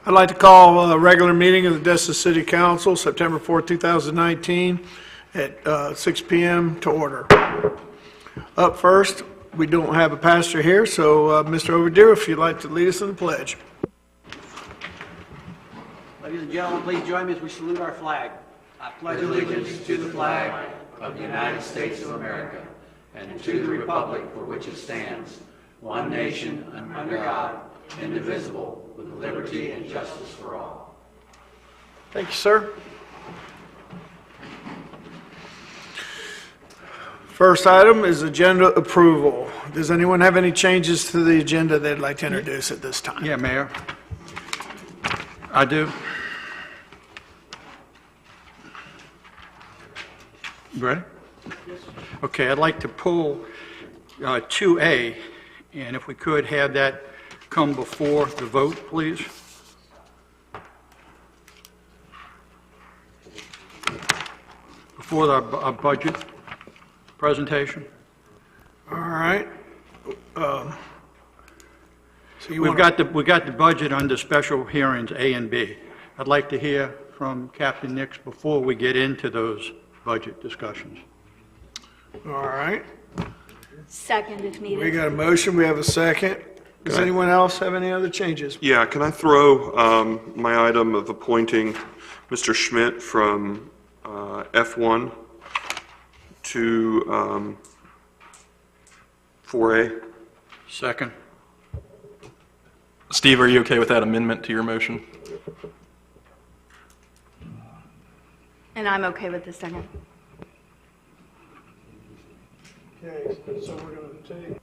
I'd like to call a regular meeting of the Dustin City Council, September 4th, 2019, at 6 p.m. to order. Up first, we don't have a pastor here, so Mr. Overdue, if you'd like to lead us in the pledge. Ladies and gentlemen, please join me as we salute our flag. I pledge allegiance to the flag of the United States of America and to the republic for which it stands, one nation under God, indivisible, with liberty and justice for all. Thank you, sir. First item is agenda approval. Does anyone have any changes to the agenda they'd like to introduce at this time? Yeah, Mayor. I do. You ready? Yes. Okay, I'd like to pull 2A, and if we could have that come before the vote, please. Before our budget presentation. All right. So We've got the budget under special hearings A and B. I'd like to hear from Captain Nix before we get into those budget discussions. All right. Second if needed. We got a motion. We have a second. Does anyone else have any other changes? Yeah, can I throw my item of appointing Mr. Schmidt from F1 to 4A? Second. Steve, are you okay with that amendment to your motion? And I'm okay with the second. Okay, so we're going to take...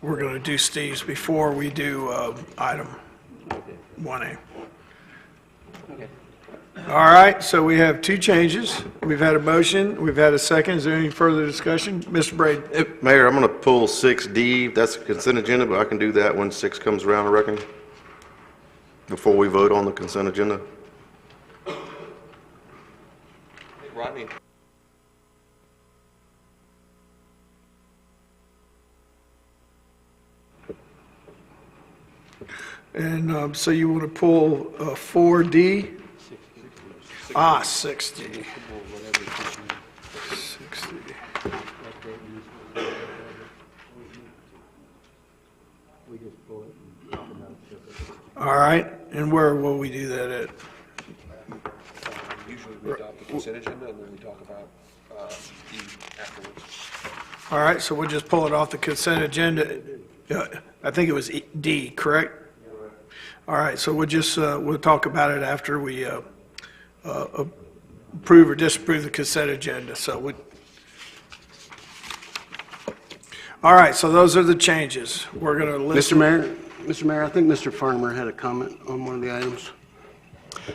We're going to do Steve's before we do item 1A. All right, so we have two changes. We've had a motion, we've had a second. Is there any further discussion? Mr. Brady? Mayor, I'm going to pull 6D. That's a consent agenda, but I can do that when 6 comes around, I reckon, before we vote on the consent agenda. Rodney. And so you want to pull 4D? 60. 60. All right, and where will we do that at? Usually we adopt the consent agenda and then we talk about E afterwards. All right, so we'll just pull it off the consent agenda. I think it was D, correct? All right, so we'll just, we'll talk about it after we approve or disapprove the consent agenda. So all right, so those are the changes. We're going to listen. Mr. Mayor, I think Mr. Farmer had a comment on one of the items.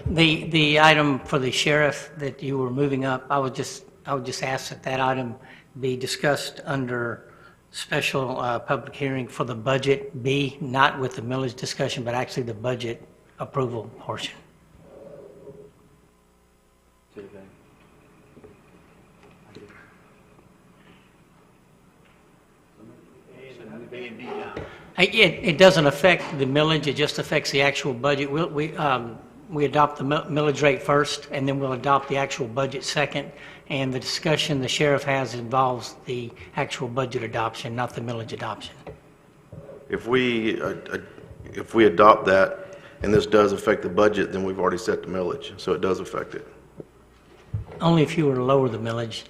The item for the sheriff that you were moving up, I would just ask that that item be discussed under special public hearing for the budget B, not with the millage discussion, but actually the budget approval portion. It doesn't affect the millage, it just affects the actual budget. We adopt the millage rate first, and then we'll adopt the actual budget second, and the discussion the sheriff has involves the actual budget adoption, not the millage adoption. If we adopt that, and this does affect the budget, then we've already set the millage, so it does affect it. Only if you were to lower the millage.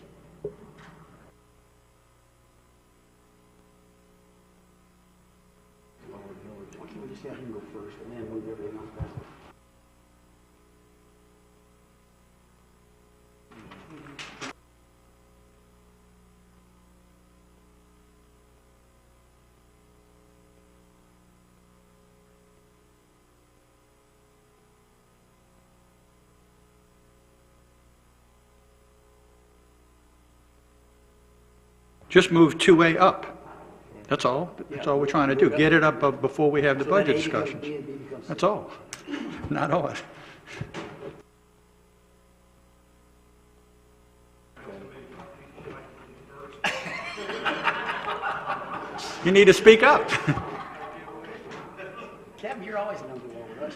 Just move 2A up. That's all. That's all we're trying to do. Get it up before we have the budget discussions. That's all. Not all. You need to speak up. Captain, you're always number one with us.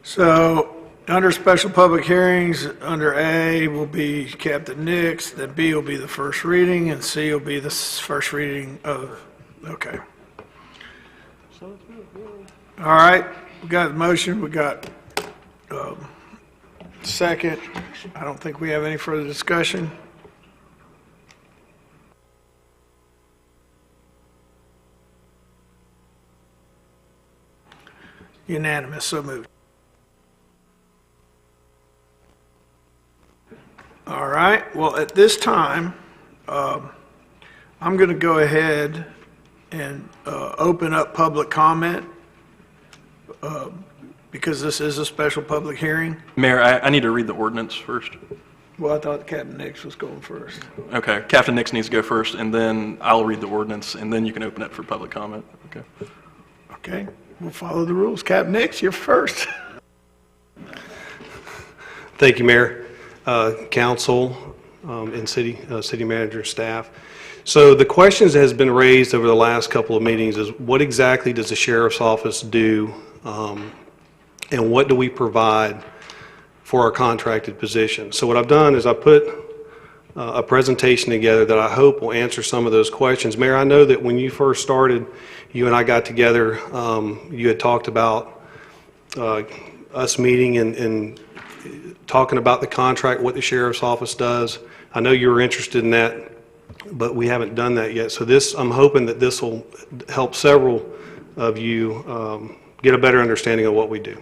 So, under special public hearings, under A will be Captain Nix, then B will be the first reading, and C will be the first reading of, okay. All right, we got the motion, we got second. I don't think we have any further discussion. Unanimous, so moved. All right, well, at this time, I'm going to go ahead and open up public comment because this is a special public hearing. Mayor, I need to read the ordinance first. Well, I thought Captain Nix was going first. Okay, Captain Nix needs to go first, and then I'll read the ordinance, and then you can open it for public comment. Okay. Okay, we'll follow the rules. Captain Nix, you're first. Thank you, Mayor, Council, and City Manager staff. So the questions that has been raised over the last couple of meetings is what exactly does the Sheriff's Office do, and what do we provide for our contracted position? So what I've done is I put a presentation together that I hope will answer some of those questions. Mayor, I know that when you first started, you and I got together, you had talked about us meeting and talking about the contract, what the Sheriff's Office does. I know you were interested in that, but we haven't done that yet. So this, I'm hoping that this will help several of you get a better understanding of what we do.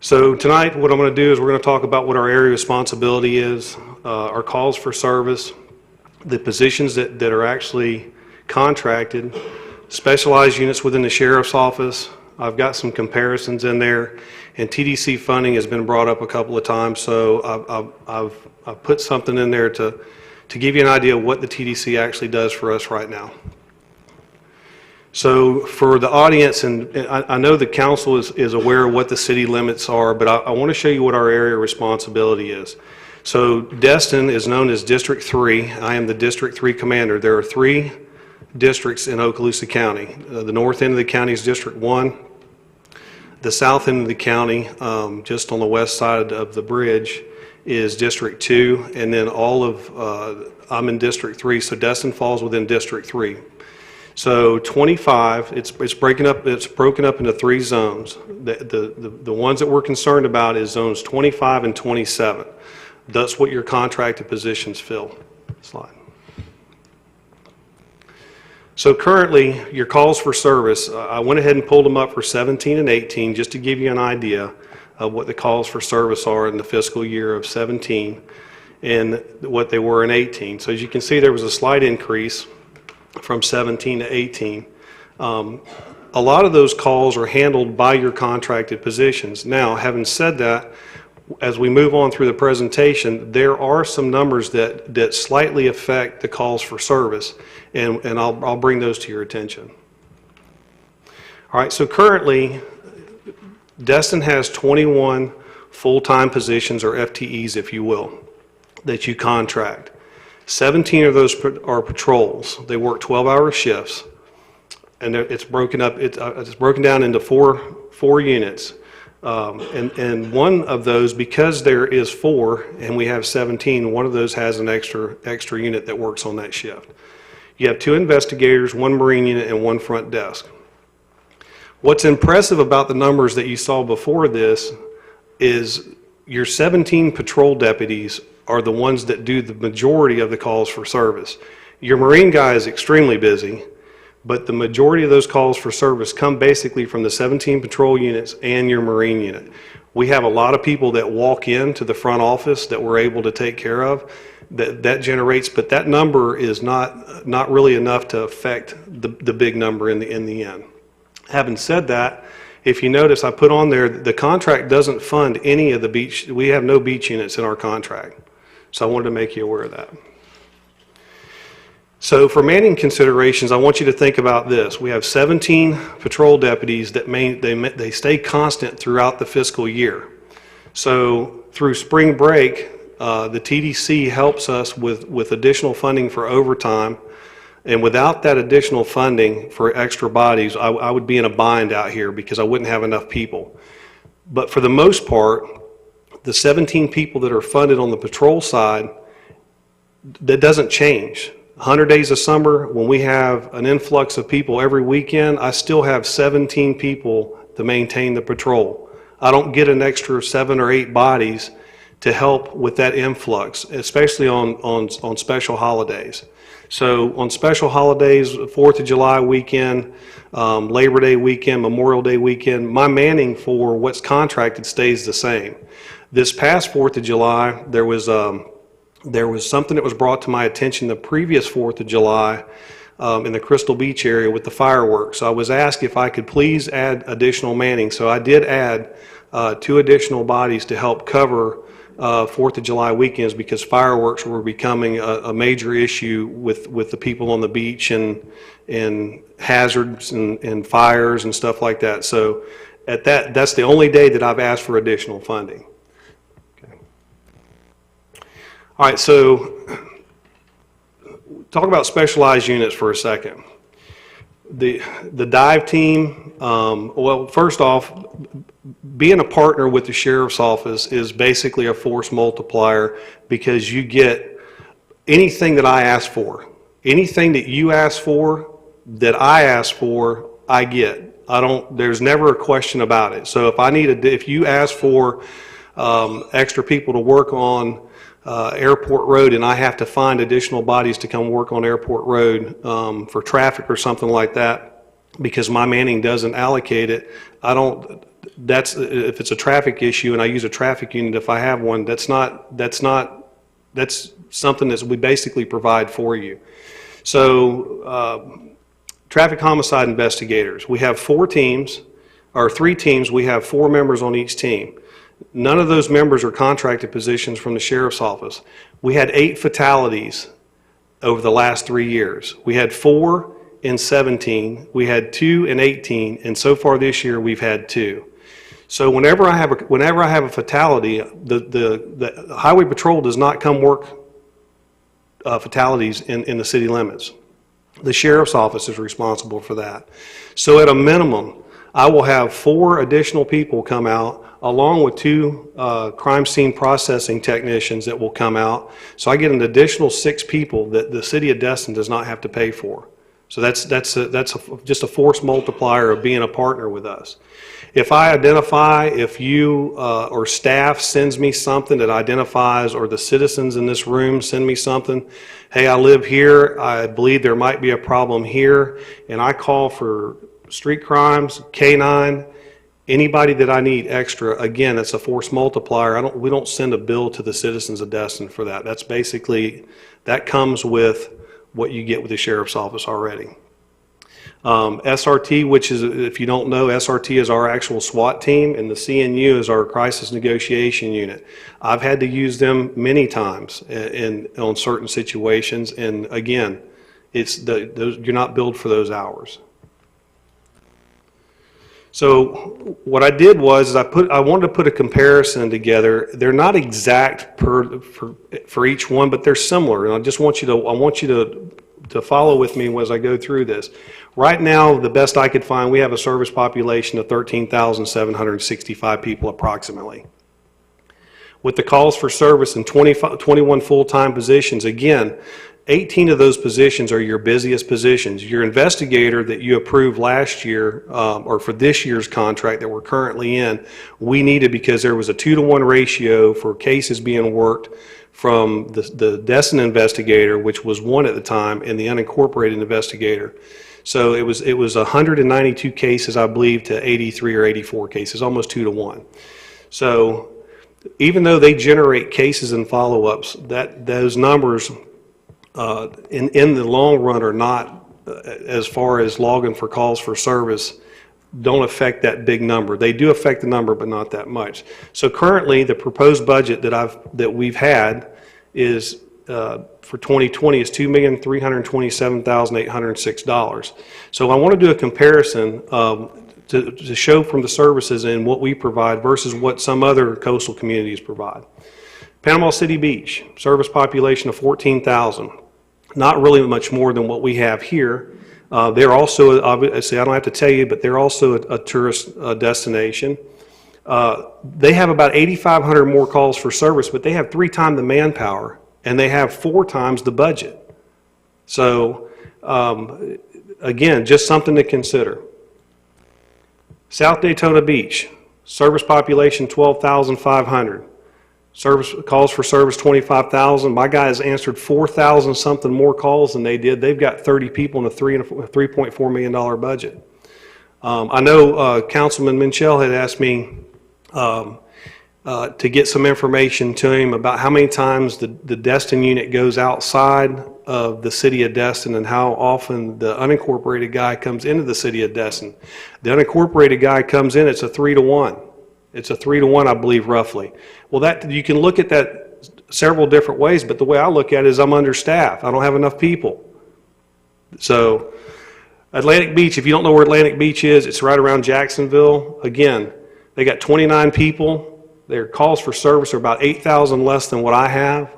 So tonight, what I'm going to do is we're going to talk about what our area of responsibility is, our calls for service, the positions that are actually contracted, specialized units within the Sheriff's Office. I've got some comparisons in there, and TDC funding has been brought up a couple of times, so I've put something in there to give you an idea of what the TDC actually does for us right now. So for the audience, and I know the council is aware of what the city limits are, but I want to show you what our area of responsibility is. So Dustin is known as District 3. I am the District 3 commander. There are 3 districts in Okaloosa County. The north end of the county is District 1. The south end of the county, just on the west side of the bridge, is District 2. And then I'm in District 3, so Dustin falls within District 3. So 25, it's broken up into 3 zones. The ones that we're concerned about is zones 25 and 27. That's what your contracted positions fill. Slide. So currently, your calls for service, I went ahead and pulled them up for 17 and 18 just to give you an idea of what the calls for service are in the fiscal year of 17 and what they were in 18. So as you can see, there was a slight increase from 17 to 18. A lot of those calls are handled by your contracted positions. Now, having said that, as we move on through the presentation, there are some numbers that slightly affect the calls for service, and I'll bring those to your attention. All right, so currently, Dustin has 21 full-time positions, or FTEs, if you will, that you contract. 17 of those are patrols. They work 12-hour shifts, and it's broken down into four units. And one of those, because there is 4 and we have 17, one of those has an extra unit that works on that shift. You have 2 investigators, 1 Marine unit, and 1 front desk. What's impressive about the numbers that you saw before this is your 17 patrol deputies are the ones that do the majority of the calls for service. Your Marine guy is extremely busy, but the majority of those calls for service come basically from the 17 patrol units and your Marine unit. We have a lot of people that walk into the front office that we're able to take care of. That generates, but that number is not really enough to affect the big number in the end. Having said that, if you notice, I put on there, the contract doesn't fund any of the beach. We have no beach units in our contract. So I wanted to make you aware of that. So for manning considerations, I want you to think about this. We have 17 patrol deputies that they stay constant throughout the fiscal year. So through spring break, the TDC helps us with additional funding for overtime. And without that additional funding for extra bodies, I would be in a bind out here because I wouldn't have enough people. But for the most part, the 17 people that are funded on the patrol side, that doesn't change. 100 days of summer, when we have an influx of people every weekend, I still have 17 people to maintain the patrol. I don't get an extra 7 or 8 bodies to help with that influx, especially on special holidays. So on special holidays, 4th of July weekend, Labor Day weekend, Memorial Day weekend, my manning for what's contracted stays the same. This past 4th of July, there was something that was brought to my attention the previous 4th of July in the Crystal Beach area with the fireworks. So I was asked if I could please add additional manning. So I did add 2 additional bodies to help cover 4th of July weekends because fireworks were becoming a major issue with the people on the beach and hazards and fires and stuff like that. So that's the only day that I've asked for additional funding. All right, so talk about specialized units for a second. The dive team, well, first off, being a partner with the sheriff's office is basically a force multiplier because you get anything that I ask for. Anything that you ask for, that I ask for, I get. There's never a question about it. So if you ask for extra people to work on Airport Road and I have to find additional bodies to come work on Airport Road for traffic or something like that because my manning doesn't allocate it, if it's a traffic issue and I use a traffic unit, if I have one, that's something that we basically provide for you. So traffic homicide investigators, we have 3 teams, we have 4 members on each team. None of those members are contracted positions from the sheriff's office. We had 8 fatalities over the last 3 years. We had 4 in 17, we had 2 in 18, and so far this year we've had 2. So whenever I have a fatality, the highway patrol does not come work fatalities in the city limits. The sheriff's office is responsible for that. So at a minimum, I will have 4 additional people come out along with 2 crime scene processing technicians that will come out. So I get an additional 6 people that the city of Dustin does not have to pay for. So that's just a force multiplier of being a partner with us. If I identify, if you or staff sends me something that identifies, or the citizens in this room send me something, hey, I live here, I believe there might be a problem here, and I call for street crimes, K9, anybody that I need extra, again, it's a force multiplier. We don't send a bill to the citizens of Dustin for that. That's basically, that comes with what you get with the sheriff's office already. SRT, which is, if you don't know, SRT is our actual SWAT team, and the CNU is our crisis negotiation unit. I've had to use them many times on certain situations, and again, you're not billed for those hours. So what I did was I wanted to put a comparison together. They're not exact for each one, but they're similar, and I want you to follow with me as I go through this. Right now, the best I could find, we have a service population of 13,765 people approximately. With the calls for service and 21 full-time positions, again, 18 of those positions are your busiest positions. Your investigator that you approved last year, or for this year's contract that we're currently in, we needed because there was a 2-to-1 ratio for cases being worked from the Dustin investigator, which was 1 at the time, and the unincorporated investigator. So it was 192 cases, I believe, to 83 or 84 cases, almost 2-to-1. So even though they generate cases and follow-ups, those numbers in the long run are not, as far as logging for calls for service, don't affect that big number. They do affect the number, but not that much. So currently, the proposed budget that we've had is for 2020 is $2,327,806. So I want to do a comparison to show from the services and what we provide versus what some other coastal communities provide. Panama City Beach, service population of 14,000. Not really much more than what we have here. They're also, obviously, I don't have to tell you, but they're also a tourist destination. They have about 8,500 more calls for service, but they have 3 times the manpower, and they have 4 times the budget. So, again, just something to consider. South Daytona Beach, service population 12,500. Service calls for service 25,000. My guys answered 4,000 something more calls than they did. They've got 30 people and a $3.4 million budget. I know Councilman Minchell had asked me to get some information to him about how many times the Destin unit goes outside of the city of Destin and how often the unincorporated guy comes into the city of Destin. The unincorporated guy comes in, it's a 3-to-1. It's a 3-to-1, I believe, roughly. Well, that you can look at that several different ways, but the way I look at it is I'm understaffed. I don't have enough people. So Atlantic Beach, if you don't know where Atlantic Beach is, it's right around Jacksonville. Again, they got 29 people. Their calls for service are about 8,000 less than what I have,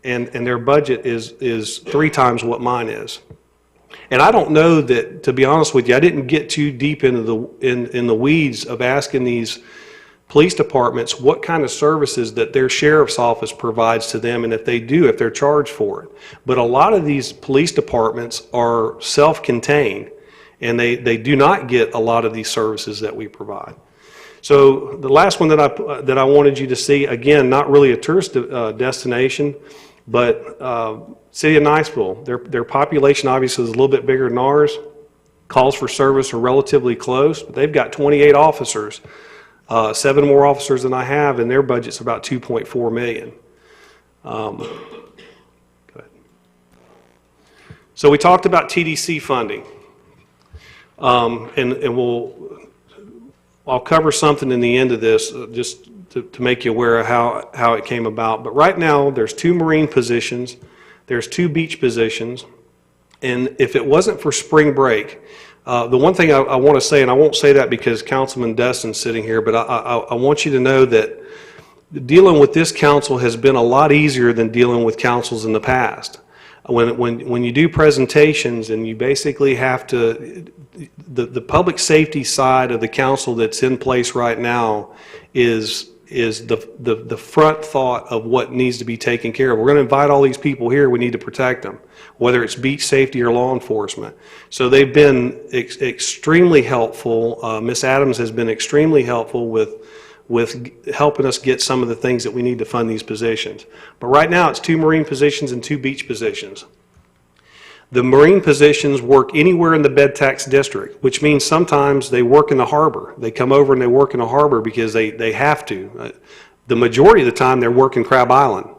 and their budget is 3 times what mine is. And I don't know that, to be honest with you, I didn't get too deep into in the weeds of asking these police departments what kind of services that their sheriff's office provides to them, and if they do, if they're charged for it. But a lot of these police departments are self-contained, and they do not get a lot of these services that we provide. So the last one that I wanted you to see, again, not really a tourist destination, but City of Niceville. Their population obviously is a little bit bigger than ours. Calls for service are relatively close, but they've got 28 officers, 7 more officers than I have, and their budget's about $2.4 million. Go ahead. So we talked about TDC funding, I'll cover something in the end of this just to make you aware of how it came about. But right now, there's 2 marine positions, there's 2 beach positions, and if it wasn't for spring break, the one thing I want to say, and I won't say that because Councilman Dustin's sitting here, but I want you to know that dealing with this council has been a lot easier than dealing with councils in the past. When you do presentations and you basically have to, the public safety side of the council that's in place right now is the front thought of what needs to be taken care of. We're going to invite all these people here, we need to protect them, whether it's beach safety or law enforcement. So they've been extremely helpful. Ms. Adams has been extremely helpful with helping us get some of the things that we need to fund these positions. But right now it's 2 marine positions and 2 beach positions. The marine positions work anywhere in the bed tax district, which means sometimes they work in the harbor. They come over and they work in the harbor because they have to. The majority of the time they're working Crab Island.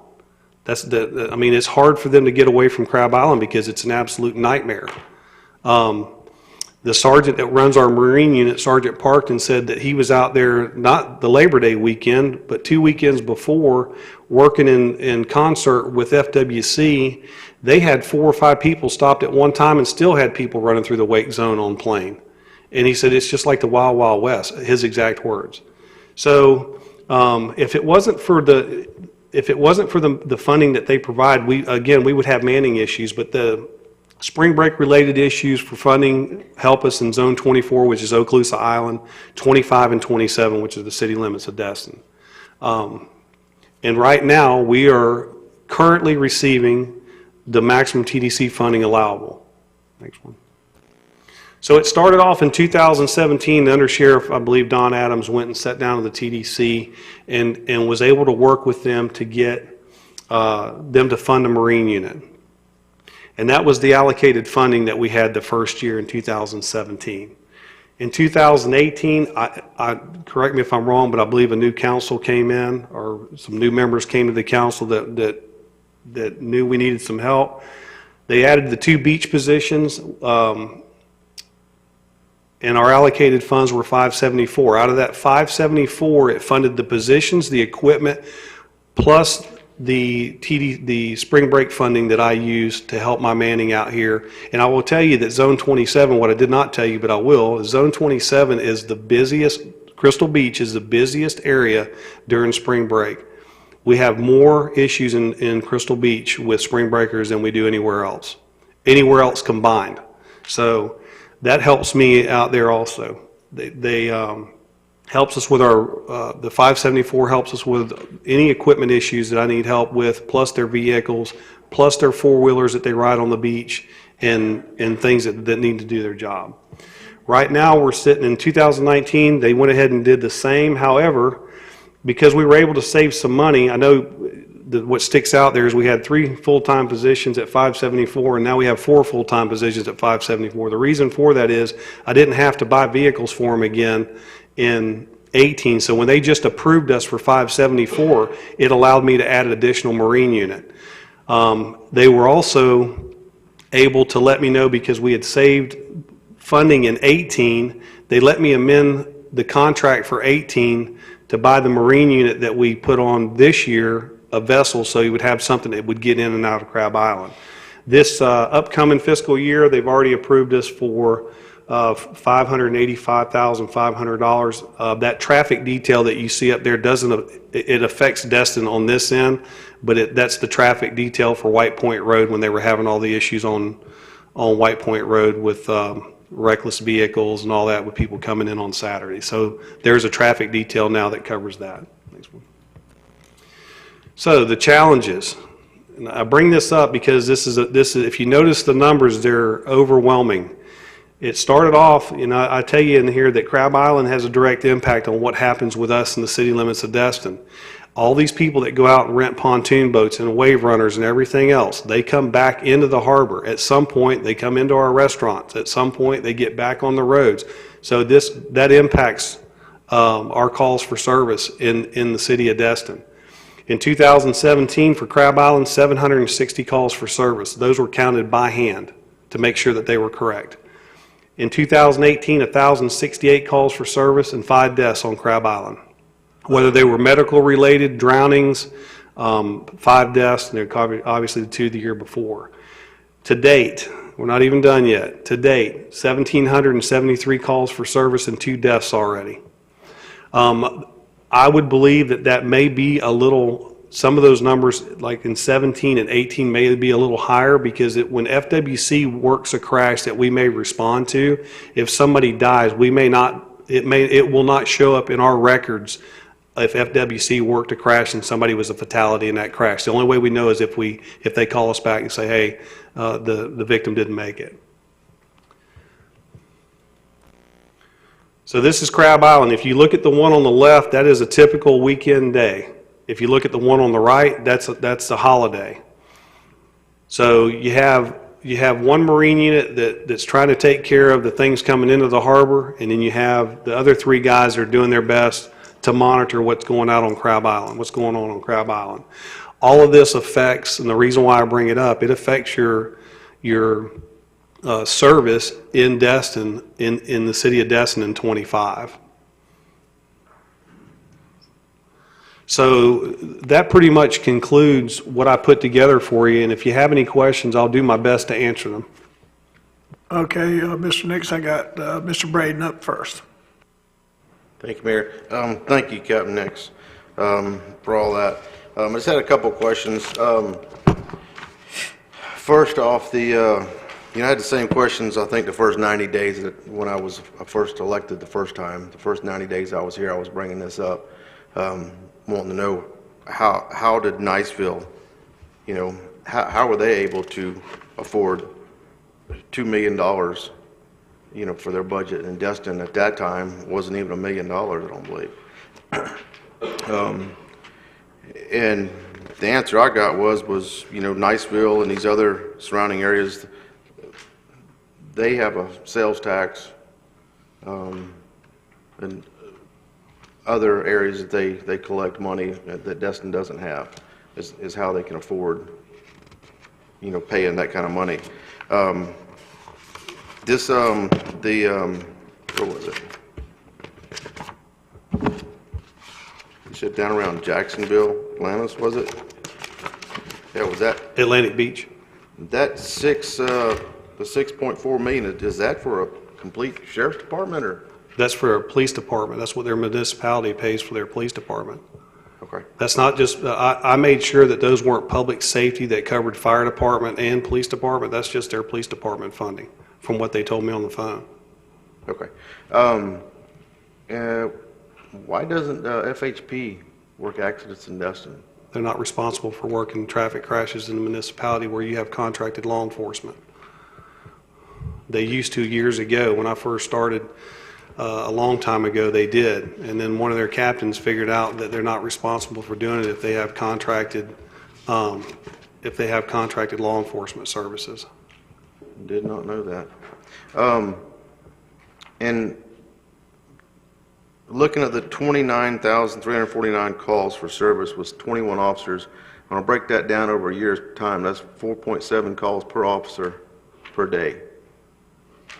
I mean, it's hard for them to get away from Crab Island because it's an absolute nightmare. The sergeant that runs our Marine unit, Sergeant Parkton, said that he was out there, not the Labor Day weekend, but 2 weekends before, working in concert with FWC. They had 4 or 5 people stopped at one time and still had people running through the wake zone on plane. And he said, it's just like the Wild Wild West, his exact words. So if it wasn't for the funding that they provide, we would have manning issues, but the spring break related issues for funding help us in Zone 24, which is Okaloosa Island, 25 and 27, which are the city limits of Destin. And right now, we are currently receiving the maximum TDC funding allowable. Next one. So it started off in 2017. The Undersheriff, I believe Don Adams, went and sat down with the TDC and was able to work with them to get them to fund a Marine unit. And that was the allocated funding that we had the first year in 2017. In 2018, correct me if I'm wrong, but I believe a new council came in, or some new members came to the council that knew we needed some help. They added the 2 beach positions, and our allocated funds were $574. Out of that $574, it funded the positions, the equipment, plus the spring break funding that I use to help my manning out here. And I will tell you that Zone 27, what I did not tell you, but I will, is Zone 27 is the busiest, Crystal Beach is the busiest area during spring break. We have more issues in Crystal Beach with spring breakers than we do anywhere else combined. So that helps me out there also. They helps us with our, the 574 helps us with any equipment issues that I need help with, plus their vehicles, plus their four-wheelers that they ride on the beach, and things that need to do their job. Right now, we're sitting in 2019, they went ahead and did the same. However, because we were able to save some money, I know what sticks out there is we had 3 full-time positions at 574, and now we have 4 full-time positions at 574. The reason for that is I didn't have to buy vehicles for them again in 18, so when they just approved us for 574, it allowed me to add an additional Marine unit. They were also able to let me know, because we had saved funding in 18, they let me amend the contract for 18 to buy the Marine unit that we put on this year, a vessel, so you would have something that would get in and out of Crab Island. This upcoming fiscal year, they've already approved us for $585,500. That traffic detail that you see up there it affects Dustin on this end, but that's the traffic detail for White Point Road when they were having all the issues on White Point Road with reckless vehicles and all that, with people coming in on Saturday. So there's a traffic detail now that covers that. Next one. So the challenges, and I bring this up because this is if you notice the numbers, they're overwhelming. It started off, I tell you in here that Crab Island has a direct impact on what happens with us in the city limits of Destin. All these people that go out and rent pontoon boats and wave runners and everything else, they come back into the harbor. At some point, they come into our restaurants. At some point, they get back on the roads. So that impacts our calls for service in the city of Destin. In 2017, for Crab Island, 760 calls for service. Those were counted by hand to make sure that they were correct. In 2018, 1,068 calls for service and 5 deaths on Crab Island. Whether they were medical related, drownings, 5 deaths, and they're obviously the 2 the year before. To date, we're not even done yet. To date, 1,773 calls for service and 2 deaths already. I would believe that may be a little, some of those numbers like in 17 and 18 may be a little higher, because when FWC works a crash that we may respond to, if somebody dies, it will not show up in our records if FWC worked a crash and somebody was a fatality in that crash. The only way we know is if they call us back and say, hey, the victim didn't make it. So this is Crab Island. If you look at the one on the left, that is a typical weekend day. If you look at the one on the right, that's a holiday. So you have one Marine unit that's trying to take care of the things coming into the harbor, and then you have the other 3 guys that are doing their best to monitor what's going on Crab Island, what's going on Crab Island. All of this affects, and the reason why I bring it up, it affects your service in Destin, in the city of Destin in 25. So that pretty much concludes what I put together for you, and if you have any questions, I'll do my best to answer them. Okay, Mr. Nix, I got Mr. Braden up first. Thank you, Mayor. Thank you, Captain Nix, for all that. I just had a couple of questions. First off, I had the same questions, I think, the first 90 days when I was first elected the first time. The first 90 days I was here, I was bringing this up, wanting to know how did Niceville, how were they able to afford $2 million, for their budget, and Dustin at that time wasn't even $1 million, I don't believe. And the answer I got was Niceville and these other surrounding areas, they have a sales tax, and other areas that they collect money that Destin doesn't have, is how they can afford, paying that kind of money. Where was it? You said down around Jacksonville, Atlantis, was it? Yeah, was that, Atlantic Beach. the 6.4 million, is that for a complete sheriff's department or? That's for a police department. That's what their municipality pays for their police department. Okay. That's not just, I made sure that those weren't public safety that covered fire department and police department. That's just their police department funding, from what they told me on the phone. Okay. Why doesn't FHP work accidents in Dustin? They're not responsible for working traffic crashes in the municipality where you have contracted law enforcement. They used to years ago. When I first started, a long time ago, they did. And then one of their captains figured out that they're not responsible for doing it if they have contracted law enforcement services. Did not know that. And looking at the 29,349 calls for service was 21 officers. I'm going to break that down over a year's time. That's 4.7 calls per officer per day.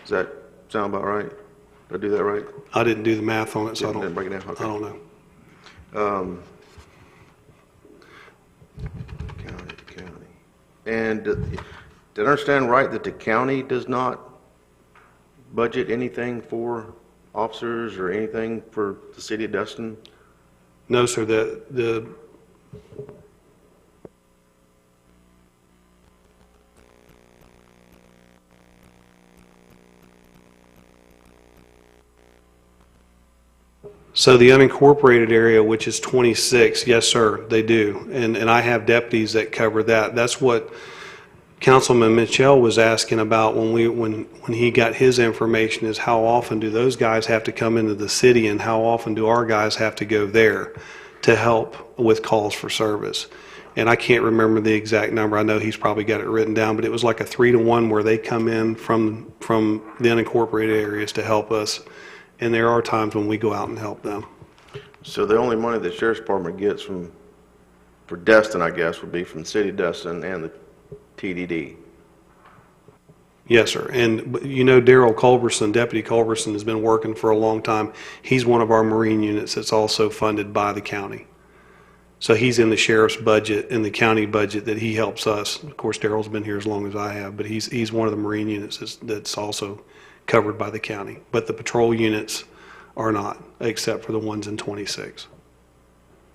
Does that sound about right? Did I do that right? I didn't do the math on it, so Didn't break it down? Okay. I don't know. County. And did I understand right that the county does not budget anything for officers or anything for the city of Dustin? No, sir. So the unincorporated area, which is 26, yes, sir, they do. And I have deputies that cover that. That's what Councilman Mitchell was asking about when he got his information, is how often do those guys have to come into the city and how often do our guys have to go there to help with calls for service. And I can't remember the exact number. I know he's probably got it written down, but it was like a 3-to-1 where they come in from the unincorporated areas to help us. And there are times when we go out and help them. So the only money the sheriff's department gets for Dustin, I guess, would be from the city of Dustin and the TDD. Yes, sir. And you know, Daryl Culberson, Deputy Culberson, has been working for a long time. He's one of our Marine units that's also funded by the county. So he's in the sheriff's budget, in the county budget that he helps us. Of course, Daryl's been here as long as I have, but he's one of the Marine units that's also covered by the county. But the patrol units are not, except for the ones in 26.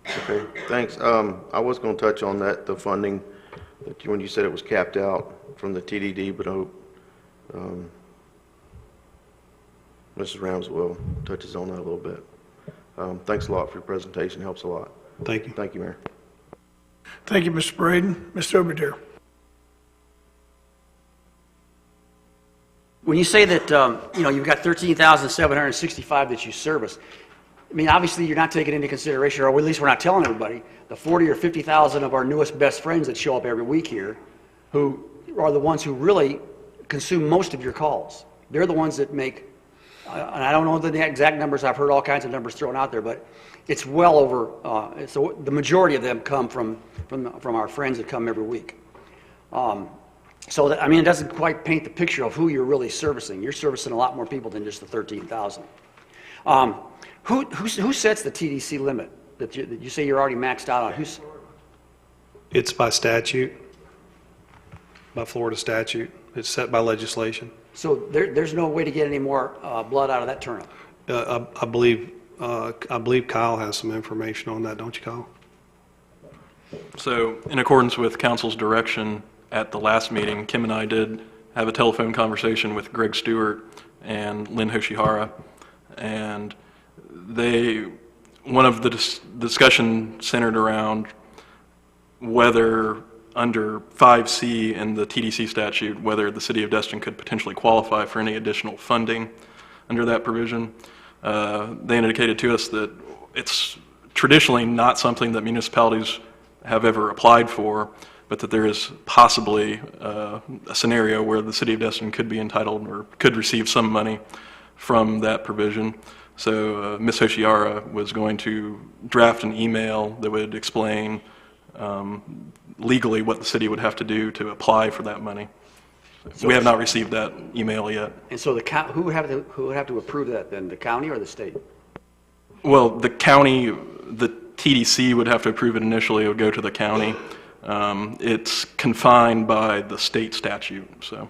Okay, thanks. I was going to touch on that, the funding, when you said it was capped out from the TDD, but I hope Mrs. Ramswell touches on that a little bit. Thanks a lot for your presentation. Helps a lot. Thank you. Thank you, Mayor. Thank you, Mr. Braden. Mr. Oberdehr. When you say that, you've got 13,765 that you service, I mean, obviously you're not taking into consideration, or at least we're not telling everybody, the 40 or 50,000 of our newest best friends that show up every week here, who are the ones who really consume most of your calls. They're the ones that make, and I don't know the exact numbers, I've heard all kinds of numbers thrown out there, but it's well over, so the majority of them come from our friends that come every week. So, that, I mean, it doesn't quite paint the picture of who you're really servicing. You're servicing a lot more people than just the 13,000. Who sets the TDC limit that you say you're already maxed out on? It's by statute, by Florida statute. It's set by legislation. So there's no way to get any more blood out of that turnip? I believe Kyle has some information on that, don't you, Kyle? So in accordance with council's direction, at the last meeting, Kim and I did have a telephone conversation with Greg Stewart and Lynn Hoshihara, and one of the discussion centered around whether under 5C in the TDC statute, whether the city of Dustin could potentially qualify for any additional funding under that provision. They indicated to us that it's traditionally not something that municipalities have ever applied for, but that there is possibly a scenario where the city of Dustin could be entitled or could receive some money from that provision. So Ms. Hoshihara was going to draft an email that would explain legally what the city would have to do to apply for that money. So we have not received that email yet. And so who would have to approve that then, the county or the state? Well, the county, the TDC would have to approve it initially. It would go to the county. It's confined by the state statute, so.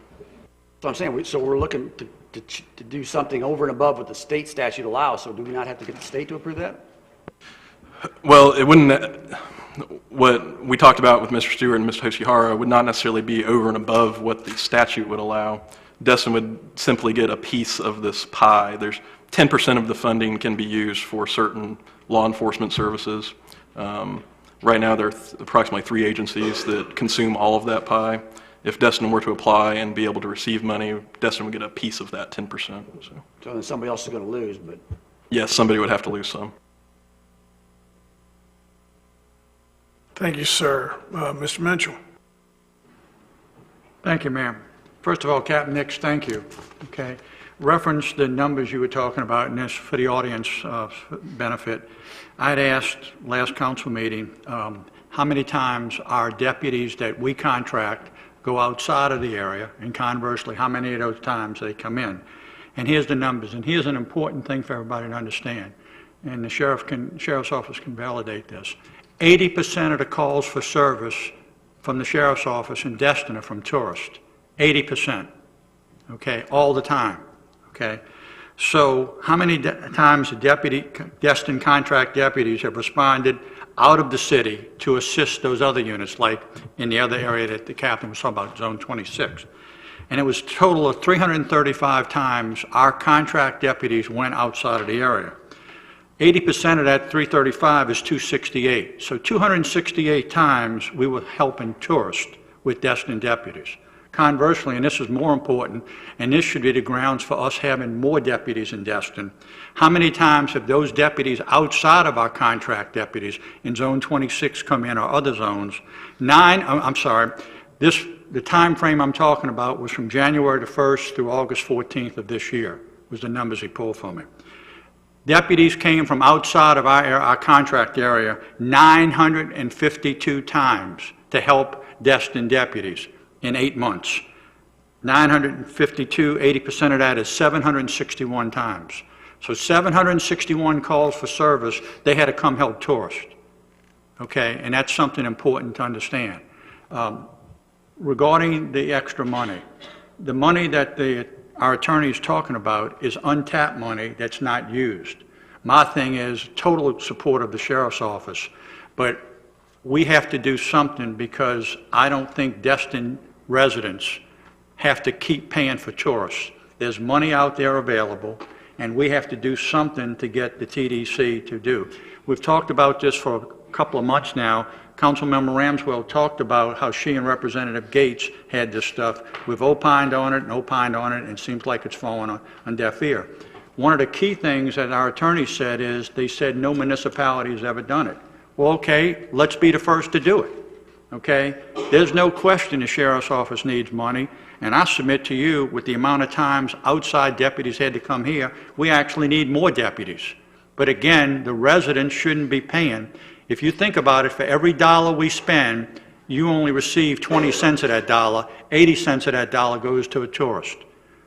So I'm saying, so we're looking to do something over and above what the state statute allows, so do we not have to get the state to approve that? Well, it wouldn't, what we talked about with Mr. Stewart and Mr. Hoshihara would not necessarily be over and above what the statute would allow. Destin would simply get a piece of this pie. There's 10% of the funding can be used for certain law enforcement services. Right now, there are approximately 3 agencies that consume all of that pie. If Destin were to apply and be able to receive money, Destin would get a piece of that 10%. So then somebody else is going to lose, but... Yes, somebody would have to lose some. Thank you, sir. Mr. Mitchell? Thank you, Mayor. First of all, Captain Nix, thank you. Okay. Reference the numbers you were talking about, and this for the audience benefit. I'd asked last council meeting how many times our deputies that we contract go outside of the area, and conversely, how many of those times they come in. And here's the numbers, and here's an important thing for everybody to understand, and the sheriff's office can validate this. 80% of the calls for service from the sheriff's office in Destin are from tourists. 80%, okay, all the time, okay? So how many times the Destin contract deputies have responded out of the city to assist those other units, like in the other area that the captain was talking about, Zone 26? And it was a total of 335 times our contract deputies went outside of the area. 80% of that 335 is 268. So 268 times we were helping tourists with Destin deputies. Conversely, and this is more important, and this should be the grounds for us having more deputies in Destin, how many times have those deputies outside of our contract deputies in Zone 26 come in or other zones? The time frame I'm talking about was from January the 1st through August 14th of this year, was the numbers he pulled for me. Deputies came from outside of our contract area 952 times to help Destin deputies in 8 months. 952, 80% of that is 761 times. So 761 calls for service, they had to come help tourists. Okay, and that's something important to understand. Regarding the extra money, the money that our attorney is talking about is untapped money that's not used. My thing is total support of the sheriff's office, but we have to do something because I don't think Destin residents have to keep paying for tourists. There's money out there available, and we have to do something to get the TDC to do. We've talked about this for a couple of months now. Councilmember Ramswell talked about how she and Representative Gates had this stuff. We've opined on it, and it seems like it's falling on deaf ear. One of the key things that our attorney said is they said no municipality has ever done it. Well, okay, let's be the first to do it. Okay? There's no question the sheriff's office needs money, and I submit to you, with the amount of times outside deputies had to come here, we actually need more deputies. But again, the residents shouldn't be paying. If you think about it, for every dollar we spend, you only receive 20 cents of that dollar. 80 cents of that dollar goes to a tourist.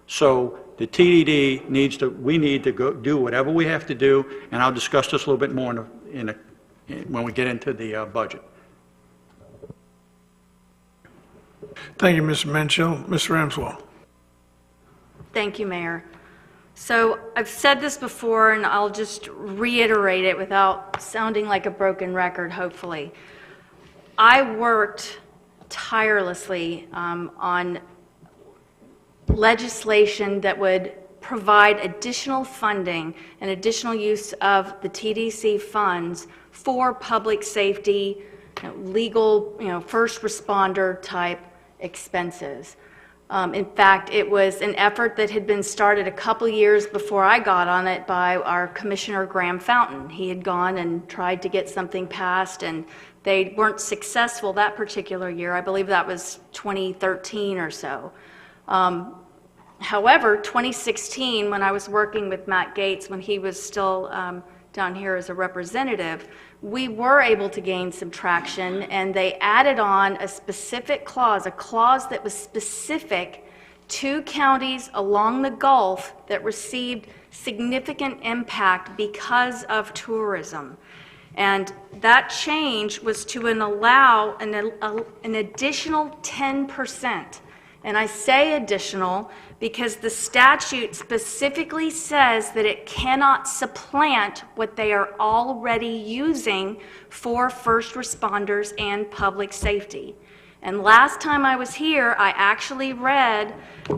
So the TDD we need to go do whatever we have to do, and I'll discuss this a little bit more when we get into the budget. Thank you, Mr. Mitchell. Ms. Ramswell? Thank you, Mayor. So I've said this before, and I'll just reiterate it without sounding like a broken record, hopefully. I worked tirelessly on legislation that would provide additional funding and additional use of the TDC funds for public safety, legal, first responder type expenses. In fact, it was an effort that had been started a couple years before I got on it by our Commissioner Graham Fountain. He had gone and tried to get something passed, and they weren't successful that particular year. I believe that was 2013 or so. However, 2016, when I was working with Matt Gates, when he was still down here as a representative, we were able to gain some traction, and they added on a specific clause, a clause that was specific to counties along the Gulf that received significant impact because of tourism. And that change was to allow an additional 10%. And I say additional because the statute specifically says that it cannot supplant what they are already using for first responders and public safety. And last time I was here, I actually read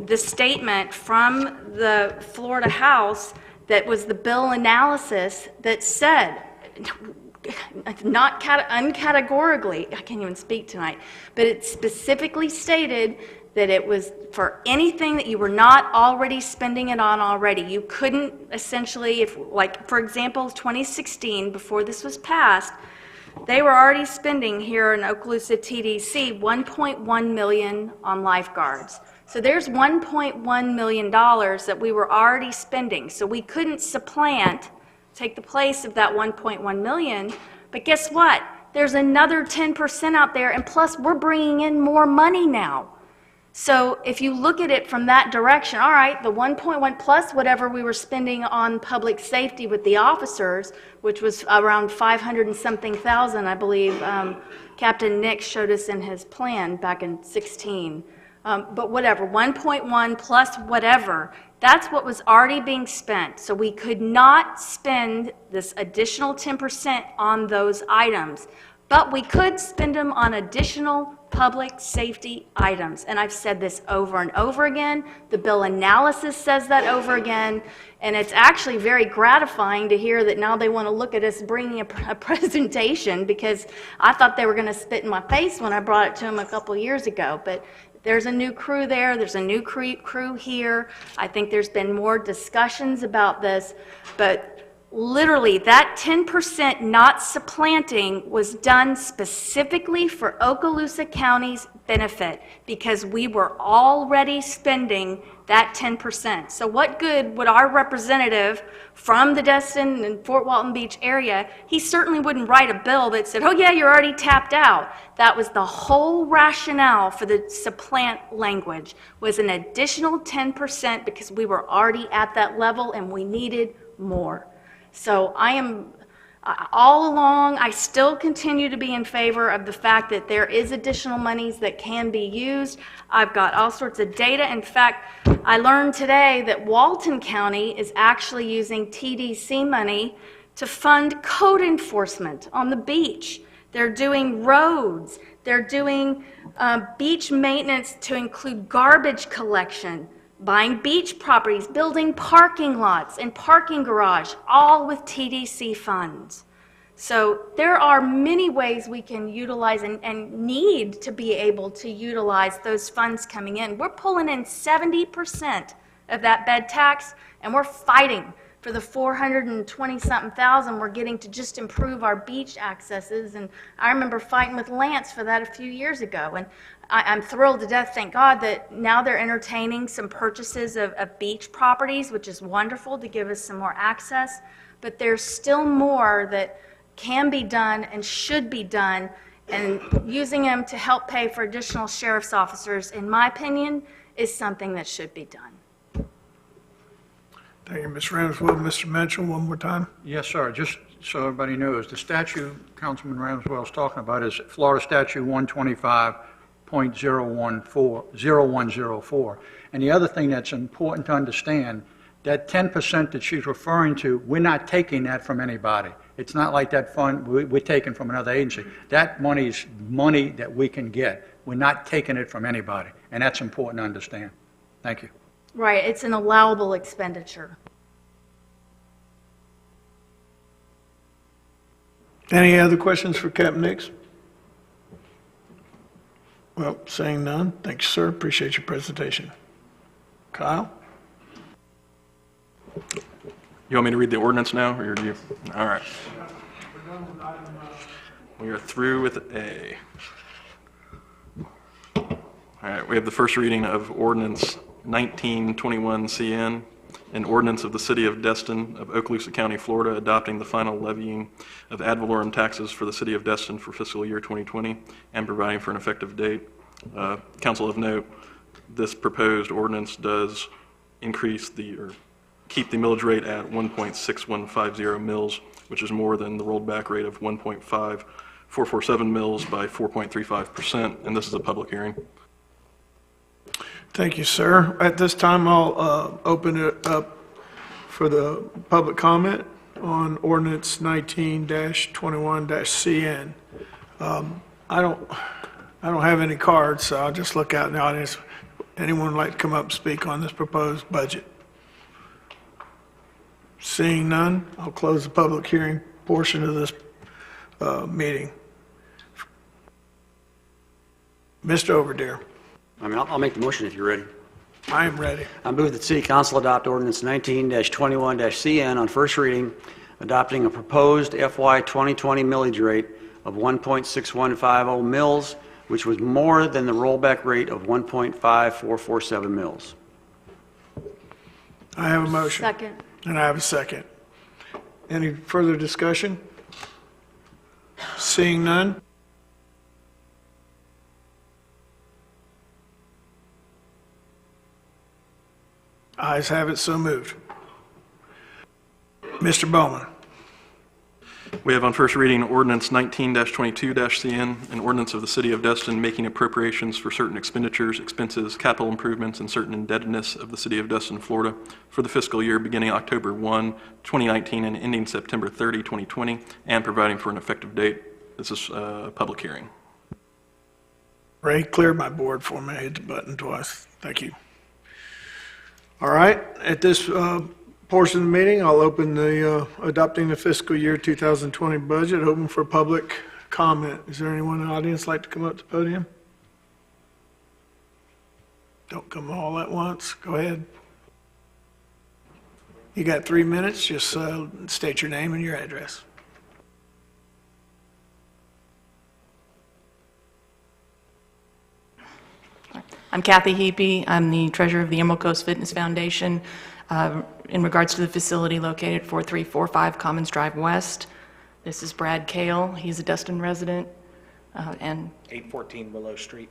the statement from the Florida House that was the bill analysis that said, not uncategorically, I can't even speak tonight, but it specifically stated that it was for anything that you were not already spending it on already. You couldn't essentially, if, like, for example, 2016, before this was passed, they were already spending here in Okaloosa TDC $1.1 million on lifeguards. So there's $1.1 million that we were already spending. So we couldn't supplant, take the place of that $1.1 million. But guess what? There's another 10% out there, and plus we're bringing in more money now. So if you look at it from that direction, all right, the 1.1 plus whatever we were spending on public safety with the officers, which was around 500 and something thousand, I believe Captain Nick showed us in his plan back in 16. But whatever, 1.1 plus whatever, that's what was already being spent. So we could not spend this additional 10% on those items, but we could spend them on additional public safety items. And I've said this over and over again. The bill analysis says that over again. And it's actually very gratifying to hear that now they want to look at us bringing a presentation, because I thought they were going to spit in my face when I brought it to them a couple years ago. But there's a new crew there. There's a new crew here. I think there's been more discussions about this. But literally, that 10% not supplanting was done specifically for Okaloosa County's benefit, because we were already spending that 10%. So what good would our representative from the Dustin and Fort Walton Beach area, he certainly wouldn't write a bill that said, oh yeah, you're already tapped out. That was the whole rationale for the supplant language, was an additional 10% because we were already at that level and we needed more. So I am, all along, I still continue to be in favor of the fact that there is additional monies that can be used. I've got all sorts of data. In fact, I learned today that Walton County is actually using TDC money to fund code enforcement on the beach. They're doing roads. They're doing beach maintenance to include garbage collection, buying beach properties, building parking lots and parking garage, all with TDC funds. So there are many ways we can utilize and need to be able to utilize those funds coming in. We're pulling in 70% of that bed tax, and we're fighting for the 420-something thousand we're getting to just improve our beach accesses. And I remember fighting with Lance for that a few years ago. And I'm thrilled to death, thank God, that now they're entertaining some purchases of beach properties, which is wonderful to give us some more access. But there's still more that can be done and should be done, and using them to help pay for additional sheriff's officers, in my opinion, is something that should be done. Thank you, Ms. Ramswell. Mr. Mitchell, one more time. Yes, sir. Just so everybody knows, the statute Councilman Ramswell is talking about is Florida Statute 125.0104. And the other thing that's important to understand, that 10% that she's referring to, we're not taking that from anybody. It's not like that fund we're taking from another agency. That money is money that we can get. We're not taking it from anybody, and that's important to understand. Thank you. Right, it's an allowable expenditure. Any other questions for Captain Nix? Well, saying none, thank you, sir. Appreciate your presentation. Kyle? You want me to read the ordinance now, or do you? All right. We are through with A. All right, we have the first reading of ordinance 1921 CN, an ordinance of the City of Destin of Okaloosa County, Florida, adopting the final levying of ad valorem taxes for the City of Destin for fiscal year 2020 and providing for an effective date. Council of note, this proposed ordinance does increase the, or keep the millage rate at 1.6150 mils, which is more than the rolled back rate of 1.5447 mils by 4.35%, and this is a public hearing. Thank you, sir. At this time, I'll open it up for the public comment on ordinance 19-21-CN. I don't have any cards, so I'll just look out in the audience. Anyone like to come up and speak on this proposed budget? Seeing none, I'll close the public hearing portion of this meeting. Mr. Overdeer. I'll make the motion if you're ready. I am ready. I move that City Council adopt ordinance 19-21-CN on first reading, adopting a proposed FY 2020 millage rate of 1.6150 mils, which was more than the rollback rate of 1.5447 mils. I have a motion. Second. And I have a second. Any further discussion? Seeing none? Ayes have it, so moved. Mr. Bowman. We have on first reading ordinance 19-22-CN, an ordinance of the City of Dustin making appropriations for certain expenditures, expenses, capital improvements, and certain indebtedness of the City of Dustin, Florida for the fiscal year beginning October 1, 2019 and ending September 30, 2020, and providing for an effective date. This is a public hearing. Ray, clear my board for me. I hit the button twice. Thank you. All right, at this portion of the meeting, I'll open the adopting the fiscal year 2020 budget, open for public comment. Is there anyone in the audience like to come up to the podium? Don't come all at once. Go ahead. You got 3 minutes. Just state your name and your address. I'm Kathy Heapy. I'm the treasurer of the Emerald Coast Fitness Foundation in regards to the facility located 4345 Commons Drive West. This is Brad Kale. He's a Dustin resident. And 814 Willow Street.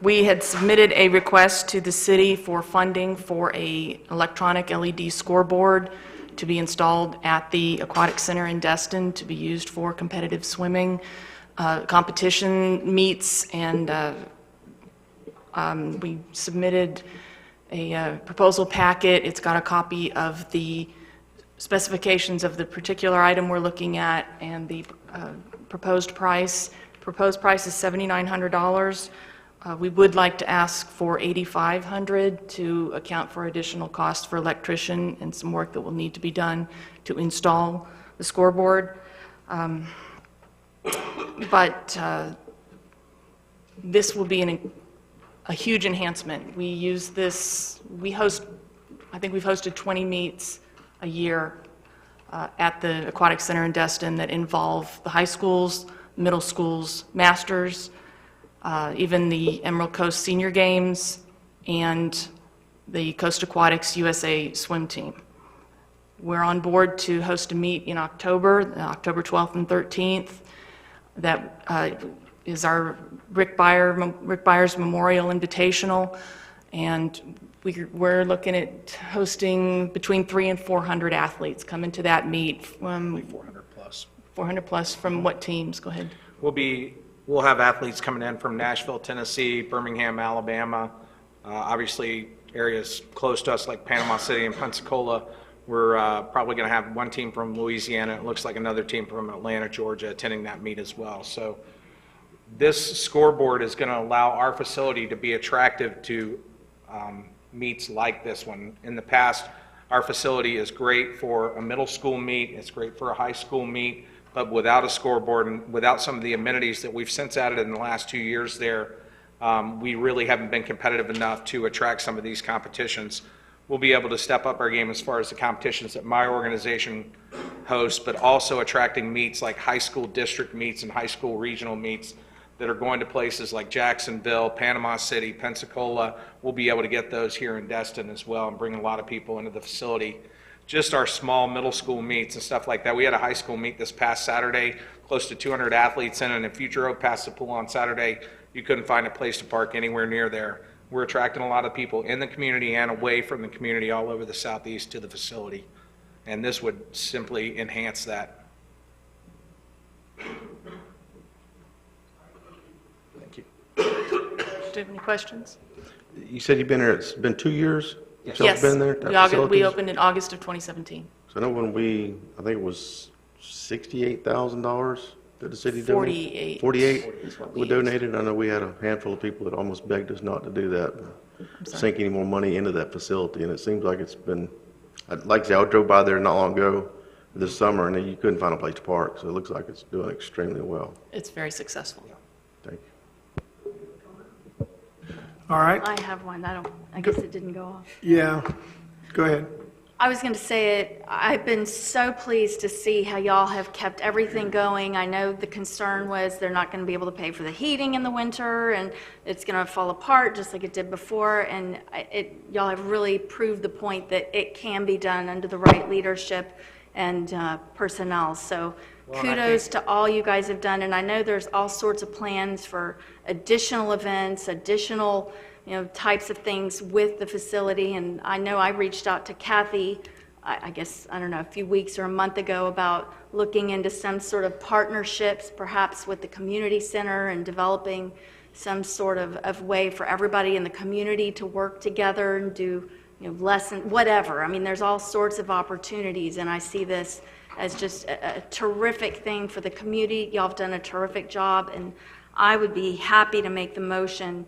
we had submitted a request to the city for funding for a electronic LED scoreboard to be installed at the Aquatic Center in Destin to be used for competitive swimming competition meets, and we submitted a proposal packet. It's got a copy of the specifications of the particular item we're looking at and the proposed price. Proposed price is $7,900. We would like to ask for $8,500 to account for additional costs for electrician and some work that will need to be done to install the scoreboard. But this will be a huge enhancement. We use this, I think we've hosted 20 meets a year at the Aquatic Center in Destin that involve the high schools, middle schools, masters, even the Emerald Coast Senior Games, and the Coast Aquatics USA swim team. We're on board to host a meet in October 12th and 13th. That is our Rick Byers Memorial Invitational, and we're looking at hosting between 300 and 400 athletes coming to that meet. 400 plus. 400 plus from what teams? Go ahead. We'll have athletes coming in from Nashville, Tennessee, Birmingham, Alabama, obviously areas close to us like Panama City and Pensacola. We're probably going to have one team from Louisiana. It looks like another team from Atlanta, Georgia, attending that meet as well. So this scoreboard is going to allow our facility to be attractive to meets like this one. In the past, our facility is great for a middle school meet. It's great for a high school meet. But without a scoreboard and without some of the amenities that we've since added in the last 2 years there, we really haven't been competitive enough to attract some of these competitions. We'll be able to step up our game as far as the competitions that my organization hosts, but also attracting meets like high school district meets and high school regional meets that are going to places like Jacksonville, Panama City, Pensacola. We'll be able to get those here in Destin as well and bring a lot of people into the facility. Just our small middle school meets and stuff like that. We had a high school meet this past Saturday, close to 200 athletes in, and if you drove past the pool on Saturday, you couldn't find a place to park anywhere near there. we're attracting a lot of people in the community and away from the community all over the southeast to the facility. And this would simply enhance that. Thank you. Do you have any questions? You said you've been there, it's been 2 years? Yes. You've been there? at We facilities? opened in August of 2017. So I know I think it was $68,000 that the city donated? 48. 48? is what we We donated. I know we had a handful of people that almost begged us not to do that, sorry. sink any more money into that facility, and it seems like it's been, like I say, I drove by there not long ago this summer, and you couldn't find a place to park, so it looks like it's doing extremely well. It's very successful. Thank you. All right, I have one. I guess it didn't go off. yeah, go ahead. I was going to say it, I've been so pleased to see how y'all have kept everything going. I know the concern was they're not going to be able to pay for the heating in the winter, and it's going to fall apart just like it did before, and y'all have really proved the point that it can be done under the right leadership and personnel. So kudos to all you guys have done, and I know there's all sorts of plans for additional events, additional types of things with the facility, and I know I reached out to Kathy, I guess, I don't know, a few weeks or a month ago about looking into some sort of partnerships, perhaps with the community center, and developing some sort of way for everybody in the community to work together and do, lesson, whatever. I mean, there's all sorts of opportunities, and I see this as just a terrific thing for the community. Y'all have done a terrific job, and I would be happy to make the motion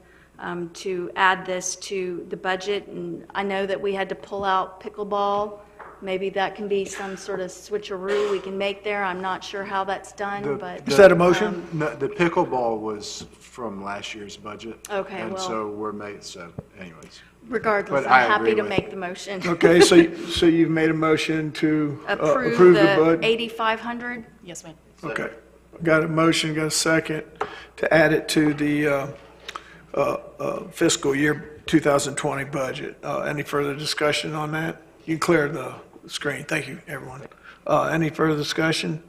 to add this to the budget. And I know that we had to pull out pickleball. Maybe that can be some sort of switcheroo we can make there. I'm not sure how that's done, but. Is that a motion? No, the pickleball was from last year's budget. Okay, And well- so we're made, so anyways. Regardless, But I I'm happy agree to with- make the motion. Okay, so you've made a motion to Approve the budget? 8,500? Yes, ma'am. Okay, got a motion, got a second to add it to the fiscal year 2020 budget. Any further discussion on that? You can clear the screen. Thank you, everyone. Any further discussion?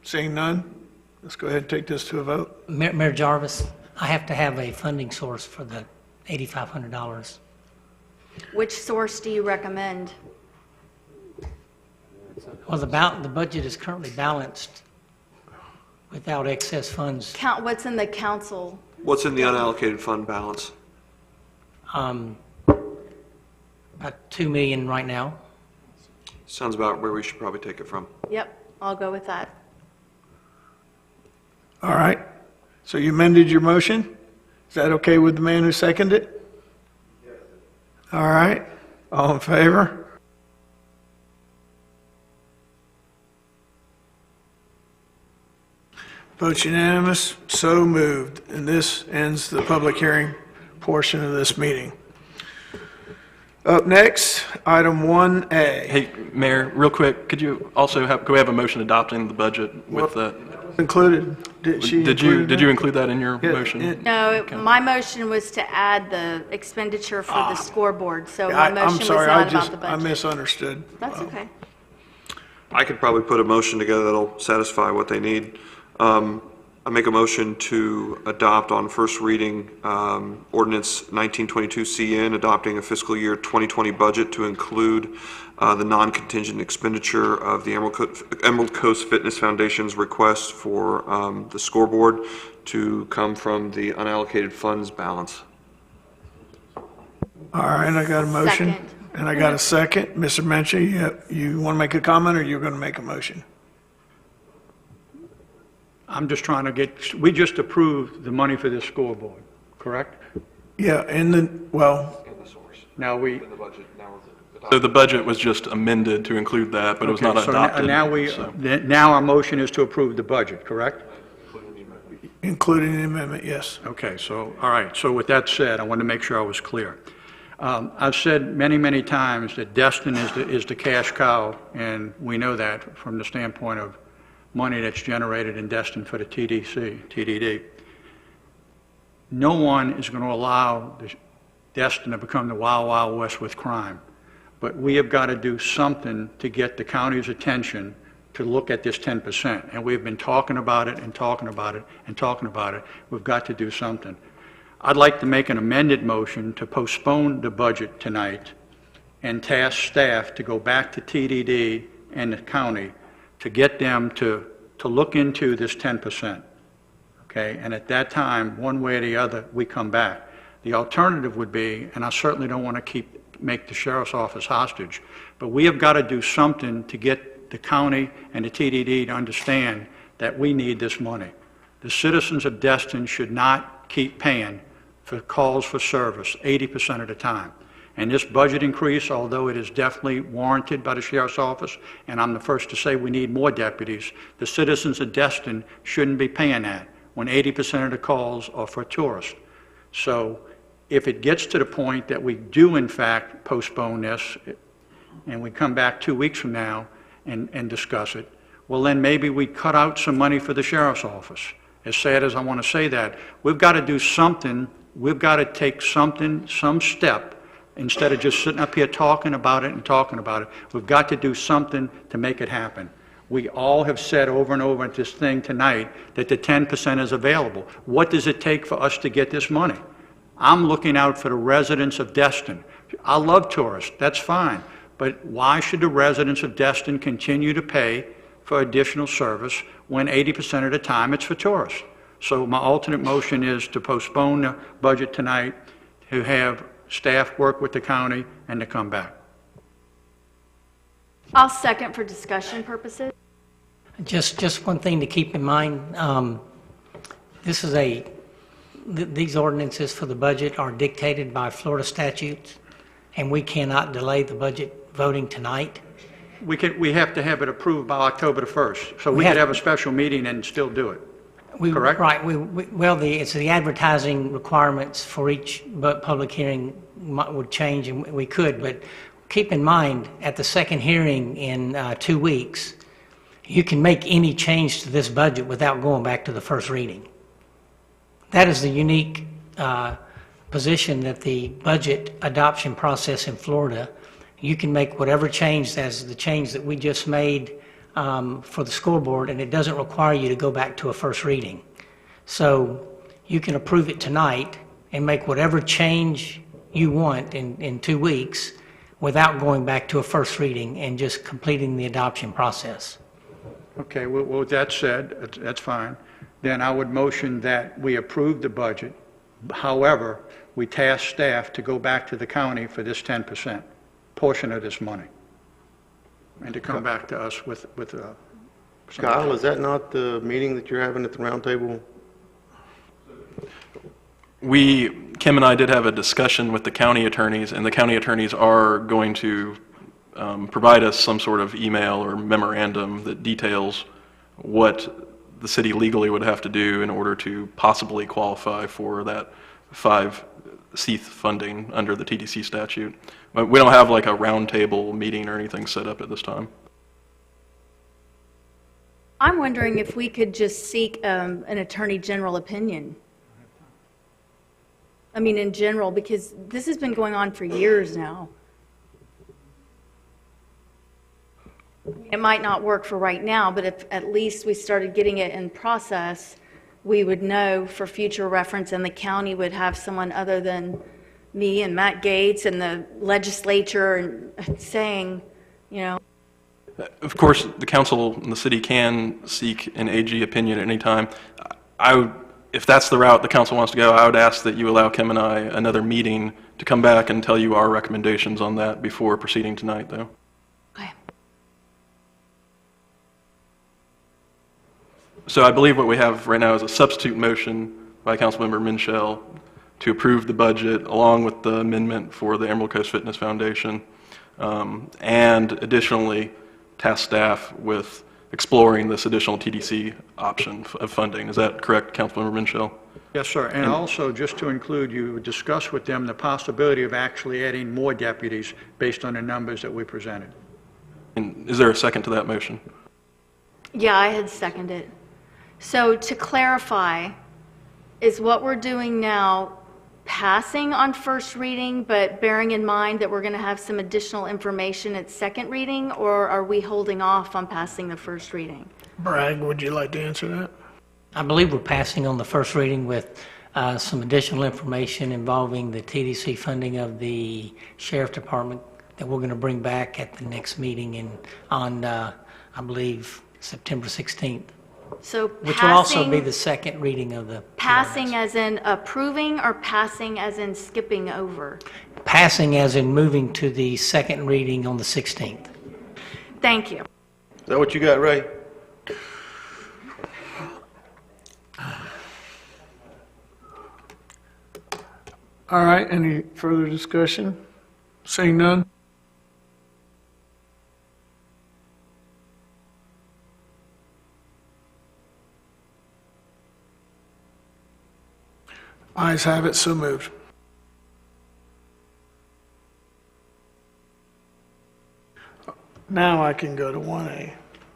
Seeing none, let's go ahead and take this to a vote. Mayor Jarvis, I have to have a funding source for the $8,500. Which source do you recommend? Well, the budget is currently balanced without excess funds. Count what's in the council. What's in the unallocated fund balance? About $2 million right now. Sounds about where we should probably take it from. Yep, I'll go with that. All right, so you amended your motion? Is that okay with the man who seconded it? Yes. All right, all in favor? Votes unanimous, so moved, and this ends the public hearing portion of this meeting. Up next, item 1A. Hey, Mayor, real quick, could we have a motion adopting the budget with that? Included, did she Did include you that? include that in your Yeah, motion? No, my motion was to add the expenditure for the scoreboard, so my I'm motion was sorry, not about the I budget. misunderstood. That's okay. I could probably put a motion together that'll satisfy what they need. I make a motion to adopt on first reading ordinance 1922 CN, adopting a fiscal year 2020 budget to include the non-contingent expenditure of the Emerald Coast Fitness Foundation's request for the scoreboard to come from the unallocated funds balance. All right, I got a motion. Second. And I got a second. Mr. Menchie, you want to make a comment, or you're going to make a motion? I'm just trying to we just approved the money for this scoreboard, correct? Yeah, Now we, So the budget was just amended to include that, but it was not okay, so adopted. now our motion is to approve the budget, correct? including the amendment, yes. Okay, so, all right, so with that said, I wanted to make sure I was clear. I've said many, many times that Dustin is the cash cow, and we know that from the standpoint of money that's generated in Dustin for the TDD. No one is going to allow Dustin to become the Wild Wild West with crime, but we have got to do something to get the county's attention to look at this 10%. And we've been talking about it and talking about it and talking about it. We've got to do something. I'd like to make an amended motion to postpone the budget tonight and task staff to go back to TDD and the county to get them to look into this 10%. Okay? And at that time, one way or the other, we come back. The alternative would be, and I certainly don't want to make the sheriff's office hostage, but we have got to do something to get the county and the TDD to understand that we need this money. The citizens of Destin should not keep paying for calls for service 80% of the time. And this budget increase, although it is definitely warranted by the sheriff's office, and I'm the first to say we need more deputies, the citizens of Destin shouldn't be paying that when 80% of the calls are for tourists. So if it gets to the point that we do in fact postpone this, and we come back 2 weeks from now and discuss it, well then maybe we cut out some money for the sheriff's office. As sad as I want to say that, we've got to do something, we've got to take something, some step, instead of just sitting up here talking about it and talking about it. We've got to do something to make it happen. We all have said over and over at this thing tonight that the 10% is available. What does it take for us to get this money? I'm looking out for the residents of Destin. I love tourists, that's fine. But why should the residents of Destin continue to pay for additional service when 80% of the time it's for tourists? So my alternate motion is to postpone the budget tonight, to have staff work with the county, and to come back. I'll second for discussion purposes. Just one thing to keep in mind, these ordinances for the budget are dictated by Florida statutes, and we cannot delay the budget voting tonight. We have to have it approved by October the 1st, so we could have a special meeting and still do it. Correct? Right. It's the advertising requirements for each public hearing would change, and we could, but keep in mind, at the second hearing in 2 weeks, you can make any change to this budget without going back to the first reading. That is the unique position that the budget adoption process in Florida, you can make whatever change as the change that we just made for the scoreboard, and it doesn't require you to go back to a first reading. So you can approve it tonight and make whatever change you want in 2 weeks without going back to a first reading and just completing the adoption process. Okay, well, with that said, that's fine. Then I would motion that we approve the budget. However, we task staff to go back to the county for this 10% portion of this money, and to come back to us with Kyle, is that not the meeting that you're having at the round table? Kim and I did have a discussion with the county attorneys, and the county attorneys are going to provide us some sort of email or memorandum that details what the city legally would have to do in order to possibly qualify for that 5C funding under the TDC statute. But we don't have like a roundtable meeting or anything set up at this time. I'm wondering if we could just seek an attorney general opinion. I mean, in general, because this has been going on for years now. It might not work for right now, but if at least we started getting it in process, we would know for future reference, and the county would have someone other than me and Matt Gates and the legislature and saying, you know. Of course, the council and the city can seek an AG opinion at any time. If that's the route the council wants to go, I would ask that you allow Kim and I another meeting to come back and tell you our recommendations on that before proceeding tonight, though. Okay. So I believe what we have right now is a substitute motion by Councilmember Minshall to approve the budget along with the amendment for the Emerald Coast Fitness Foundation, and additionally task staff with exploring this additional TDC option of funding. Is that correct, Councilmember Minshall? Yes, sir. And also, just to include, you discuss with them the possibility of actually adding more deputies based on the numbers that we presented. And is there a second to that motion? Yeah, I had seconded it. So to clarify, is what we're doing now passing on first reading, but bearing in mind that we're going to have some additional information at second reading, or are we holding off on passing the first reading? Bragg, would you like to answer that? I believe we're passing on the first reading with some additional information involving the TDC funding of the Sheriff Department that we're going to bring back at the next meeting on, I believe, September 16th. So Which will also be passing, the second reading of the passing as in approving or passing as in skipping over? passing as in moving to the second reading on the 16th. Thank you. Is that what you got, Ray? All right, any further discussion? Seeing none? Ayes have it, so moved. Now I can go to 1A.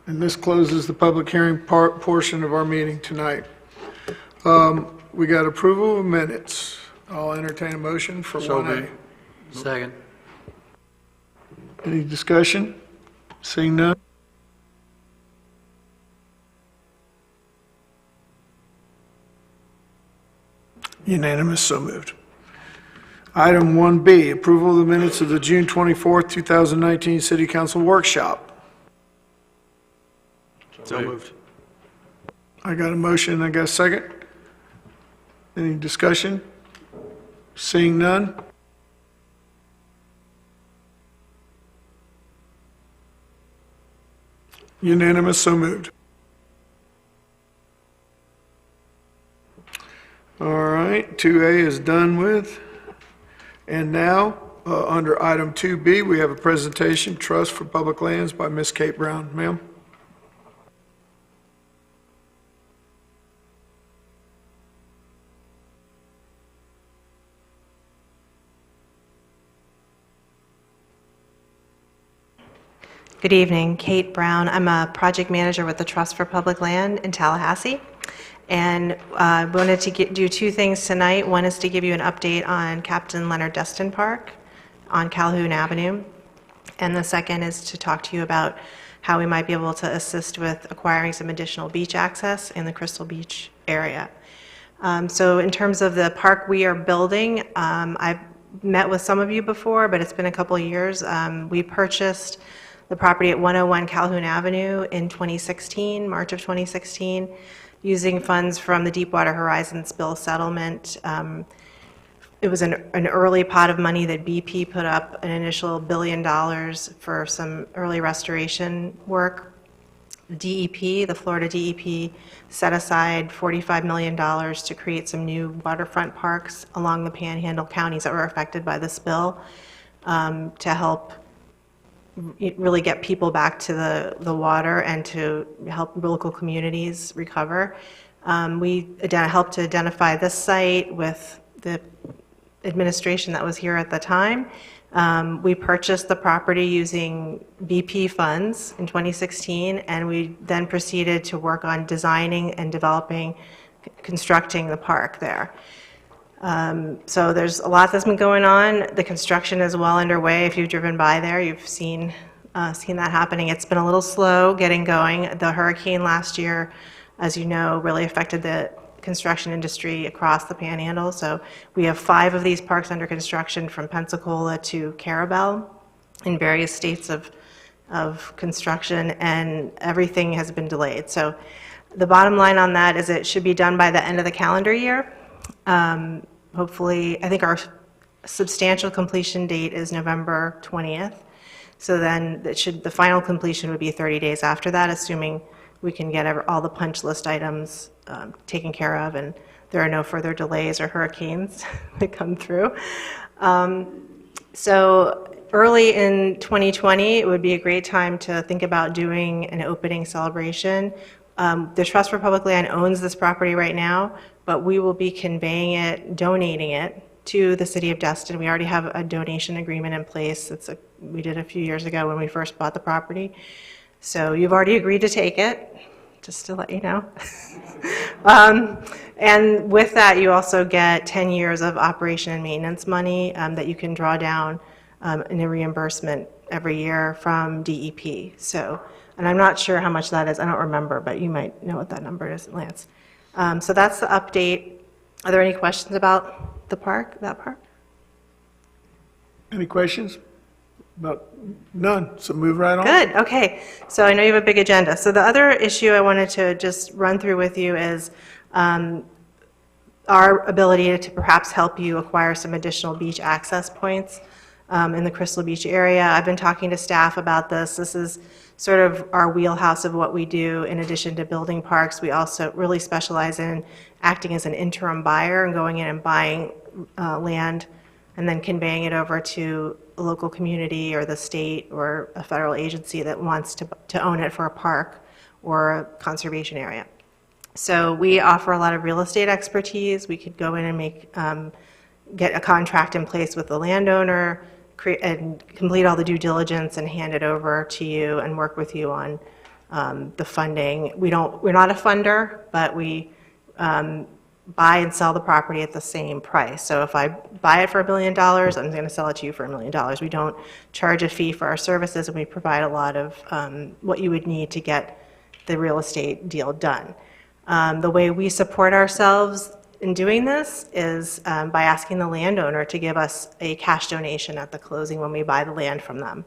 And this closes the public hearing portion of our meeting tonight. We got approval of minutes. I'll entertain a motion for 1A. Second. Any discussion? Seeing none? Unanimous, so moved. Item 1B, approval of the minutes of the June 24th, 2019 City Council Workshop. So moved. I got a motion, I got a second. Any discussion? Seeing none? Unanimous, so moved. All right, 2A is done with. And now, under item 2B, we have a presentation, Trust for Public Lands by Ms. Kate Brown. Ma'am? Good evening, Kate Brown. I'm a project manager with the Trust for Public Land in Tallahassee. And I wanted to do two things tonight. One is to give you an update on Captain Leonard Dustin Park on Calhoun Avenue. And the second is to talk to you about how we might be able to assist with acquiring some additional beach access in the Crystal Beach area. So in terms of the park we are building, I've met with some of you before, but it's been a couple of years. We purchased the property at 101 Calhoun Avenue in 2016, March of 2016, using funds from the Deepwater Horizon spill settlement. It was an early pot of money that BP put up, an initial $1 billion for some early restoration work. DEP, the Florida DEP, set aside $45 million to create some new waterfront parks along the Panhandle counties that were affected by the spill, to help really get people back to the water and to help local communities recover. We helped to identify this site with the administration that was here at the time. We purchased the property using BP funds in 2016, and we then proceeded to work on designing and developing, constructing the park there. So there's a lot that's been going on. The construction is well underway. If you've driven by there, you've seen that happening. It's been a little slow getting going. The hurricane last year, as you know, really affected the construction industry across the Panhandle. So we have 5 of these parks under construction from Pensacola to Carabel in various states of construction, and everything has been delayed. So the bottom line on that is it should be done by the end of the calendar year. Hopefully, I think our substantial completion date is November 20th. So then the final completion would be 30 days after that, assuming we can get all the punch list items taken care of and there are no further delays or hurricanes that come through. So early in 2020, it would be a great time to think about doing an opening celebration. The Trust for Public Land owns this property right now, but we will be conveying it, donating it to the City of Dustin. We already have a donation agreement in place. We did a few years ago when we first bought the property. So you've already agreed to take it, just to let you know. And with that, you also get 10 years of operation and maintenance money that you can draw down in a reimbursement every year from DEP. So, and I'm not sure how much that is. I don't remember, but you might know what that number is, Lance. So that's the update. Are there any questions about the park, that park? Any questions? None, so move right on. Good, okay. So I know you have a big agenda. So the other issue I wanted to just run through with you is our ability to perhaps help you acquire some additional beach access points in the Crystal Beach area. I've been talking to staff about this. This is sort of our wheelhouse of what we do. In addition to building parks, we also really specialize in acting as an interim buyer and going in and buying land and then conveying it over to a local community or the state or a federal agency that wants to own it for a park or a conservation area. So we offer a lot of real estate expertise. We could go in and get a contract in place with the landowner, and complete all the due diligence and hand it over to you and work with you on the funding. We're not a funder, but we buy and sell the property at the same price. So if I buy it for $1 million, I'm going to sell it to you for $1 million. We don't charge a fee for our services, and we provide a lot of what you would need to get the real estate deal done. The way we support ourselves in doing this is by asking the landowner to give us a cash donation at the closing when we buy the land from them.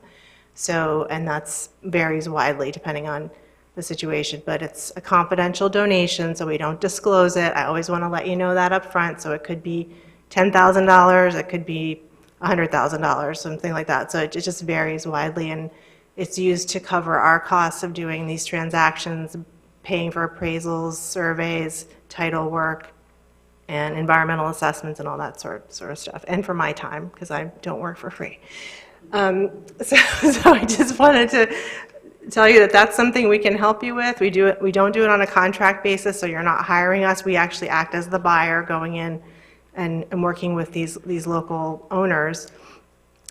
So, and that's varies widely depending on the situation, but it's a confidential donation, so we don't disclose it. I always want to let you know that up front. So it could be $10,000, it could be $100,000, something like that. So it just varies widely, and it's used to cover our costs of doing these transactions, paying for appraisals, surveys, title work, and environmental assessments and all that sort of stuff, and for my time, because I don't work for free. So I just wanted to tell you that that's something we can help you with. We don't do it on a contract basis, so you're not hiring us. We actually act as the buyer, going in and working with these local owners.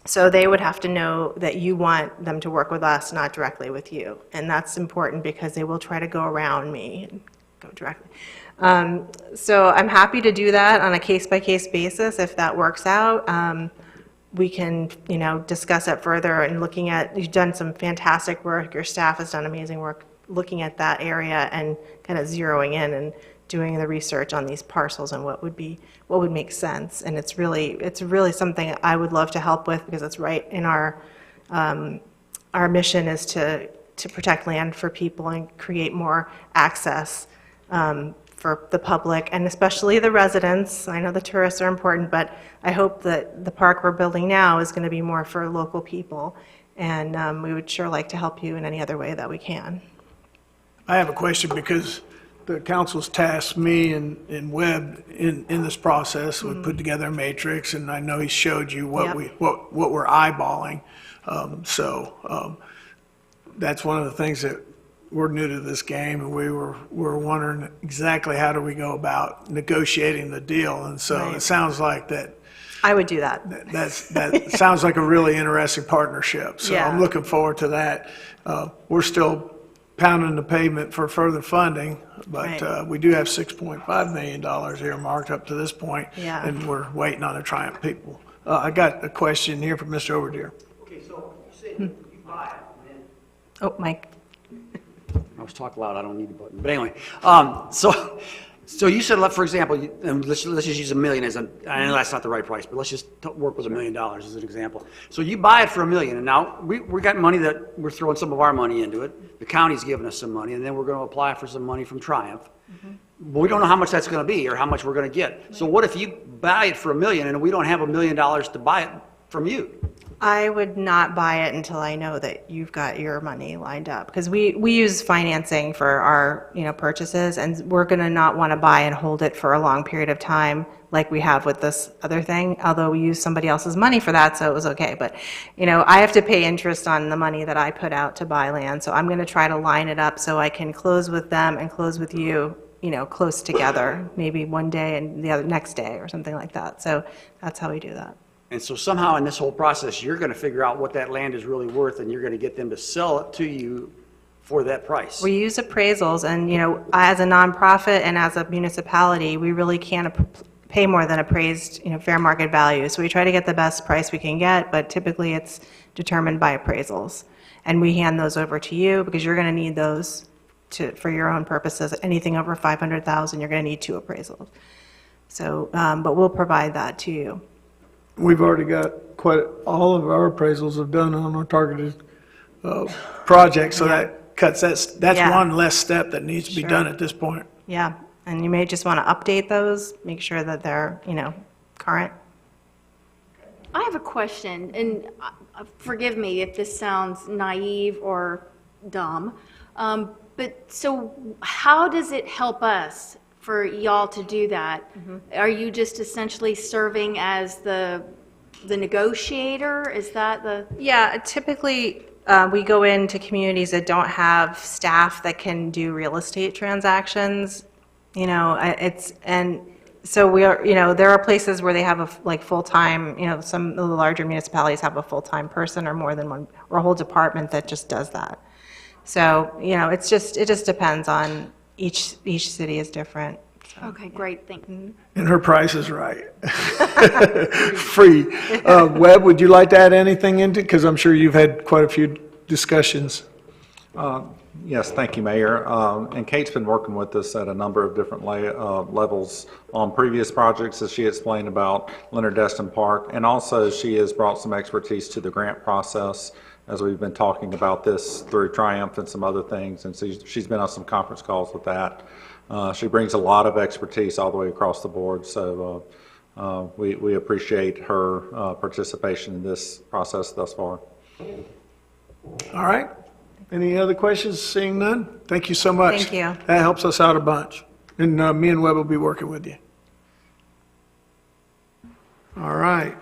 So they would have to know that you want them to work with us, not directly with you. And that's important because they will try to go around me and go directly. So I'm happy to do that on a case-by-case basis if that works out. We can, discuss it further and looking at, you've done some fantastic work, your staff has done amazing work looking at that area and kind of zeroing in and doing the research on these parcels and what would make sense. And it's really something I would love to help with because it's right in our mission is to protect land for people and create more access for the public, and especially the residents. I know the tourists are important, but I hope that the park we're building now is going to be more for local people, and we would sure like to help you in any other way that we can. I have a question because the council's tasked me and Webb in this process. We put together a matrix, and I know he showed you what we're eyeballing. That's one of the things that we're new to this game, and we're wondering exactly how do we go about negotiating the deal. And so It sounds like that. I would do that. That sounds like a really interesting partnership. So I'm looking forward to that. We're still pounding the pavement for further funding, but we do have $6.5 million earmarked up to this point, and we're waiting on the Triumph people. I got a question here from Mr. Overdeer. Okay, so you said you buy it, and then... Oh, Mike. I was talking loud, I don't need the button. But anyway, so you said, for example, let's just use $1 million as I know that's not the right price, but let's just work with $1 million as an example. So you buy it for $1 million, and now we got money that we're throwing some of our money into it. The county's giving us some money, and then we're going to apply for some money from Triumph. But we don't know how much that's going to be or how much we're going to get. So what if you buy it for $1 million and we don't have $1 million to buy it from you? I would not buy it until I know that you've got your money lined up, because we use financing for our purchases, and we're going to not want to buy and hold it for a long period of time like we have with this other thing, although we use somebody else's money for that, so it was okay. But I have to pay interest on the money that I put out to buy land, so I'm going to try to line it up so I can close with them and close with you, close together, maybe one day and the other next day or something like that. So that's how we do that. And so somehow in this whole process, you're going to figure out what that land is really worth, and you're going to get them to sell it to you for that price. We use appraisals, and, as a nonprofit and as a municipality, we really can't pay more than appraised, fair market value. So we try to get the best price we can get, but typically it's determined by appraisals. And we hand those over to you because you're going to need those for your own purposes. Anything over 500,000, you're going to need 2 appraisals. So, but we'll provide that to you. We've already got all of our appraisals have done on our targeted projects, so that cuts, that's Yeah. one less step that needs to be Sure. done at this point. Yeah, and you may just want to update those, make sure that they're, current. I have a question, and forgive me if this sounds naive or dumb, but so how does it help us for y'all to do that? Are you just essentially serving as the negotiator? Is that the? Yeah, typically, we go into communities that don't have staff that can do real estate transactions. And so we are, there are places where they have full-time, some of the larger municipalities have a full-time person or more than one, or a whole department that just does that. So, it just depends on each city is different. So. Okay, great, thank you. And her price is right. Free. Webb, would you like to add anything into it? Because I'm sure you've had quite a few discussions. Yes, thank you, Mayor. And Kate's been working with us at a number of different levels on previous projects, as she explained about Leonard Destin Park. And also, she has brought some expertise to the grant process, as we've been talking about this through Triumph and some other things. And so she's been on some conference calls with that. She brings a lot of expertise all the way across the board. So we appreciate her participation in this process thus far. All right. Any other questions? Seeing none? Thank you so much. Thank you. That helps us out a bunch. And me and Webb will be working with you. All right.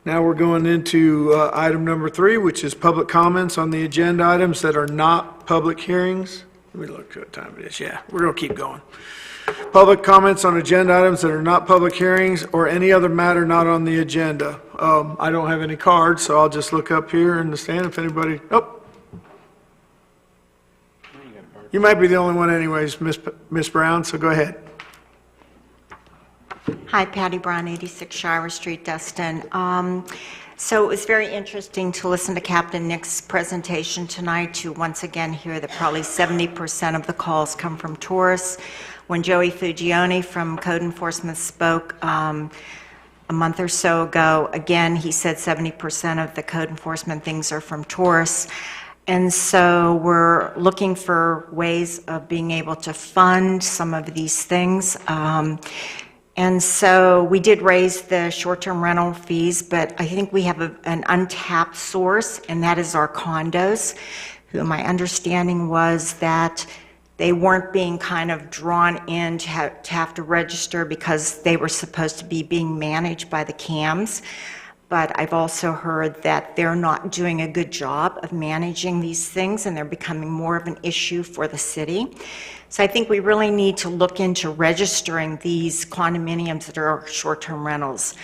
Now we're going into item number 3, which is public comments on the agenda items that are not public hearings. Let me look at what time it is. Yeah, we're going to keep going. Public comments on agenda items that are not public hearings or any other matter not on the agenda. I don't have any cards, so I'll just look up here in the stand if anybody, you might be the only one anyways, Miss Brown, so go ahead. Hi, Patty Brown, 86 Shira Street, Dustin. So it was very interesting to listen to Captain Nick's presentation tonight, to once again hear that probably 70% of the calls come from tourists. When Joey Fugione from Code Enforcement spoke a month or so ago, again, he said 70% of the code enforcement things are from tourists. And so we're looking for ways of being able to fund some of these things. And so we did raise the short-term rental fees, but I think we have an untapped source, and that is our condos, who my understanding was that they weren't being kind of drawn in to have to register because they were supposed to be being managed by the CAMs. But I've also heard that they're not doing a good job of managing these things, and they're becoming more of an issue for the city. So I think we really need to look into registering these condominiums that are short-term rentals.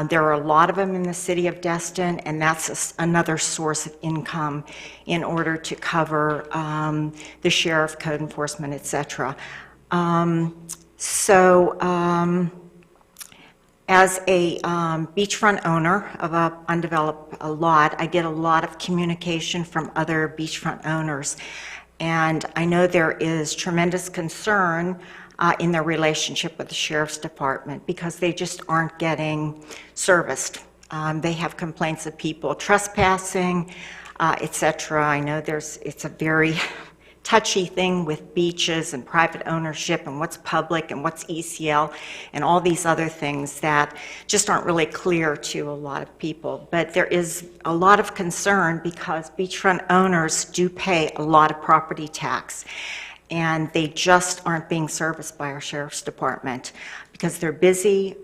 There are a lot of them in the city of Destin, and that's another source of income in order to cover the sheriff, code enforcement, et cetera. As a beachfront owner of an undeveloped lot, I get a lot of communication from other beachfront owners. And I know there is tremendous concern in their relationship with the Sheriff's Department because they just aren't getting serviced. They have complaints of people trespassing, et cetera. I know it's a very touchy thing with beaches and private ownership and what's public and what's ECL and all these other things that just aren't really clear to a lot of people. But there is a lot of concern because beachfront owners do pay a lot of property tax, and they just aren't being serviced by our Sheriff's Department because they're busy.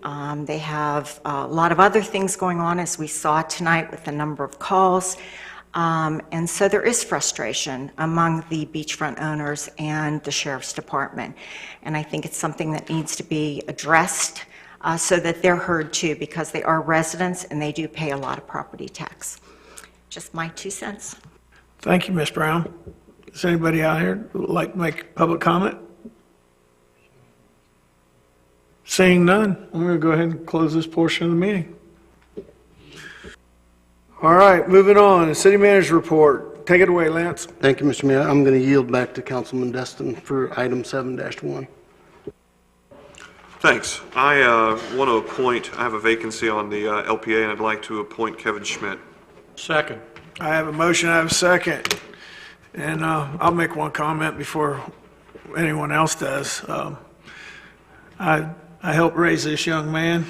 They have a lot of other things going on, as we saw tonight with the number of calls. And so there is frustration among the beachfront owners and the Sheriff's Department. And I think it's something that needs to be addressed so that they're heard too, because they are residents and they do pay a lot of property tax. Just my 2 cents. Thank you, Ms. Brown. Is anybody out here who would like to make public comment? Seeing none, I'm going to go ahead and close this portion of the meeting. All right, moving on. The city manager report. Take it away, Lance. Thank you, Mr. Mayor. I'm going to yield back to Councilman Dustin for item 7-1. Thanks. I want to appoint, I have a vacancy on the LPA, and I'd like to appoint Kevin Schmidt. Second. I have a motion, I have a second. And I'll make one comment before anyone else does. I helped raise this young man,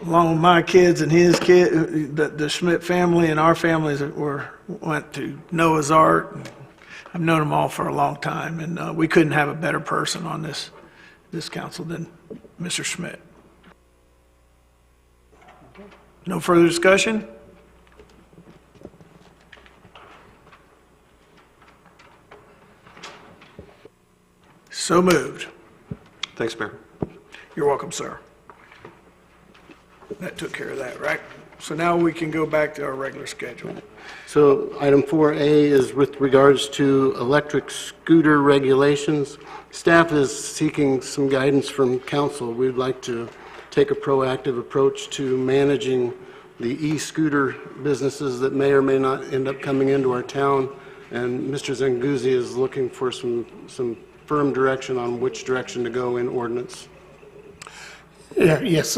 along with my kids and his kid. The Schmidt family and our families went to Noah's Ark. I've known them all for a long time, and we couldn't have a better person on this council than Mr. Schmidt. No further discussion? So moved. Thanks, Mayor. You're welcome, sir. That took care of that, right? So now we can go back to our regular schedule. So item 4A is with regards to electric scooter regulations. Staff is seeking some guidance from council. We'd like to take a proactive approach to managing the e-scooter businesses that may or may not end up coming into our town. And Mr. Zanguzzi is looking for some firm direction on which direction to go in ordinance. Yes.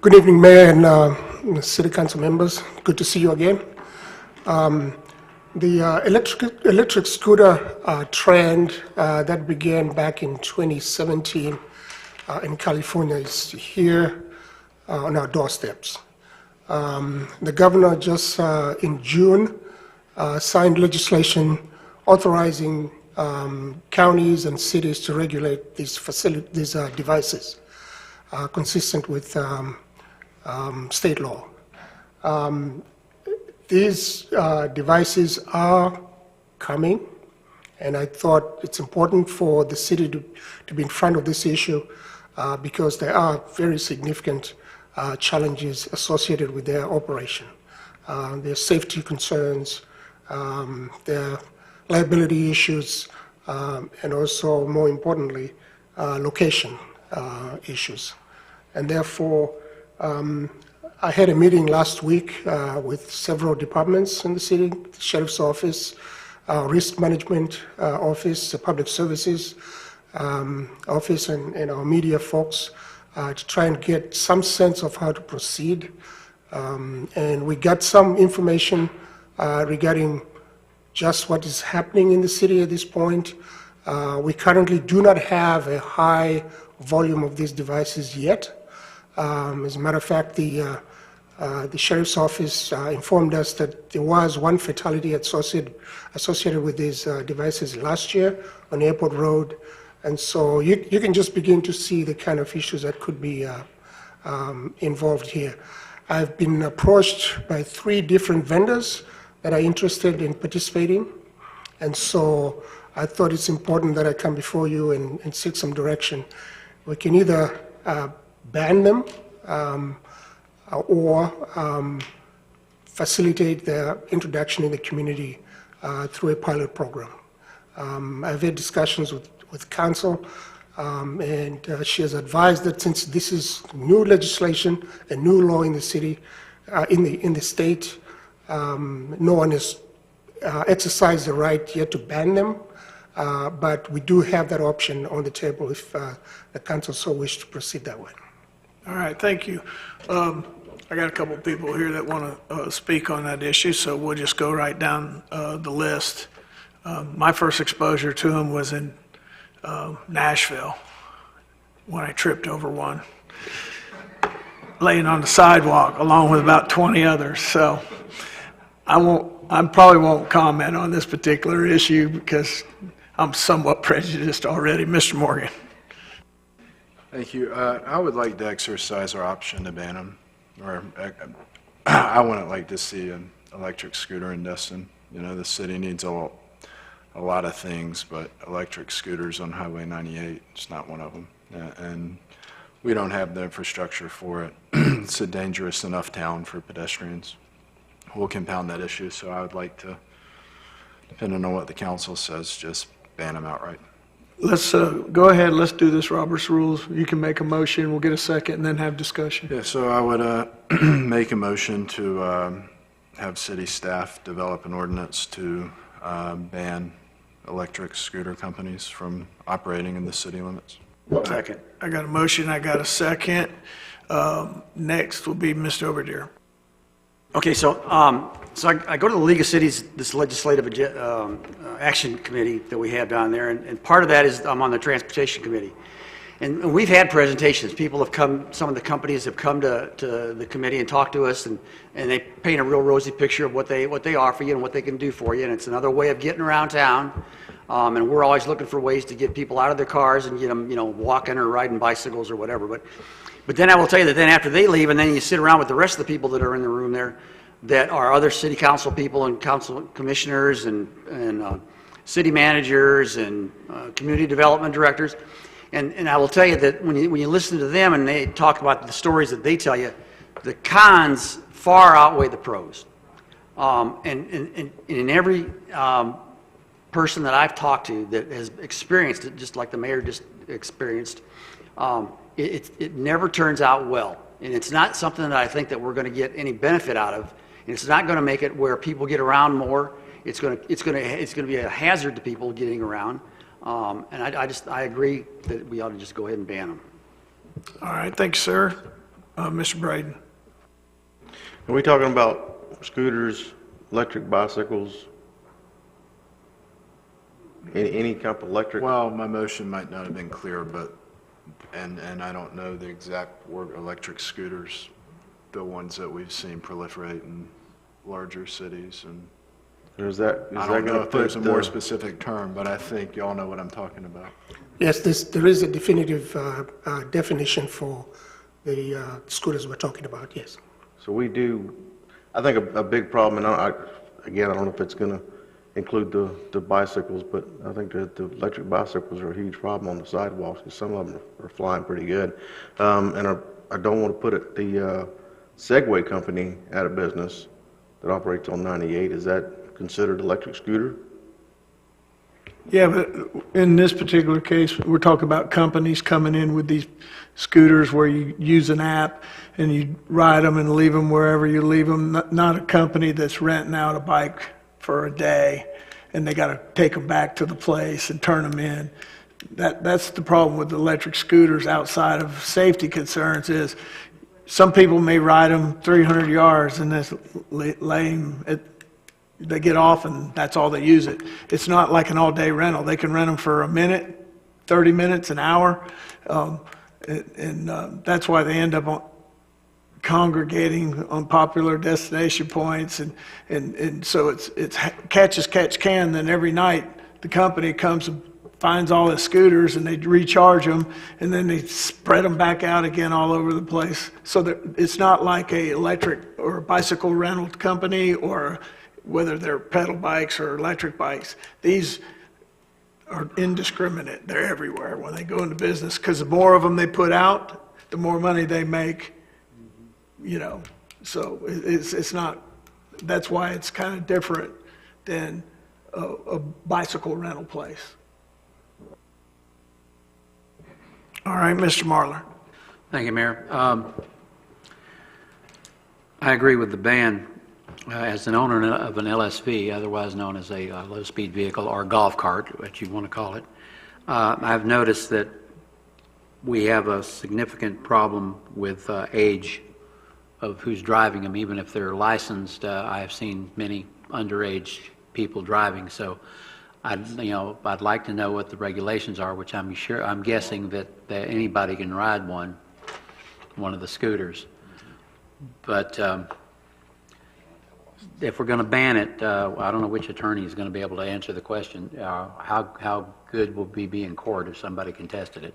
Good evening, Mayor and City Council members. Good to see you again. The electric scooter trend that began back in 2017 in California is here on our doorsteps. The governor just in June signed legislation authorizing counties and cities to regulate these devices consistent with state law. These devices are coming, and I thought it's important for the city to be in front of this issue because there are very significant challenges associated with their operation. There are safety concerns, there are liability issues, and also, more importantly, location issues. And therefore, I had a meeting last week with several departments in the city, the Sheriff's Office, Risk Management Office, the Public Services Office, and our media folks to try and get some sense of how to proceed. And we got some information regarding just what is happening in the city at this point. We currently do not have a high volume of these devices yet. As a matter of fact, the Sheriff's Office informed us that there was one fatality associated with these devices last year on Airport Road. And so you can just begin to see the kind of issues that could be involved here. I've been approached by 3 different vendors that are interested in participating. And so I thought it's important that I come before you and seek some direction. We can either ban them or facilitate their introduction in the community through a pilot program. I've had discussions with council, and she has advised that since this is new legislation, a new law in the city, in the state, no one has exercised the right yet to ban them, but we do have that option on the table if the council so wishes to proceed that way. All right, thank you. I got a couple of people here that want to speak on that issue, so we'll just go right down the list. My first exposure to them was in Nashville when I tripped over one, laying on the sidewalk along with about 20 others. So I probably won't comment on this particular issue because I'm somewhat prejudiced already. Mr. Morgan. Thank you. I would like to exercise our option to ban them, or I wouldn't like to see an electric scooter in Dustin. You know, the city needs a lot of things, but electric scooters on Highway 98 is not one of them. And we don't have the infrastructure for it. It's a dangerous enough town for pedestrians. We'll compound that issue, so I would like to depending on what the council says, just ban them outright. Let's, go ahead, let's do this, Robert's rules. You can make a motion, we'll get a second, and then have discussion. Yeah, so I would make a motion to have city staff develop an ordinance to ban electric scooter companies from operating in the city limits. Second. I got a motion, I got a second. Next will be Mr. Overdeer. Okay, so I go to the League of Cities, this legislative action committee that we have down there, and part of that is I'm on the transportation committee. And we've had presentations. People have come, some of the companies have come to the committee and talked to us, and they paint a real rosy picture of what they offer you and what they can do for you. And it's another way of getting around town. And we're always looking for ways to get people out of their cars and get them, walking or riding bicycles or whatever. But then I will tell you that then after they leave, and then you sit around with the rest of the people that are in the room there, that are other city council people and council commissioners and city managers and community development directors. And I will tell you that when you listen to them and they talk about the stories that they tell you, the cons far outweigh the pros. And in every person that I've talked to that has experienced it, just like the mayor just experienced, it never turns out well. And it's not something that I think that we're going to get any benefit out of. And it's not going to make it where people get around more. It's going to be a hazard to people getting around. And I agree that we ought to just go ahead and ban them. All right, thanks, sir. Mr. Braden. Are we talking about scooters, electric bicycles, any kind of electric? Well, my motion might not have been clear, but, and I don't know the exact word, electric scooters, the ones that we've seen proliferate in larger cities, and Is that I don't know if there's a put more specific term, but I think y'all know what I'm talking about. Yes, there is a definitive definition for the scooters we're talking about, yes. So we do, I think a big problem, and again, I don't know if it's going to include the bicycles, but I think that the electric bicycles are a huge problem on the sidewalks, because some of them are flying pretty good. And I don't want to put the Segway company out of business that operates on 98. Is that considered electric scooter? Yeah, but in this particular case, we're talking about companies coming in with these scooters where you use an app and you ride them and leave them wherever you leave them, not a company that's renting out a bike for a day and they got to take them back to the place and turn them in. That's the problem with electric scooters outside of safety concerns is some people may ride them 300 yards and that's lame. They get off and that's all they use it. It's not like an all-day rental. They can rent them for a minute, 30 minutes, an hour, and that's why they end up congregating on popular destination points, and so it's catch as catch can. Then every night the company comes and finds all the scooters and they recharge them and then they spread them back out again all over the place. So that it's not like a electric or bicycle rental company or whether they're pedal bikes or electric bikes. These are indiscriminate. They're everywhere when they go into business because the more of them they put out, the more money they make, So it's not, that's why it's kind of different than a bicycle rental place. All right, Mr. Marler. Thank you, Mayor. I agree with the ban. As an owner of an LSV, otherwise known as a low-speed vehicle or golf cart, what you want to call it, I've noticed that we have a significant problem with age of who's driving them, even if they're licensed. I have seen many underage people driving, so I'd like to know what the regulations are, which I'm guessing that anybody can ride one of the scooters. But if we're going to ban it, I don't know which attorney is going to be able to answer the question. How good will we be in court if somebody contested it?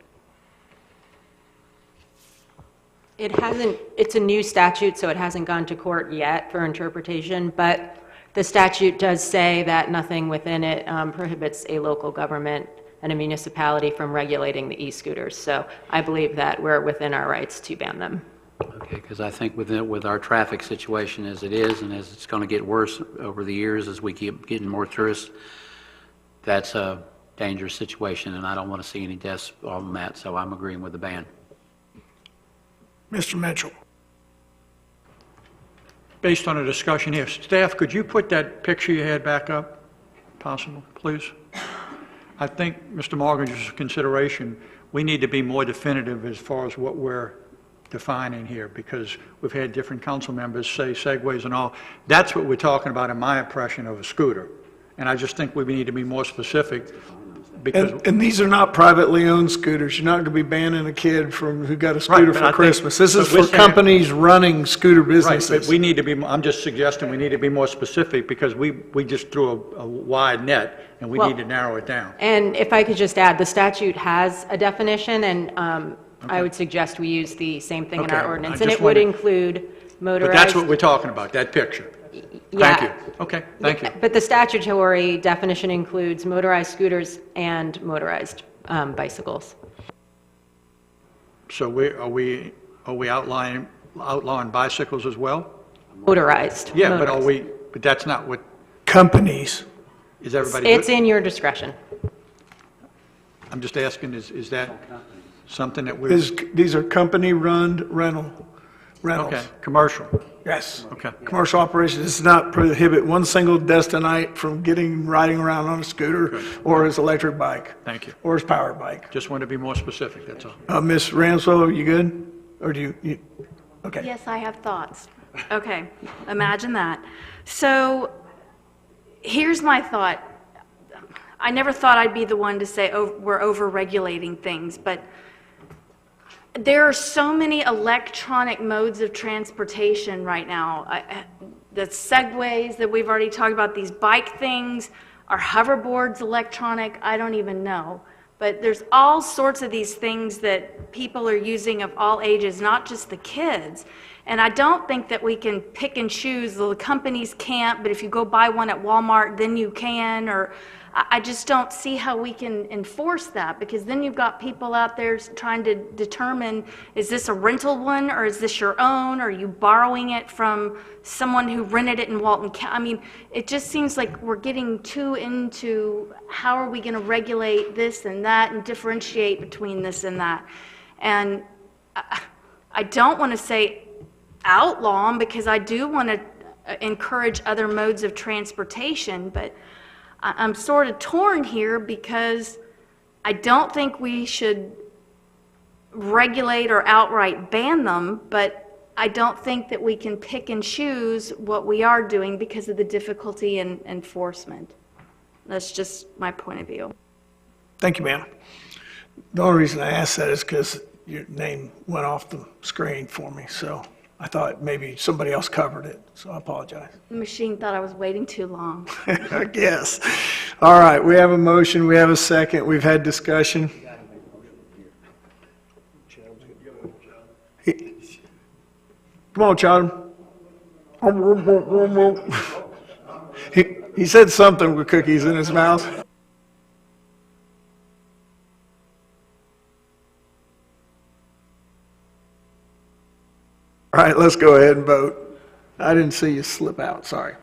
It hasn't, it's a new statute, so it hasn't gone to court yet for interpretation, but the statute does say that nothing within it prohibits a local government and a municipality from regulating the e-scooters. So I believe that we're within our rights to ban them. Okay, because I think with our traffic situation as it is, and as it's going to get worse over the years as we keep getting more tourists, that's a dangerous situation, and I don't want to see any deaths on that, so I'm agreeing with the ban. Mr. Mitchell. Based on a discussion here, staff, could you put that picture you had back up, possible, please? I think, Mr. Morgan, just for consideration, we need to be more definitive as far as what we're defining here, because we've had different council members say segways and all. That's what we're talking about in my impression of a scooter. And I just think we need to be more specific, because... And these are not privately owned scooters. You're not going to be banning a kid who got a scooter Right, for Christmas. This is for companies running scooter businesses. Right, but we need to be, I'm just suggesting we need to be more specific, because we just threw a wide net, and we need to narrow it down. And if I could just add, the statute has a definition, and I would suggest we use the same thing in our ordinance, and it would include motorized... But that's what we're talking about, that picture. Yeah. Thank you. Okay, thank you. But the statutory definition includes motorized scooters and motorized bicycles. So are we outlawing bicycles as well? Motorized. Yeah, but that's not what... Companies. Is everybody... It's in your discretion. I'm just asking, is that something that These are company-run rentals. Okay, commercial. Yes. Okay. Commercial operations does not prohibit one single Destinite from riding around on a scooter or his electric bike. Thank you. Or his power bike. Just want to be more specific, that's all. Ms. Ramswell, are you good? Or do you okay. Yes, I have thoughts. Okay, imagine that. So here's my thought. I never thought I'd be the one to say we're over-regulating things, but there are so many electronic modes of transportation right now. The segways that we've already talked about, these bike things, are hoverboards electronic? I don't even know. But there's all sorts of these things that people are using of all ages, not just the kids. And I don't think that we can pick and choose. The companies can't, but if you go buy one at Walmart, then you can. Or I just don't see how we can enforce that, because then you've got people out there trying to determine, is this a rental one, or is this your own? Or are you borrowing it from someone who rented it in Walton County? I mean, it just seems like we're getting too into how are we going to regulate this and that and differentiate between this and that. And I don't want to say outlaw them, because I do want to encourage other modes of transportation, but I'm sort of torn here, because I don't think we should regulate or outright ban them, but I don't think that we can pick and choose what we are doing because of the difficulty in enforcement. That's just my point of view. Thank you, ma'am. The only reason I asked that is because your name went off the screen for me, so I thought maybe somebody else covered it, so I apologize. The machine thought I was waiting too long. I guess. All right, we have a motion, we have a second, we've had discussion. Come on, Chad. He said something with cookies in his mouth. All right, let's go ahead and vote. I didn't see you slip out, sorry.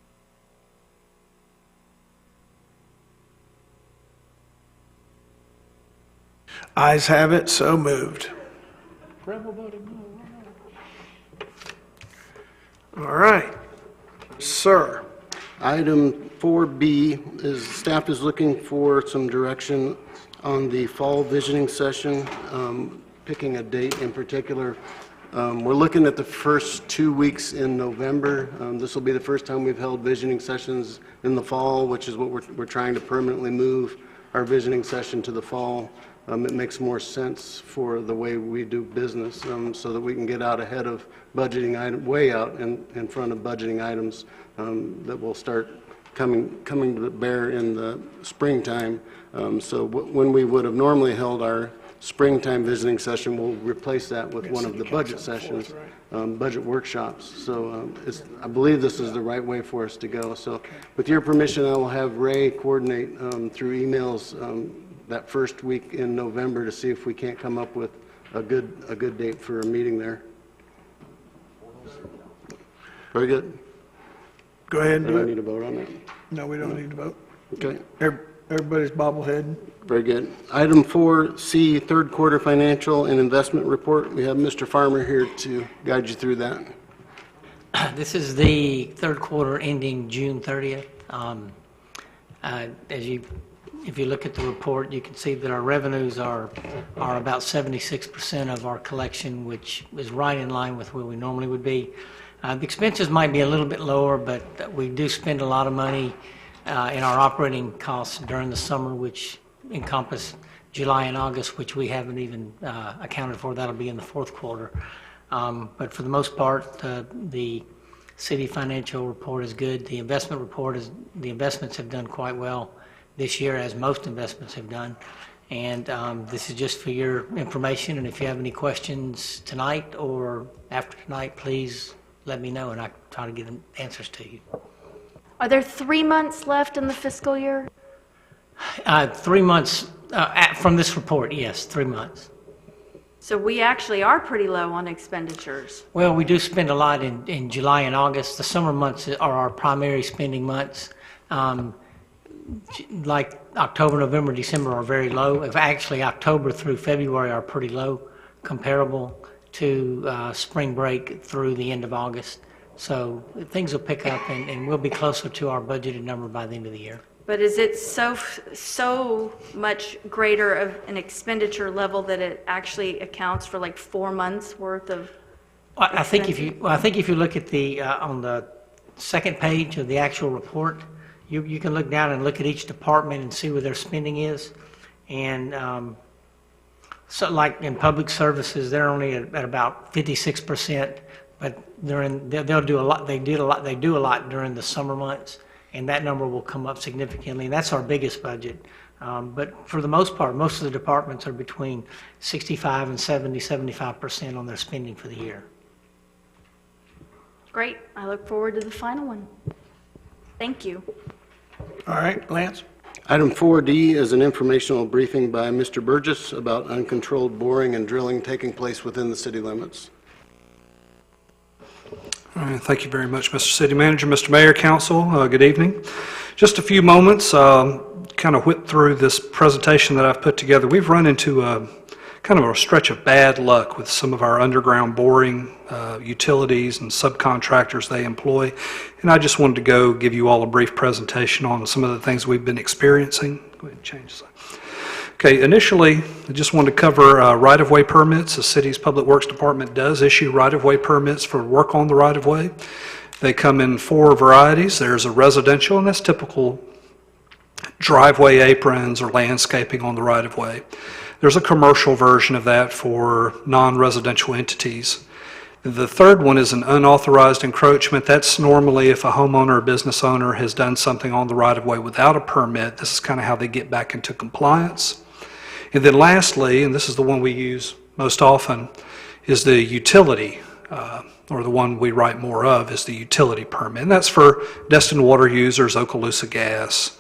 Ayes have it, so moved. All right, sir. Item 4B is staff is looking for some direction on the fall visioning session, picking a date in particular. We're looking at the first 2 weeks in November. This will be the first time we've held visioning sessions in the fall, which is what we're trying to permanently move our visioning session to the fall. It makes more sense for the way we do business, so that we can get out ahead of budgeting way out in front of budgeting items that will start coming to bear in the springtime. So when we would have normally held our springtime visiting session, we'll replace that with one of the budget sessions, budget workshops. So I believe this is the right way for us to go. So with your permission, I will have Ray coordinate through emails that first week in November to see if we can't come up with a good date for a meeting there. Very good. Go ahead and Do do I it. need to vote on that? No, we don't need to vote. Okay. Everybody's bobblehead. Very good. Item 4C, third quarter financial and investment report. We have Mr. Farmer here to guide you through that. This is the third quarter ending June 30th. If you look at the report, you can see that our revenues are about 76% of our collection, which is right in line with where we normally would be. The expenses might be a little bit lower, but we do spend a lot of money in our operating costs during the summer, which encompass July and August, which we haven't even accounted for. That'll be in the fourth quarter. But for the most part, the city financial report is good. The investment report is, the investments have done quite well this year, as most investments have done. And this is just for your information, and if you have any questions tonight or after tonight, please let me know, and I can try to get answers to you. Are there 3 months left in the fiscal year? 3 months, from this report, yes, 3 months. So we actually are pretty low on expenditures. Well, we do spend a lot in July and August. The summer months are our primary spending months. Like October, November, December are very low. If actually October through February are pretty low, comparable to spring break through the end of August. So things will pick up, and we'll be closer to our budgeted number by the end of the year. But is it so much greater of an expenditure level that it actually accounts for like 4 months worth of? I think if you look at the on the second page of the actual report, you can look down and look at each department and see where their spending is, and so like in public services, they're only at about 56%, but they'll do a lot. They do a lot during the summer months, and that number will come up significantly. And that's our biggest budget. But for the most part, most of the departments are between 65 and 75% on their spending for the year. Great. I look forward to the final one. Thank you. All right, Lance? Item 4D is an informational briefing by Mr. Burgess about uncontrolled boring and drilling taking place within the city limits. All right, thank you very much, Mr. City Manager, Mr. Mayor, Council. Good evening. Just a few moments, kind of whip through this presentation that I've put together. We've run into kind of a stretch of bad luck with some of our underground boring utilities and subcontractors they employ, and I just wanted to go give you all a brief presentation on some of the things we've been experiencing. Go ahead and change that. Okay, initially, I just wanted to cover right-of-way permits. The city's Public Works Department does issue right-of-way permits for work on the right-of-way. They come in 4 varieties. There's a residential, and that's typical driveway aprons or landscaping on the right-of-way. There's a commercial version of that for non-residential entities. The third one is an unauthorized encroachment. That's normally if a homeowner or business owner has done something on the right-of-way without a permit. This is kind of how they get back into compliance. And then lastly, and this is the one we use most often, is the utility, or the one we write more of, is the utility permit. And that's for Destin water users, Okaloosa Gas,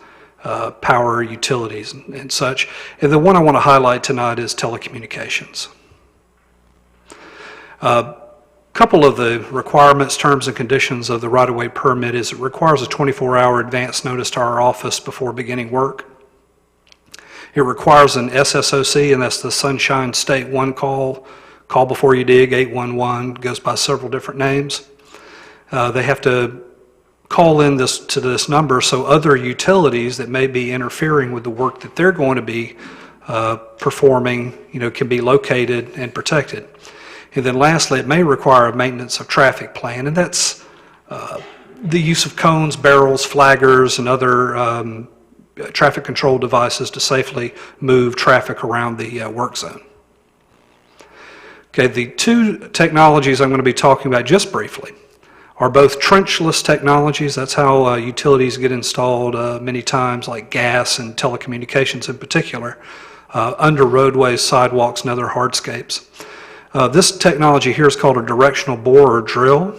power utilities and such. And the one I want to highlight tonight is telecommunications. A couple of the requirements, terms, and conditions of the right-of-way permit is it requires a 24-hour advance notice to our office before beginning work. It requires an SSOC, and that's the Sunshine State 1 call. Call before you dig, 811, goes by several different names. They have to call in to this number so other utilities that may be interfering with the work that they're going to be performing, can be located and protected. And then lastly, it may require a maintenance of traffic plan, and that's the use of cones, barrels, flaggers, and other traffic control devices to safely move traffic around the work zone. Okay, the 2 technologies I'm going to be talking about just briefly are both trenchless technologies. That's how utilities get installed many times, like gas and telecommunications in particular, under roadways, sidewalks, and other hardscapes. This technology here is called a directional bore or drill.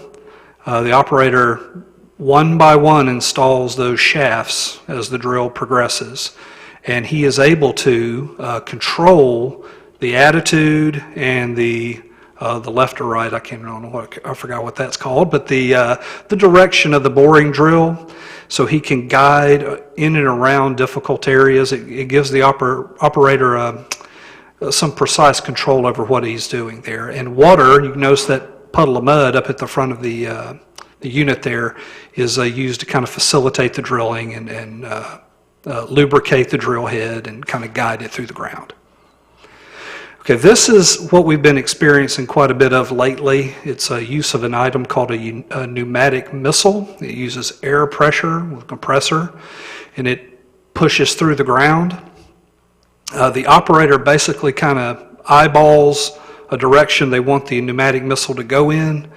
The operator, one by one, installs those shafts as the drill progresses, and he is able to control the attitude and the the left or right, I can't remember I forgot what that's called, but the direction of the boring drill, so he can guide in and around difficult areas. It gives the operator some precise control over what he's doing there. And water, you notice that puddle of mud up at the front of the unit there is used to kind of facilitate the drilling and lubricate the drill head and kind of guide it through the ground. Okay, this is what we've been experiencing quite a bit of lately. It's a use of an item called a pneumatic missile. It uses air pressure with a compressor, and it pushes through the ground. The operator basically kind of eyeballs a direction they want the pneumatic missile to go in,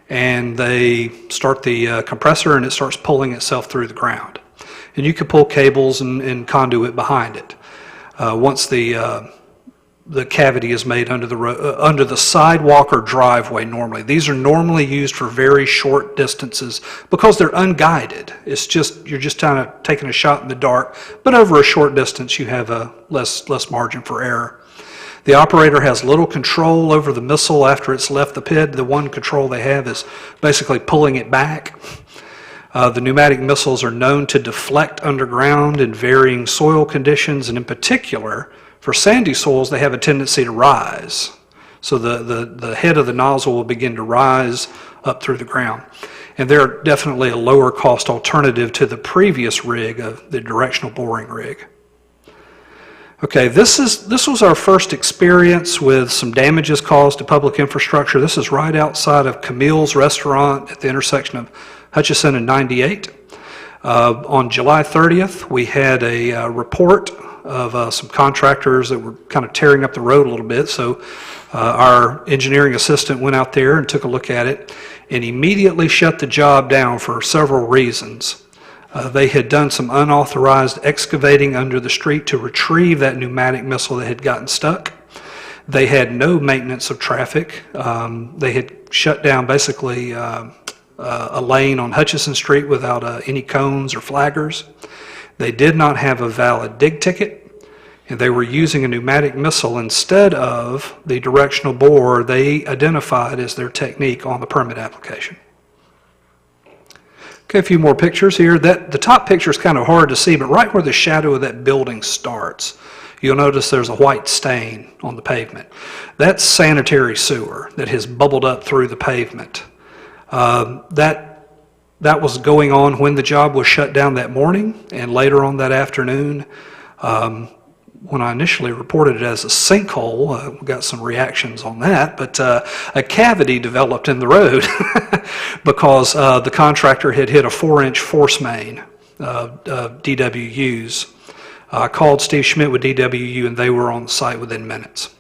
and they start the compressor, and it starts pulling itself through the ground. And you can pull cables and conduit behind it. Once the cavity is made under the sidewalk or driveway normally. These are normally used for very short distances because they're unguided. It's just, you're just kind of taking a shot in the dark, but over a short distance you have a less margin for error. The operator has little control over the missile after it's left the pit. The one control they have is basically pulling it back. The pneumatic missiles are known to deflect underground in varying soil conditions, and in particular, for sandy soils, they have a tendency to rise. So the head of the nozzle will begin to rise up through the ground. And they're definitely a lower cost alternative to the previous rig, the directional boring rig. Okay, this was our first experience with some damages caused to public infrastructure. This is right outside of Camille's Restaurant at the intersection of Hutchison and 98. On July 30th, we had a report of some contractors that were kind of tearing up the road a little bit. So our engineering assistant went out there and took a look at it and immediately shut the job down for several reasons. They had done some unauthorized excavating under the street to retrieve that pneumatic missile that had gotten stuck. They had no maintenance of traffic. They had shut down basically a lane on Hutchison Street without any cones or flaggers. They did not have a valid dig ticket, and they were using a pneumatic missile instead of the directional bore they identified as their technique on the permit application. Okay, a few more pictures here. The top picture is kind of hard to see, but right where the shadow of that building starts, you'll notice there's a white stain on the pavement. That's sanitary sewer that has bubbled up through the pavement. That was going on when the job was shut down that morning, and later on that afternoon, when I initially reported it as a sinkhole, we got some reactions on that, but a cavity developed in the road because the contractor had hit a 4-inch force main of DWUs. I called Steve Schmidt with DWU, and they were on the site within minutes.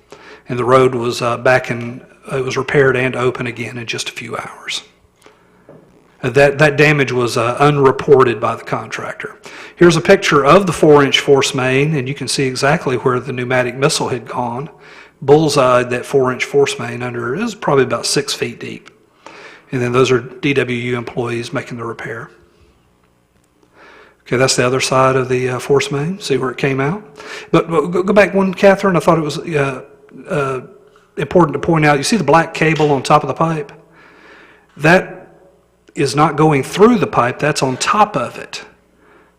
And the road was it was repaired and open again in just a few hours. That damage was unreported by the contractor. Here's a picture of the 4-inch force main, and you can see exactly where the pneumatic missile had gone. Bullseyed that 4-inch force main under, it was probably about 6 feet deep. And then those are DWU employees making the repair. Okay, that's the other side of the force main. See where it came out? But go back one, Catherine. I thought it was important to point out. You see the black cable on top of the pipe? That is not going through the pipe, that's on top of it.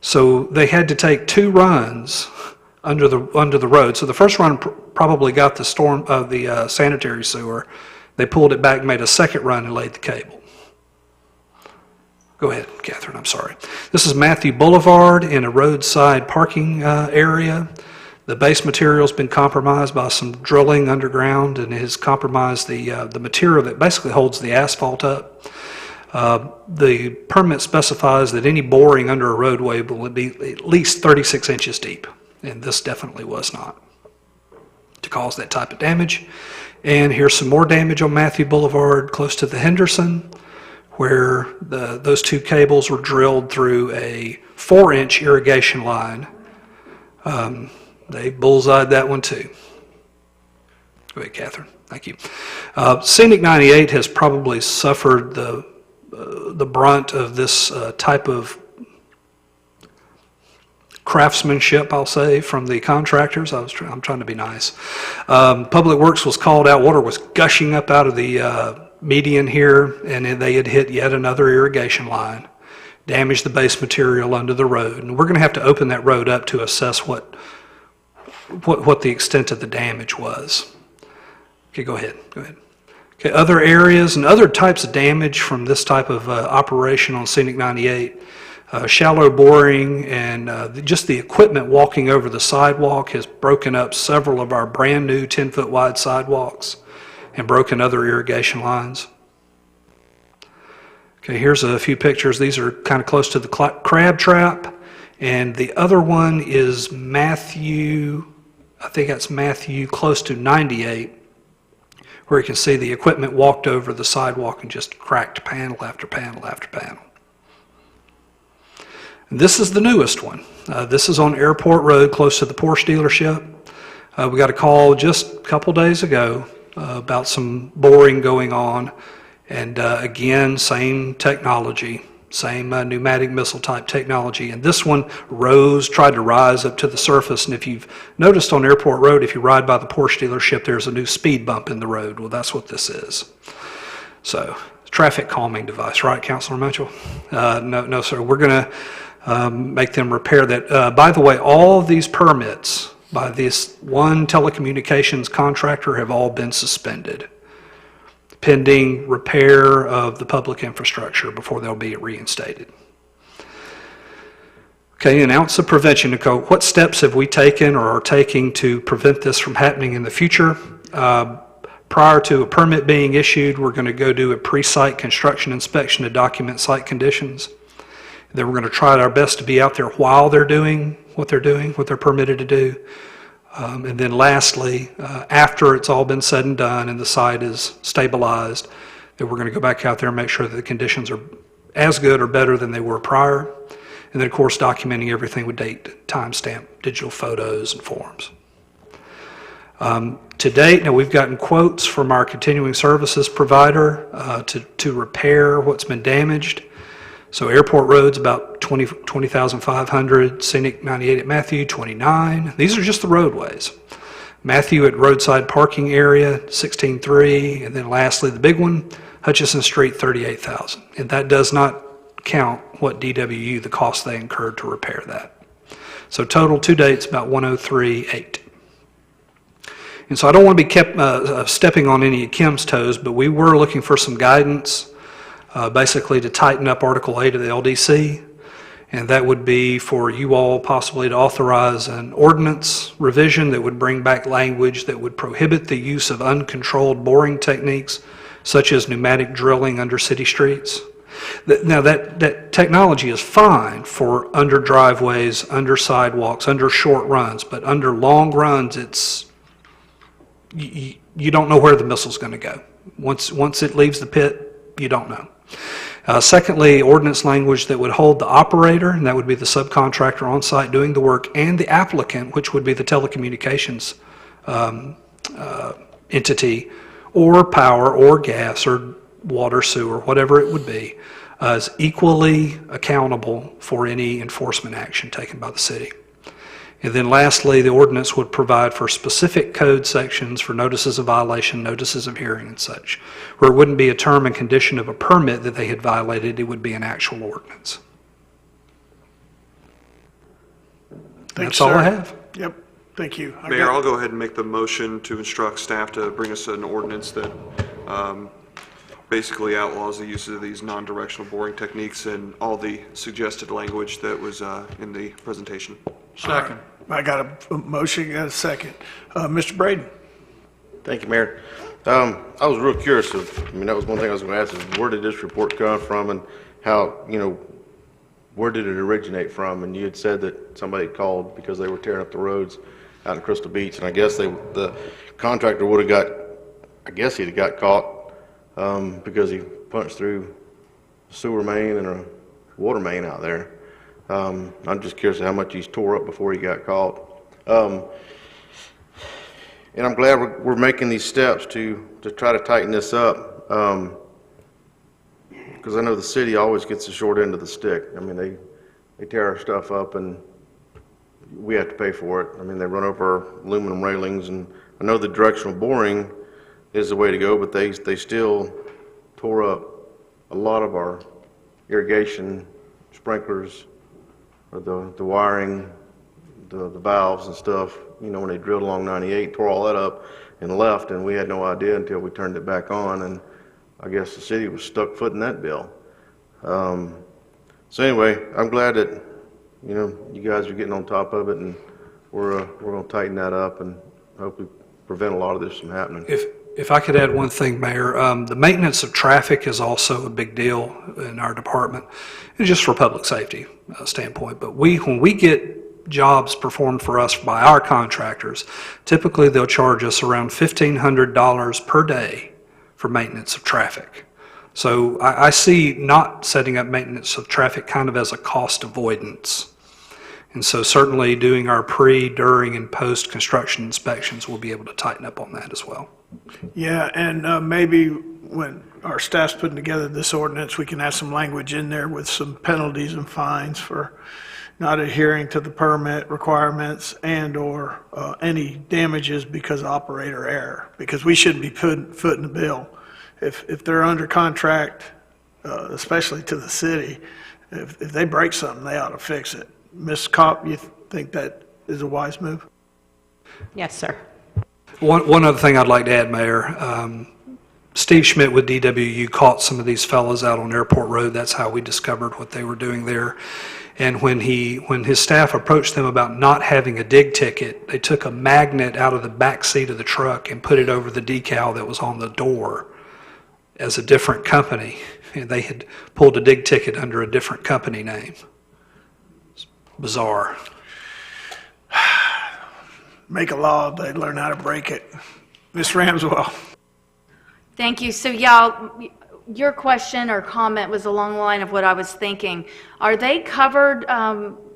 So they had to take 2 runs under the road. So the first run probably got the storm of the sanitary sewer. They pulled it back, made a second run, and laid the cable. Go ahead, Catherine, I'm sorry. This is Matthew Boulevard in a roadside parking area. The base material's been compromised by some drilling underground, and has compromised the material that basically holds the asphalt up. The permit specifies that any boring under a roadway will be at least 36 inches deep, and this definitely was not to cause that type of damage. And here's some more damage on Matthew Boulevard close to the Henderson, where those 2 cables were drilled through a 4-inch irrigation line. They bullseyed that one too. Go ahead, Catherine. Thank you. Scenic 98 has probably suffered the brunt of this type of craftsmanship, I'll say, from the contractors. I'm trying to be nice. Public Works was called out. Water was gushing up out of the median here, and they had hit yet another irrigation line, damaged the base material under the road. And we're going to have to open that road up to assess what the extent of the damage was. Okay, go ahead. Okay, other areas and other types of damage from this type of operation on Scenic 98. Shallow boring and just the equipment walking over the sidewalk has broken up several of our brand new 10-foot wide sidewalks and broken other irrigation lines. Okay, here's a few pictures. These are kind of close to the crab trap. And the other one is Matthew, I think that's Matthew close to 98, where you can see the equipment walked over the sidewalk and just cracked panel after panel after panel. This is the newest one. This is on Airport Road, close to the Porsche dealership. We got a call just a couple days ago about some boring going on. And again, same technology, same pneumatic missile type technology. And this one tried to rise up to the surface. And if you've noticed on Airport Road, if you ride by the Porsche dealership, there's a new speed bump in the road. Well, that's what this is. So, traffic calming device, right, Councilor Mitchell? No, sir. We're going to make them repair that. By the way, all of these permits by this one telecommunications contractor have all been suspended, pending repair of the public infrastructure before they'll be reinstated. Okay, an ounce of prevention. Nicole, what steps have we taken or are taking to prevent this from happening in the future? Prior to a permit being issued, we're going to go do a pre-site construction inspection to document site conditions. Then we're going to try our best to be out there while they're doing what they're permitted to do. And then lastly, after it's all been said and done and the site is stabilized, then we're going to go back out there and make sure that the conditions are as good or better than they were prior. And then, of course, documenting everything with date, timestamp, digital photos, and forms. To date, now we've gotten quotes from our continuing services provider to repair what's been damaged. So Airport Road's about $20,500, Scenic 98 at Matthew, $29,000. These are just the roadways. Matthew at roadside parking area, $16,300, and then lastly, the big one, Hutchison Street, $38,000. And that does not count what DWU, the cost they incurred to repair that. So total to date's about $103,800. And so I don't want to be kept stepping on any of Kim's toes, but we were looking for some guidance, basically to tighten up Article 8 of the LDC, and that would be for you all possibly to authorize an ordinance revision that would bring back language that would prohibit the use of uncontrolled boring techniques, such as pneumatic drilling under city streets. Now, that technology is fine for under driveways, under sidewalks, under short runs, but under long runs, you don't know where the missile's going to go. Once it leaves the pit, you don't know. Secondly, ordinance language that would hold the operator, and that would be the subcontractor on site doing the work, and the applicant, which would be the telecommunications entity, or power, or gas, or water, sewer, whatever it would be, is equally accountable for any enforcement action taken by the city. And then lastly, the ordinance would provide for specific code sections for notices of violation, notices of hearing and such, where it wouldn't be a term and condition of a permit that they had violated, it would be an actual ordinance. That's all I have. Yep, thank you. Mayor, I'll go ahead and make the motion to instruct staff to bring us an ordinance that basically outlaws the use of these non-directional boring techniques and all the suggested language that was in the presentation. Second. I got a motion and a second. Mr. Braden? Thank you, Mayor. I was real curious that was one thing I was going to ask is where did this report come from and how, where did it originate from? And you had said that somebody called because they were tearing up the roads out in Crystal Beach, and I guess the contractor would have he'd have got caught because he punched through a sewer main and a water main out there. I'm just curious how much he's tore up before he got caught. And I'm glad we're making these steps to try to tighten this up, because I know the city always gets the short end of the stick. I mean, they tear our stuff up and we have to pay for it. I mean, they run over aluminum railings, and I know the directional boring is the way to go, but they still tore up a lot of our irrigation sprinklers, or the wiring, the valves and stuff. You know, when they drilled along 98, tore all that up and left, and we had no idea until we turned it back on, and I guess the city was stuck footing that bill. So anyway, I'm glad that, you know, you guys are getting on top of it, and we're going to tighten that up and hopefully prevent a lot of this from happening. If I could add one thing, Mayor, the maintenance of traffic is also a big deal in our department, and just for public safety standpoint. But when we get jobs performed for us by our contractors, typically they'll charge us around $1,500 per day for maintenance of traffic. So I see not setting up maintenance of traffic kind of as a cost avoidance. And so certainly doing our pre, during, and post-construction inspections, we'll be able to tighten up on that as well. Yeah, and maybe when our staff's putting together this ordinance, we can have some language in there with some penalties and fines for not adhering to the permit requirements and/or any damages because of operator error, because we shouldn't be putting foot in the bill. If they're under contract, especially to the city, if they break something, they ought to fix it. Ms. Kopp, you think that is a wise move? Yes, sir. One other thing I'd like to add, Mayor. Steve Schmidt with DWU caught some of these fellas out on Airport Road. That's how we discovered what they were doing there. And when his staff approached them about not having a dig ticket, they took a magnet out of the back seat of the truck and put it over the decal that was on the door as a different company. And they had pulled a dig ticket under a different company name. It's bizarre. Make a law, they'd learn how to break it. Ms. Ramswell. Thank you. So, y'all, your question or comment was along the line of what I was thinking. Are they covered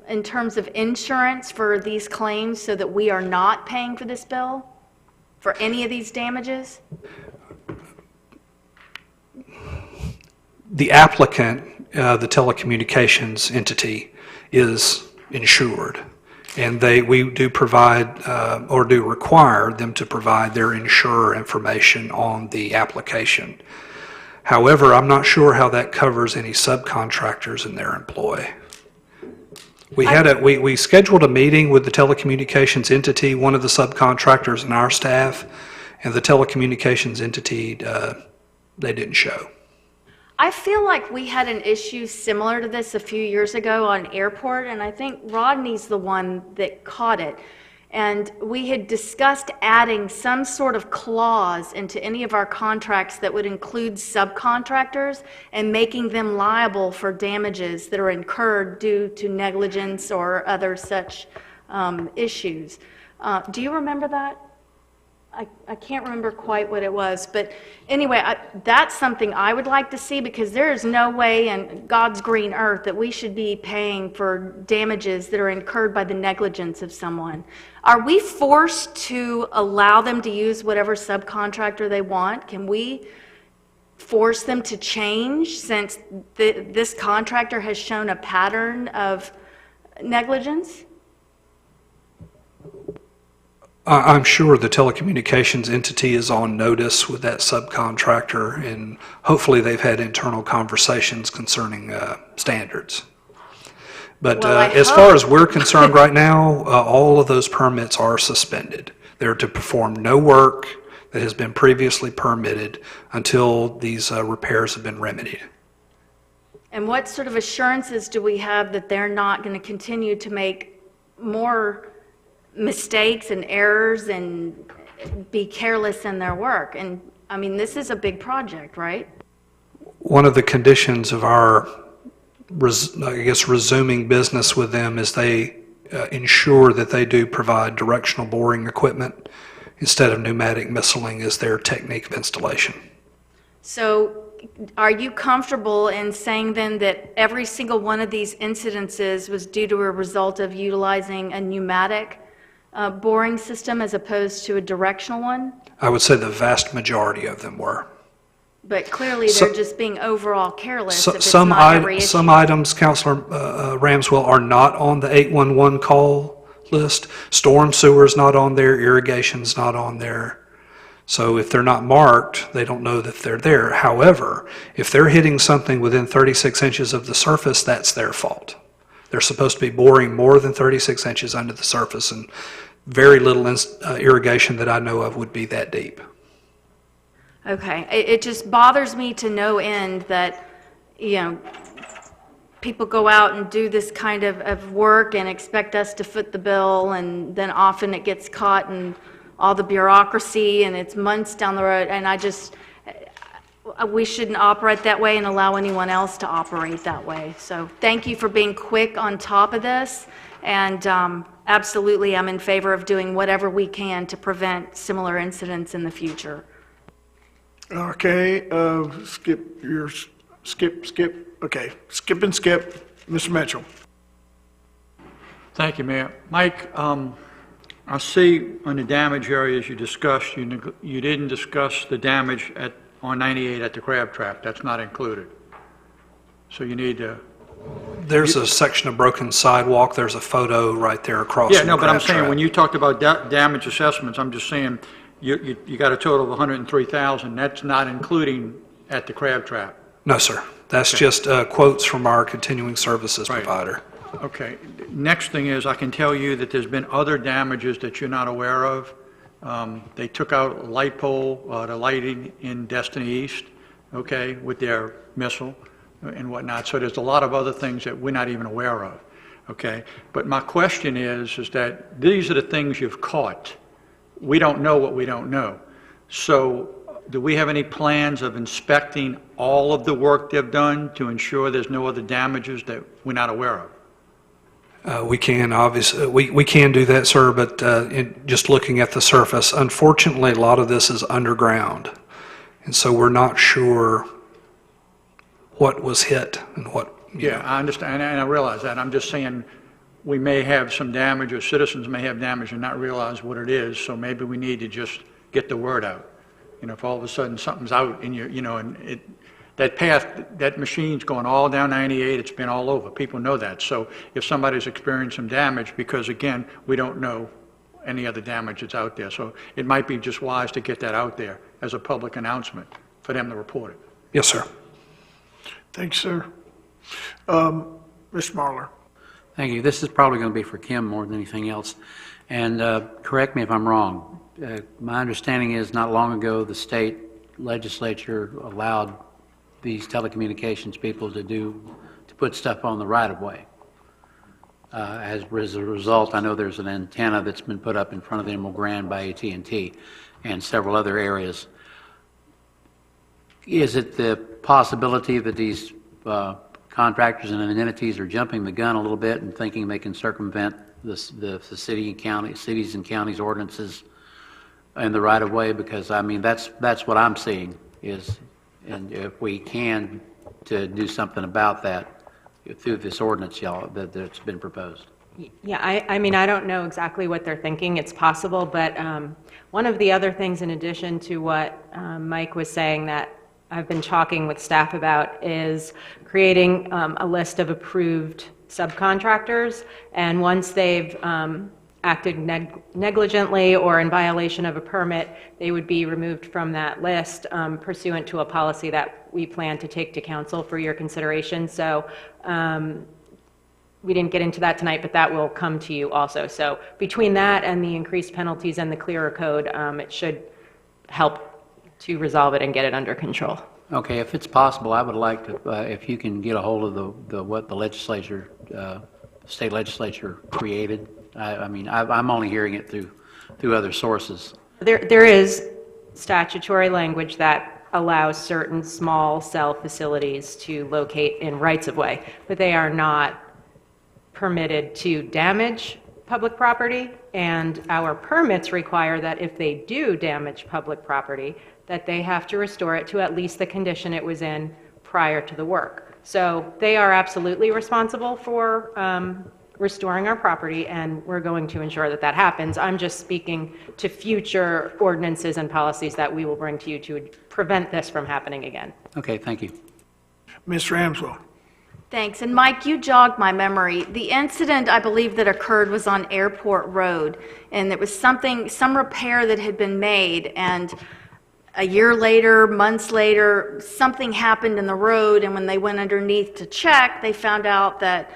in terms of insurance for these claims so that we are not paying for this bill for any of these damages? The applicant, the telecommunications entity, is insured. And we do provide or do require them to provide their insurer information on the application. However, I'm not sure how that covers any subcontractors in their employ. We scheduled a meeting with the telecommunications entity, one of the subcontractors in our staff, and the telecommunications entity, they didn't show. I feel like we had an issue similar to this a few years ago on Airport, and I think Rodney's the one that caught it. And we had discussed adding some sort of clause into any of our contracts that would include subcontractors and making them liable for damages that are incurred due to negligence or other such issues. Do you remember that? I can't remember quite what it was, but anyway, that's something I would like to see, because there is no way in God's green earth that we should be paying for damages that are incurred by the negligence of someone. Are we forced to allow them to use whatever subcontractor they want? Can we force them to change since this contractor has shown a pattern of negligence? I'm sure the telecommunications entity is on notice with that subcontractor, and hopefully they've had internal conversations concerning standards. But as far as we're concerned right now, all of those permits are suspended. They're to perform no work that has been previously permitted until these repairs have been remedied. And what sort of assurances do we have that they're not going to continue to make more mistakes and errors and be careless in their work? And I mean, this is a big project, right? One of the conditions of our, resuming business with them is they ensure that they do provide directional boring equipment instead of pneumatic missiling as their technique of installation. So are you comfortable in saying then that every single one of these incidences was due to a result of utilizing a pneumatic boring system as opposed to a directional one? I would say the vast majority of them were. But clearly they're just being overall careless if it's Some not every issue. items, Councilor Ramswell, are not on the 811 call list. Storm sewer's not on there, irrigation's not on there. So if they're not marked, they don't know that they're there. However, if they're hitting something within 36 inches of the surface, that's their fault. They're supposed to be boring more than 36 inches under the surface, and very little irrigation that I know of would be that deep. Okay, it just bothers me to no end that, you know, people go out and do this kind of work and expect us to foot the bill, and then often it gets caught in all the bureaucracy, and it's months down the road, and we shouldn't operate that way and allow anyone else to operate that way. So thank you for being quick on top of this, and absolutely I'm in favor of doing whatever we can to prevent similar incidents in the future. Okay, okay, skip and skip. Mr. Mitchell. Thank you, Mayor. Mike, I see on the damage areas you discussed, you didn't discuss the damage on 98 at the crab trap. That's not included. So you need to... There's a section of broken sidewalk. There's a photo right there across from the Yeah, no, but I'm crab saying, trap. when you talked about damage assessments, I'm just saying, you got a total of 103,000. That's not including at the crab trap. No, sir. That's just quotes from our continuing services provider. Okay. Next thing is, I can tell you that there's been other damages that you're not aware of. They took out a light pole, the lighting in Destiny East, okay, with their missile and whatnot. So there's a lot of other things that we're not even aware of, okay? But my question is that these are the things you've caught. We don't know what we don't know. So do we have any plans of inspecting all of the work they've done to ensure there's no other damages that we're not aware of? We can, obviously, we can do that, sir, but just looking at the surface, unfortunately, a lot of this is underground. And so we're not sure what was hit and what, Yeah, I understand, and I realize that. I'm just saying we may have some damage, or citizens may have damage and not realize what it is, so maybe we need to just get the word out. You know, if all of a sudden something's out and and that path, that machine's going all down 98, it's been all over. People know that. So if somebody's experienced some damage, because again, we don't know any other damage that's out there. So it might be just wise to get that out there as a public announcement for them to report it. Yes, sir. Thanks, sir. Mr. Marler. Thank you. This is probably going to be for Kim more than anything else. And correct me if I'm wrong. My understanding is not long ago the state legislature allowed these telecommunications people to put stuff on the right-of-way. As a result, I know there's an antenna that's been put up in front of the Emerald Grand by AT&T and several other areas. Is it the possibility that these contractors and entities are jumping the gun a little bit and thinking they can circumvent the cities and counties ordinances in the right-of-way? Because, I mean, that's what I'm seeing is... And if we can to do something about that through this ordinance, y'all, that's been proposed. Yeah, I mean, I don't know exactly what they're thinking. It's possible, but one of the other things in addition to what Mike was saying that I've been talking with staff about is creating a list of approved subcontractors, and once they've acted negligently or in violation of a permit, they would be removed from that list pursuant to a policy that we plan to take to council for your consideration. So we didn't get into that tonight, but that will come to you also. So between that and the increased penalties and the clearer code, it should help to resolve it and get it under control. Okay, if it's possible, I would like to, if you can get a hold of what the legislature, state legislature created. I mean, I'm only hearing it through other sources. There is statutory language that allows certain small cell facilities to locate in rights-of-way, but they are not permitted to damage public property, and our permits require that if they do damage public property, that they have to restore it to at least the condition it was in prior to the work. So they are absolutely responsible for restoring our property, and we're going to ensure that that happens. I'm just speaking to future ordinances and policies that we will bring to you to prevent this from happening again. Okay, thank you. Ms. Ramswell. Thanks. And Mike, you jogged my memory. The incident, I believe, that occurred was on Airport Road, and there was some repair that had been made, and a year later, months later, something happened in the road, and when they went underneath to check, they found out that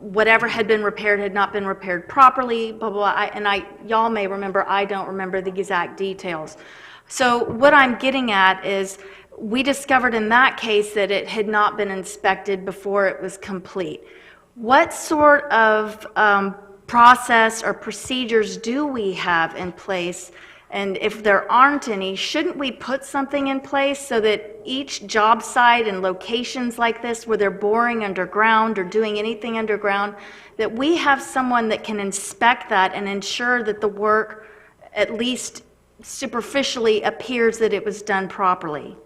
whatever had been repaired had not been repaired properly, blah, blah, blah. Y'all may remember, I don't remember the exact details. So what I'm getting at is, we discovered in that case that it had not been inspected before it was complete. What sort of process or procedures do we have in place? And if there aren't any, shouldn't we put something in place so that each job site and locations like this where they're boring underground or doing anything underground, that we have someone that can inspect that and ensure that the work at least superficially appears that it was done properly?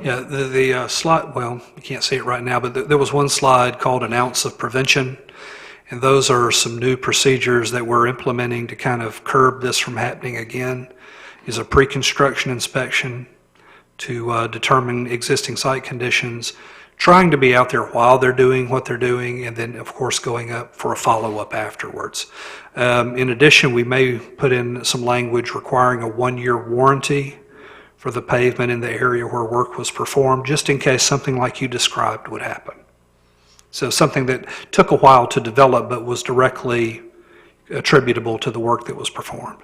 Yeah, the slide, well, you can't see it right now, but there was one slide called an ounce of prevention, and those are some new procedures that we're implementing to kind of curb this from happening again. Is a pre-construction inspection to determine existing site conditions, trying to be out there while they're doing what they're doing, and then, of course, going up for a follow-up afterwards. In addition, we may put in some language requiring a 1-year warranty for the pavement in the area where work was performed, just in case something like you described would happen. So something that took a while to develop but was directly attributable to the work that was performed.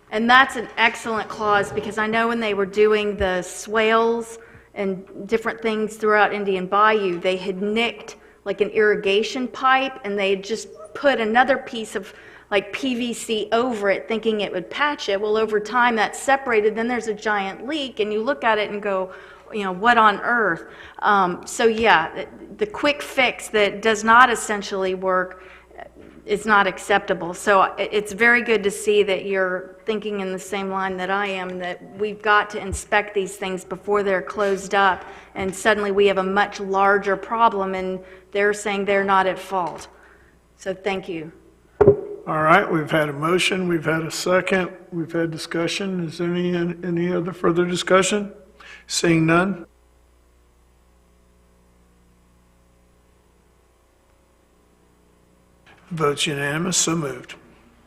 And that's an excellent clause, because I know when they were doing the swales and different things throughout Indian Bayou, they had nicked like an irrigation pipe, and they had just put another piece of like PVC over it, thinking it would patch it. Well, over time that's separated, then there's a giant leak, and you look at it and go, you know, what on earth? So yeah, the quick fix that does not essentially work is not acceptable. So it's very good to see that you're thinking in the same line that I am, that we've got to inspect these things before they're closed up, and suddenly we have a much larger problem, and they're saying they're not at fault. So thank you. All right, we've had a motion, we've had a second, we've had discussion. Is there any other further discussion? Seeing none? Votes unanimous, so moved.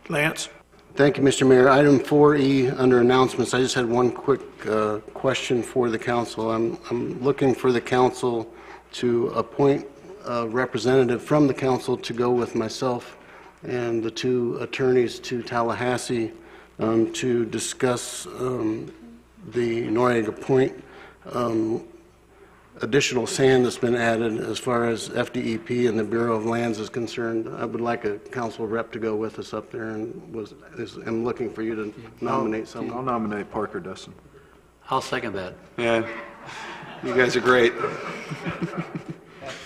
Lance? Thank you, Mr. Mayor. Item 4E, under announcements, I just had one quick question for the council. I'm looking for the council to appoint a representative from the council to go with myself and the two attorneys to Tallahassee to discuss the Noriega Point additional sand that's been added as far as FDEP and the Bureau of Lands is concerned. I would like a council rep to go with us up there, and I'm looking for you to nominate someone. I'll nominate Parker Dustin. I'll second that. Yeah, you guys are great.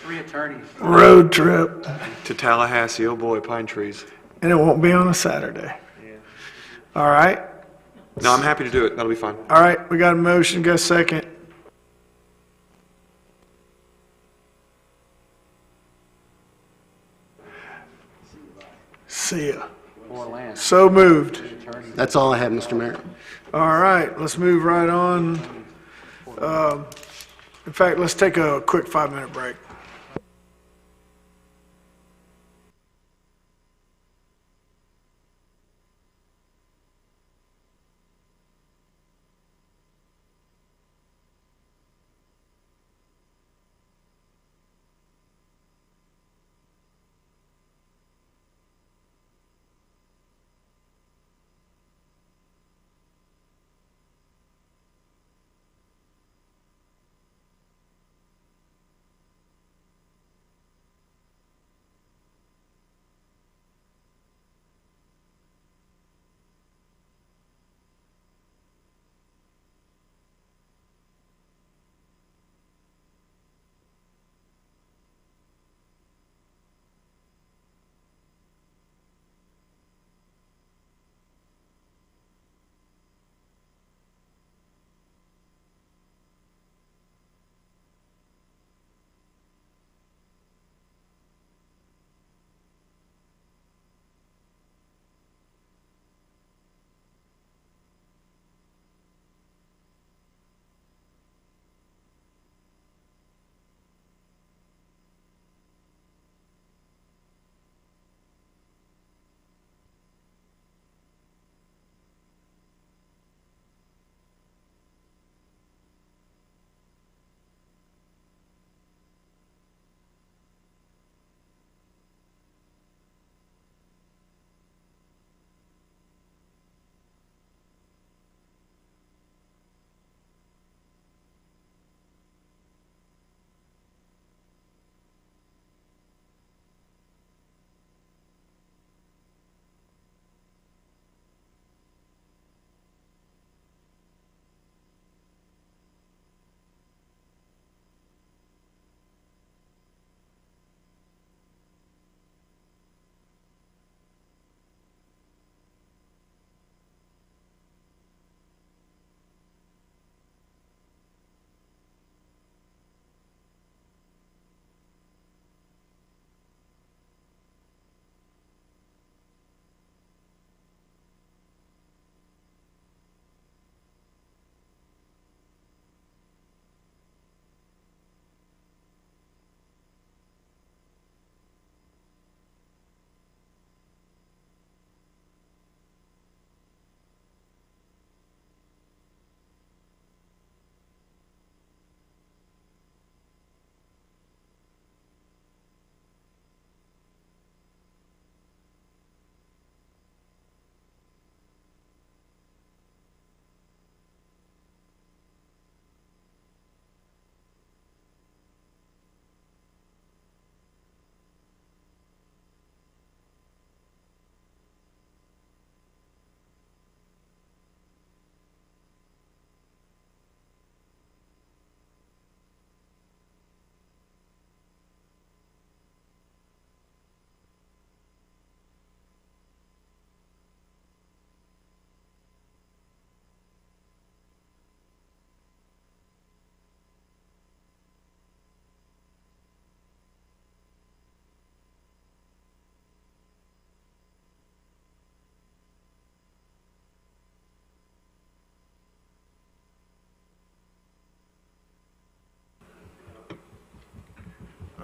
Three attorneys. Road trip. To Tallahassee, oh boy, pine trees. And it won't be on a Saturday. All right. No, I'm happy to do it, that'll be fine. All right, we got a motion, got a second. See ya. So moved. That's all I have, Mr. Mayor. All right, let's move right on. In fact, let's take a quick 5-minute break.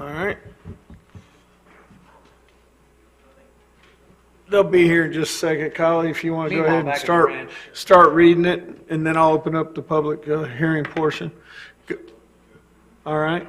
All right. They'll be here in just a second. Kyle, if you want to go Meanwhile, ahead and back at the ranch. start reading it, and then I'll open up the public hearing portion. All right.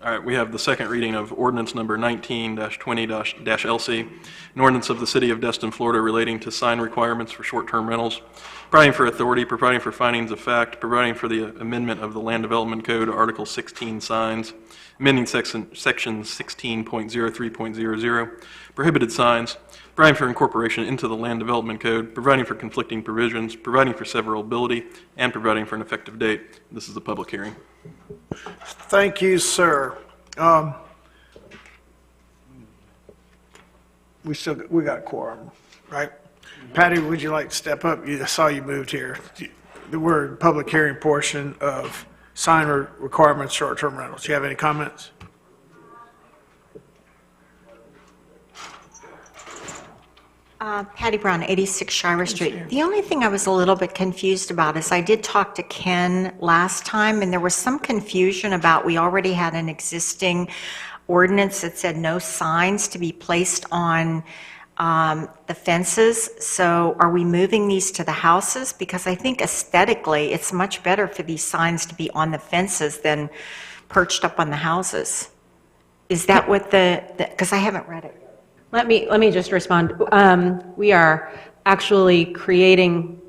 All right, we have the second reading of ordinance number 19-20-LC, an ordinance of the City of Destin, Florida relating to sign requirements for short-term rentals, providing for authority, providing for findings of fact, providing for the amendment of the Land Development Code, Article 16 signs, amending section 16.03.00, prohibited signs, providing for incorporation into the Land Development Code, providing for conflicting provisions, providing for severability, and providing for an effective date. This is a public hearing. Thank you, sir. We got quorum, right? Patty, would you like to step up? I saw you moved here. The word public hearing portion of sign requirements, short-term rentals. Do you have any comments? Patty Brown, 86 Shira Street. The only thing I was a little bit confused about is I did talk to Ken last time, and there was some confusion about we already had an existing ordinance that said no signs to be placed on the fences. So are we moving these to the houses? Because I think aesthetically, it's much better for these signs to be on the fences than perched up on the houses. Is that what because I haven't read it. Let me just respond. We are actually creating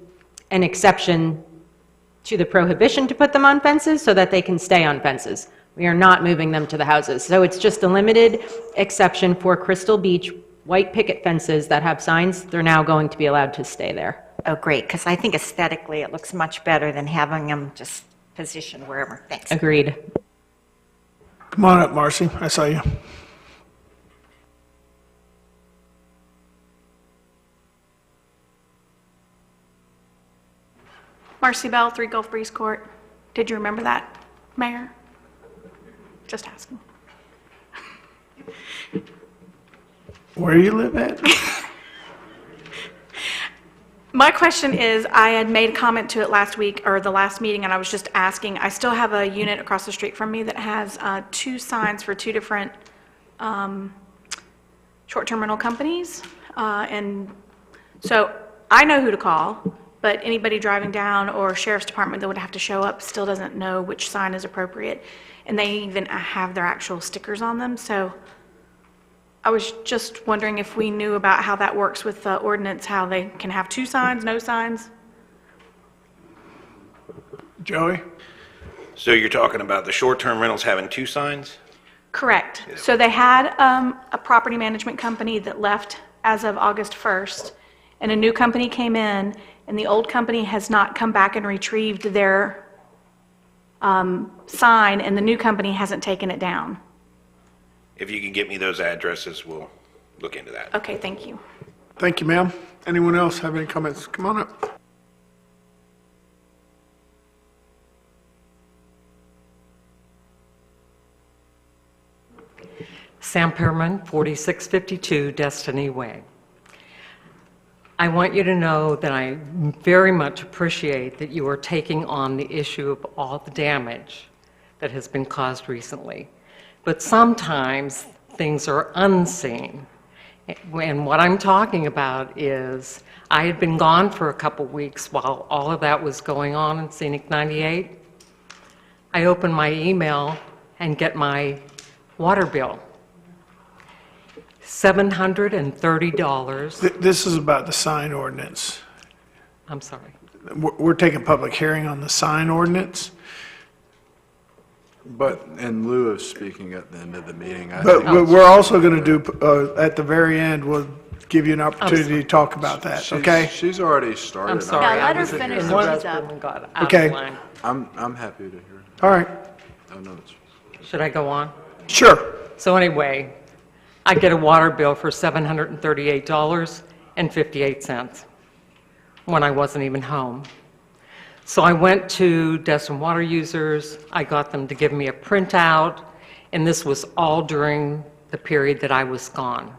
an exception to the prohibition to put them on fences so that they can stay on fences. We are not moving them to the houses. So it's just a limited exception for Crystal Beach white picket fences that have signs. They're now going to be allowed to stay there. Oh, great, because I think aesthetically it looks much better than having them just positioned wherever. Thanks. Agreed. Come on up, Marcy. I saw you. Marcy Bell, 3 Gulf Breeze Court. Did you remember that, Mayor? Just asking. Where you live at? My question is, I had made a comment to it last week, or the last meeting, and I was just asking, I still have a unit across the street from me that has 2 signs for 2 different short-term rental companies. And so I know who to call, but anybody driving down or sheriff's department that would have to show up still doesn't know which sign is appropriate. And they even have their actual stickers on them. So I was just wondering if we knew about how that works with the ordinance, how they can have 2 signs, no signs? Joey? So you're talking about the short-term rentals having 2 signs? Correct. So they had a property management company that left as of August 1st, and a new company came in, and the old company has not come back and retrieved their sign, and the new company hasn't taken it down. If you can get me those addresses, we'll look into that. Okay, thank you. Thank you, ma'am. Anyone else have any comments? Come on up. Sam Perman, 4652 Destiny Way. I want you to know that I very much appreciate that you are taking on the issue of all the damage that has been caused recently. But sometimes things are unseen. And what I'm talking about is I had been gone for a couple weeks while all of that was going on in Scenic 98. I open my email and get my water bill. $730. This is about the sign ordinance. I'm sorry. We're taking public hearing on the sign ordinance. But in lieu of speaking at the end of the meeting, I But think we're also going to do, at the very end, we'll give you an opportunity to talk about that, okay? she's already started. I'm sorry. Yeah, let her I was finish in the the rest restroom up. and got out Okay. of line. I'm happy to hear it. All right. Oh, no, it's, Should I go on? Sure. So anyway, I get a water bill for $738.58 when I wasn't even home. So I went to Destin Water Users, I got them to give me a printout, and this was all during the period that I was gone.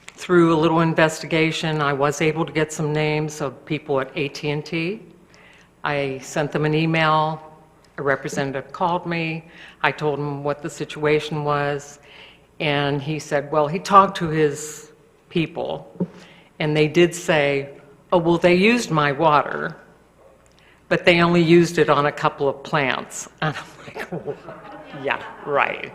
Through a little investigation, I was able to get some names of people at AT&T. I sent them an email A representative called me. I told him what the situation was, and he said, well, he talked to his people, and they did say, oh, well, they used my water, but they only used it on a couple of plants. And I'm like, what? Yeah, right.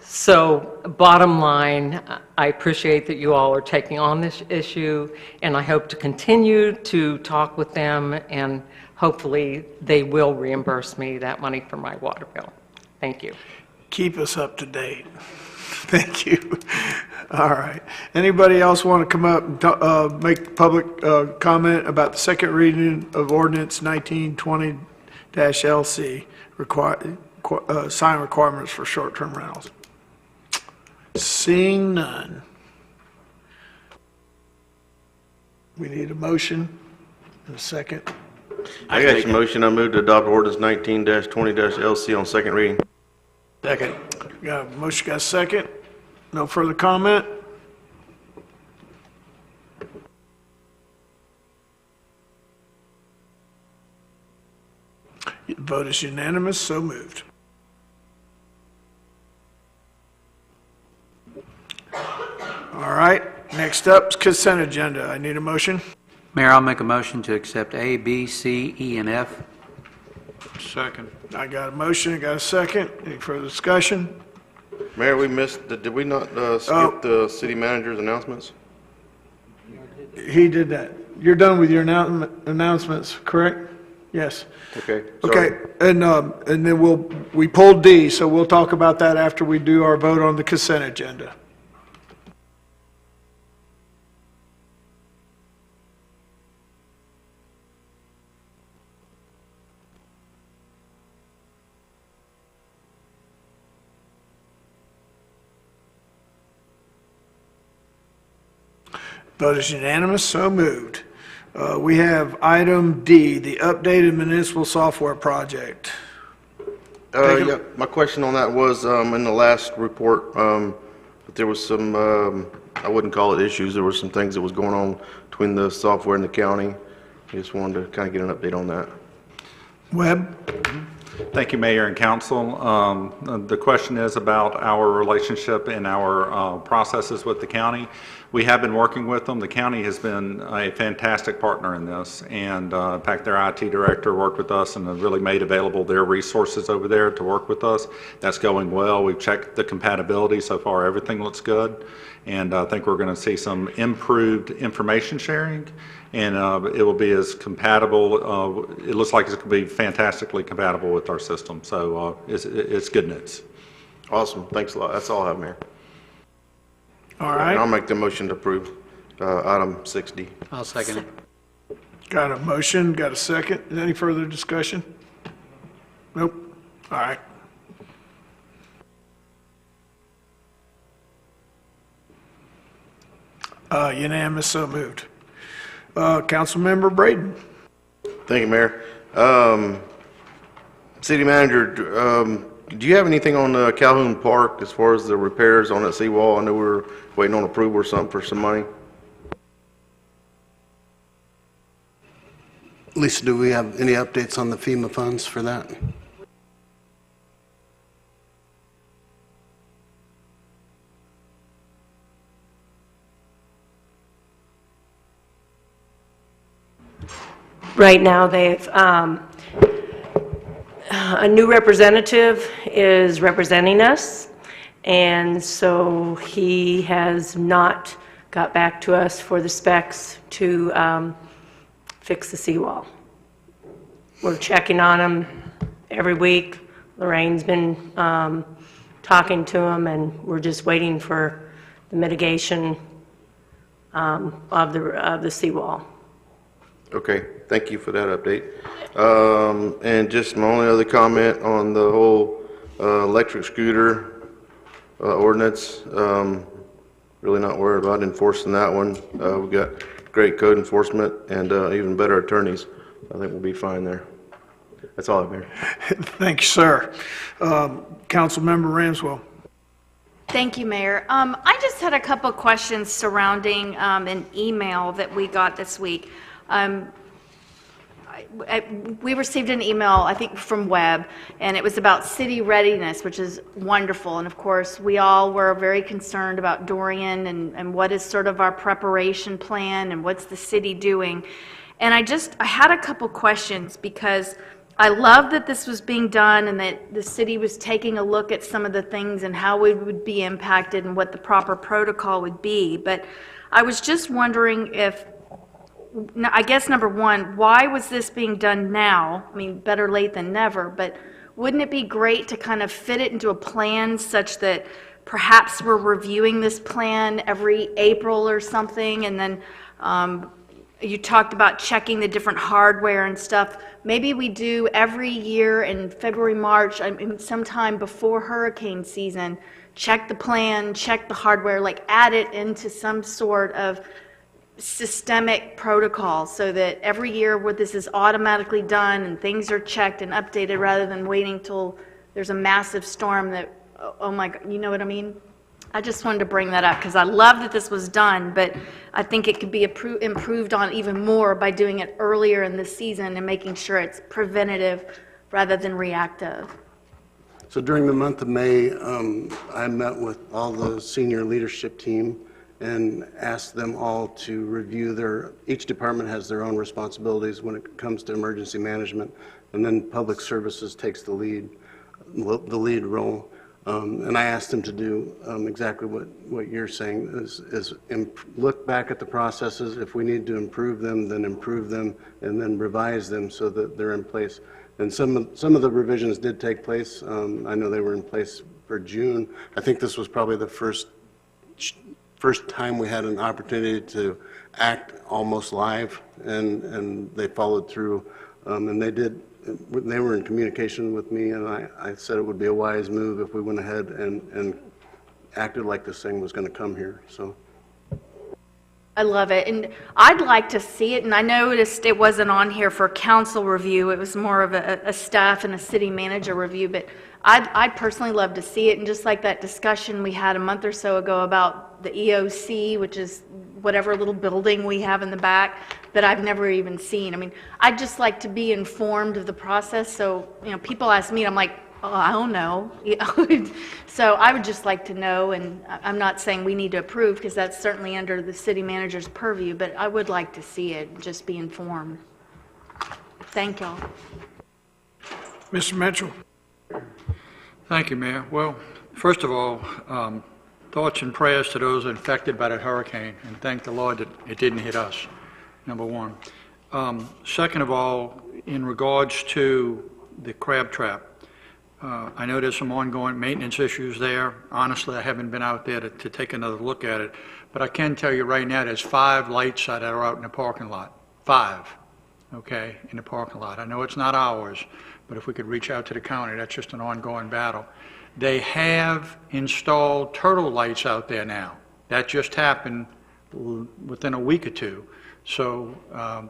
So bottom line, I appreciate that you all are taking on this issue, and I hope to continue to talk with them, and hopefully they will reimburse me that money for my water bill. Thank you. Keep us up to date. Thank you. All right. Anybody else want to come up and make public comment about the second reading of ordinance 1920-LC, sign requirements for short-term rentals? Seeing none. We need a motion and a second. I got your motion. I move to adopt ordinance 19-20-LC on second reading. Second. Got a motion, got a second. No further comment? The vote is unanimous, so moved. All right, next up is consent agenda. I need a motion. Mayor, I'll make a motion to accept A, B, C, E, and F. Second. I got a motion, I got a second. Any further discussion? Mayor, we missed, did we not skip the city manager's announcements? He did that. You're done with your announcements, correct? Yes. Okay, sorry. Okay, and then we pulled D, so we'll talk about that after we do our vote on the consent agenda. Vote is unanimous, so moved. We have item D, the updated municipal software project. Yeah, my question on that was, in the last report, that there was some, I wouldn't call it issues, there were some things that was going on between the software and the county. I just wanted to kind of get an update on that. Webb? Thank you, Mayor and Council. The question is about our relationship and our processes with the county. We have been working with them. The county has been a fantastic partner in this, and in fact, their IT director worked with us and have really made available their resources over there to work with us. That's going well. We've checked the compatibility. So far, everything looks good, and I think we're going to see some improved information sharing, and it will be as compatible. It looks like it's going to be fantastically compatible with our system, so it's good news. Awesome. Thanks a lot. That's all I have, Mayor. All right. And I'll make the motion to approve item 6D. I'll second it. Got a motion, got a second. Is there any further discussion? Nope. All right. Unanimous, so moved. Councilmember Braden. Thank you, Mayor. City Manager, do you have anything on Calhoun Park as far as the repairs on that seawall? I know we were waiting on approval or something for some money. Lisa, do we have any updates on the FEMA funds for that? Right now, they've, a new representative is representing us, and so he has not got back to us for the specs to fix the seawall. We're checking on him every week. Lorraine's been talking to him, and we're just waiting for the mitigation of the seawall. Okay, thank you for that update. And just my only other comment on the whole electric scooter ordinance, really not worried about enforcing that one. We've got great code enforcement and even better attorneys. I think we'll be fine there. That's all I have, Mayor. Thank you, sir. Councilmember Ramswell. Thank you, Mayor. I just had a couple questions surrounding an email that we got this week. we received an email, I think from Webb, and it was about city readiness, which is wonderful. And of course, we all were very concerned about Dorian and what is sort of our preparation plan and what's the city doing. And I had a couple questions because I love that this was being done and that the city was taking a look at some of the things and how it would be impacted and what the proper protocol would be. But I was just wondering if, I guess number one, why was this being done now? I mean, better late than never, but wouldn't it be great to kind of fit it into a plan such that perhaps we're reviewing this plan every April or something, and then you talked about checking the different hardware and stuff. Maybe we do every year in February, March, I mean, sometime before hurricane season, check the plan, check the hardware, like add it into some sort of systemic protocol so that every year what this is automatically done and things are checked and updated rather than waiting till there's a massive storm that, oh my God, you know what I mean? I just wanted to bring that up because I love that this was done, but I think it could be improved on even more by doing it earlier in the season and making sure it's preventative rather than reactive. So during the month of May, I met with all the senior leadership team and asked them all to review each department has their own responsibilities when it comes to emergency management, and then public services takes the lead role. And I asked them to do exactly what you're saying, is look back at the processes. If we need to improve them, then improve them, and then revise them so that they're in place. And some of the revisions did take place. I know they were in place for June. I think this was probably the first time we had an opportunity to act almost live, and they followed through, and they were in communication with me, and I said it would be a wise move if we went ahead and acted like this thing was going to come here. So I love it, and I'd like to see it, and I noticed it wasn't on here for council review. It was more of a staff and a city manager review, but I'd personally love to see it. And just like that discussion we had a month or so ago about the EOC, which is whatever little building we have in the back that I've never even seen. I mean, I'd just like to be informed of the process. So, you know, people ask me, and I'm like, oh, I don't know. So I would just like to know, and I'm not saying we need to approve because that's certainly under the city manager's purview, but I would like to see it, just be informed. Thank y'all. Mr. Mitchell. Thank you, Mayor. Well, first of all, thoughts and prayers to those infected by that hurricane, and thank the Lord that it didn't hit us, number one. Second of all, in regards to the crab trap, I know there's some ongoing maintenance issues there. Honestly, I haven't been out there to take another look at it, but I can tell you right now there's 5 lights that are out in the parking lot. 5, okay, in the parking lot. I know it's not ours, but if we could reach out to the county, that's just an ongoing battle. They have installed turtle lights out there now. That just happened within a week or two. So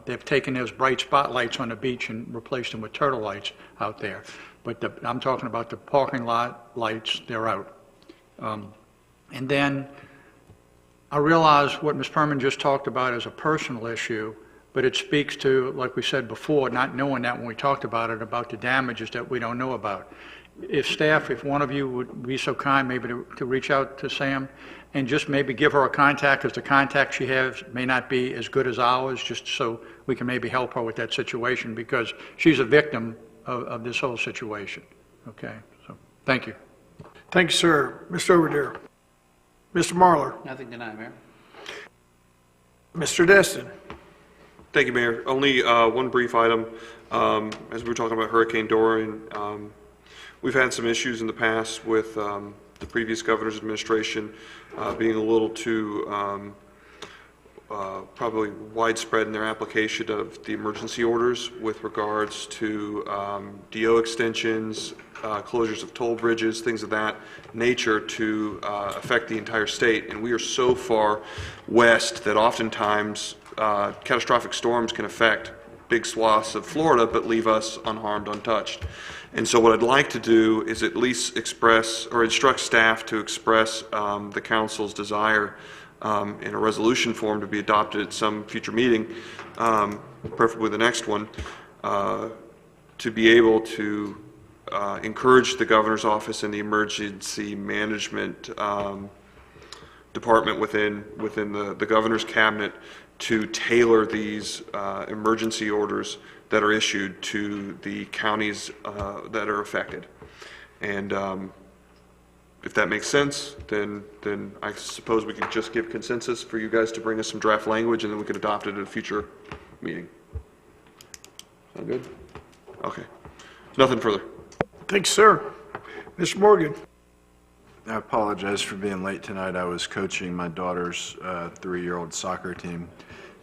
they've taken those bright spotlights on the beach and replaced them with turtle lights out there. But I'm talking about the parking lot lights, they're out. And then I realize what Ms. Perman just talked about is a personal issue, but it speaks to, like we said before, not knowing that when we talked about it, about the damages that we don't know about. If staff, if one of you would be so kind maybe to reach out to Sam and just maybe give her a contact, because the contact she has may not be as good as ours, just so we can maybe help her with that situation, because she's a victim of this whole situation. Okay, so thank you. Thank you, sir. Mr. Overdeer. Mr. Marlar. Nothing tonight, Mayor. Mr. Dustin. Thank you, Mayor. Only one brief item. As we were talking about Hurricane Dorian, we've had some issues in the past with the previous governor's administration being a little too probably widespread in their application of the emergency orders with regards to DO extensions, closures of toll bridges, things of that nature to affect the entire state. And we are so far west that oftentimes catastrophic storms can affect big swaths of Florida but leave us unharmed, untouched. And so what I'd like to do is at least express or instruct staff to express the council's desire in a resolution form to be adopted at some future meeting, preferably the next one, to be able to encourage the governor's office and the emergency management department within the governor's cabinet to tailor these emergency orders that are issued to the counties that are affected. And if that makes sense, then I suppose we could just give consensus for you guys to bring us some draft language, and then we could adopt it at a future meeting. Sound good? Okay. Nothing further. Thanks, sir. Mr. Morgan. I apologize for being late tonight. I was coaching my daughter's 3-year-old soccer team,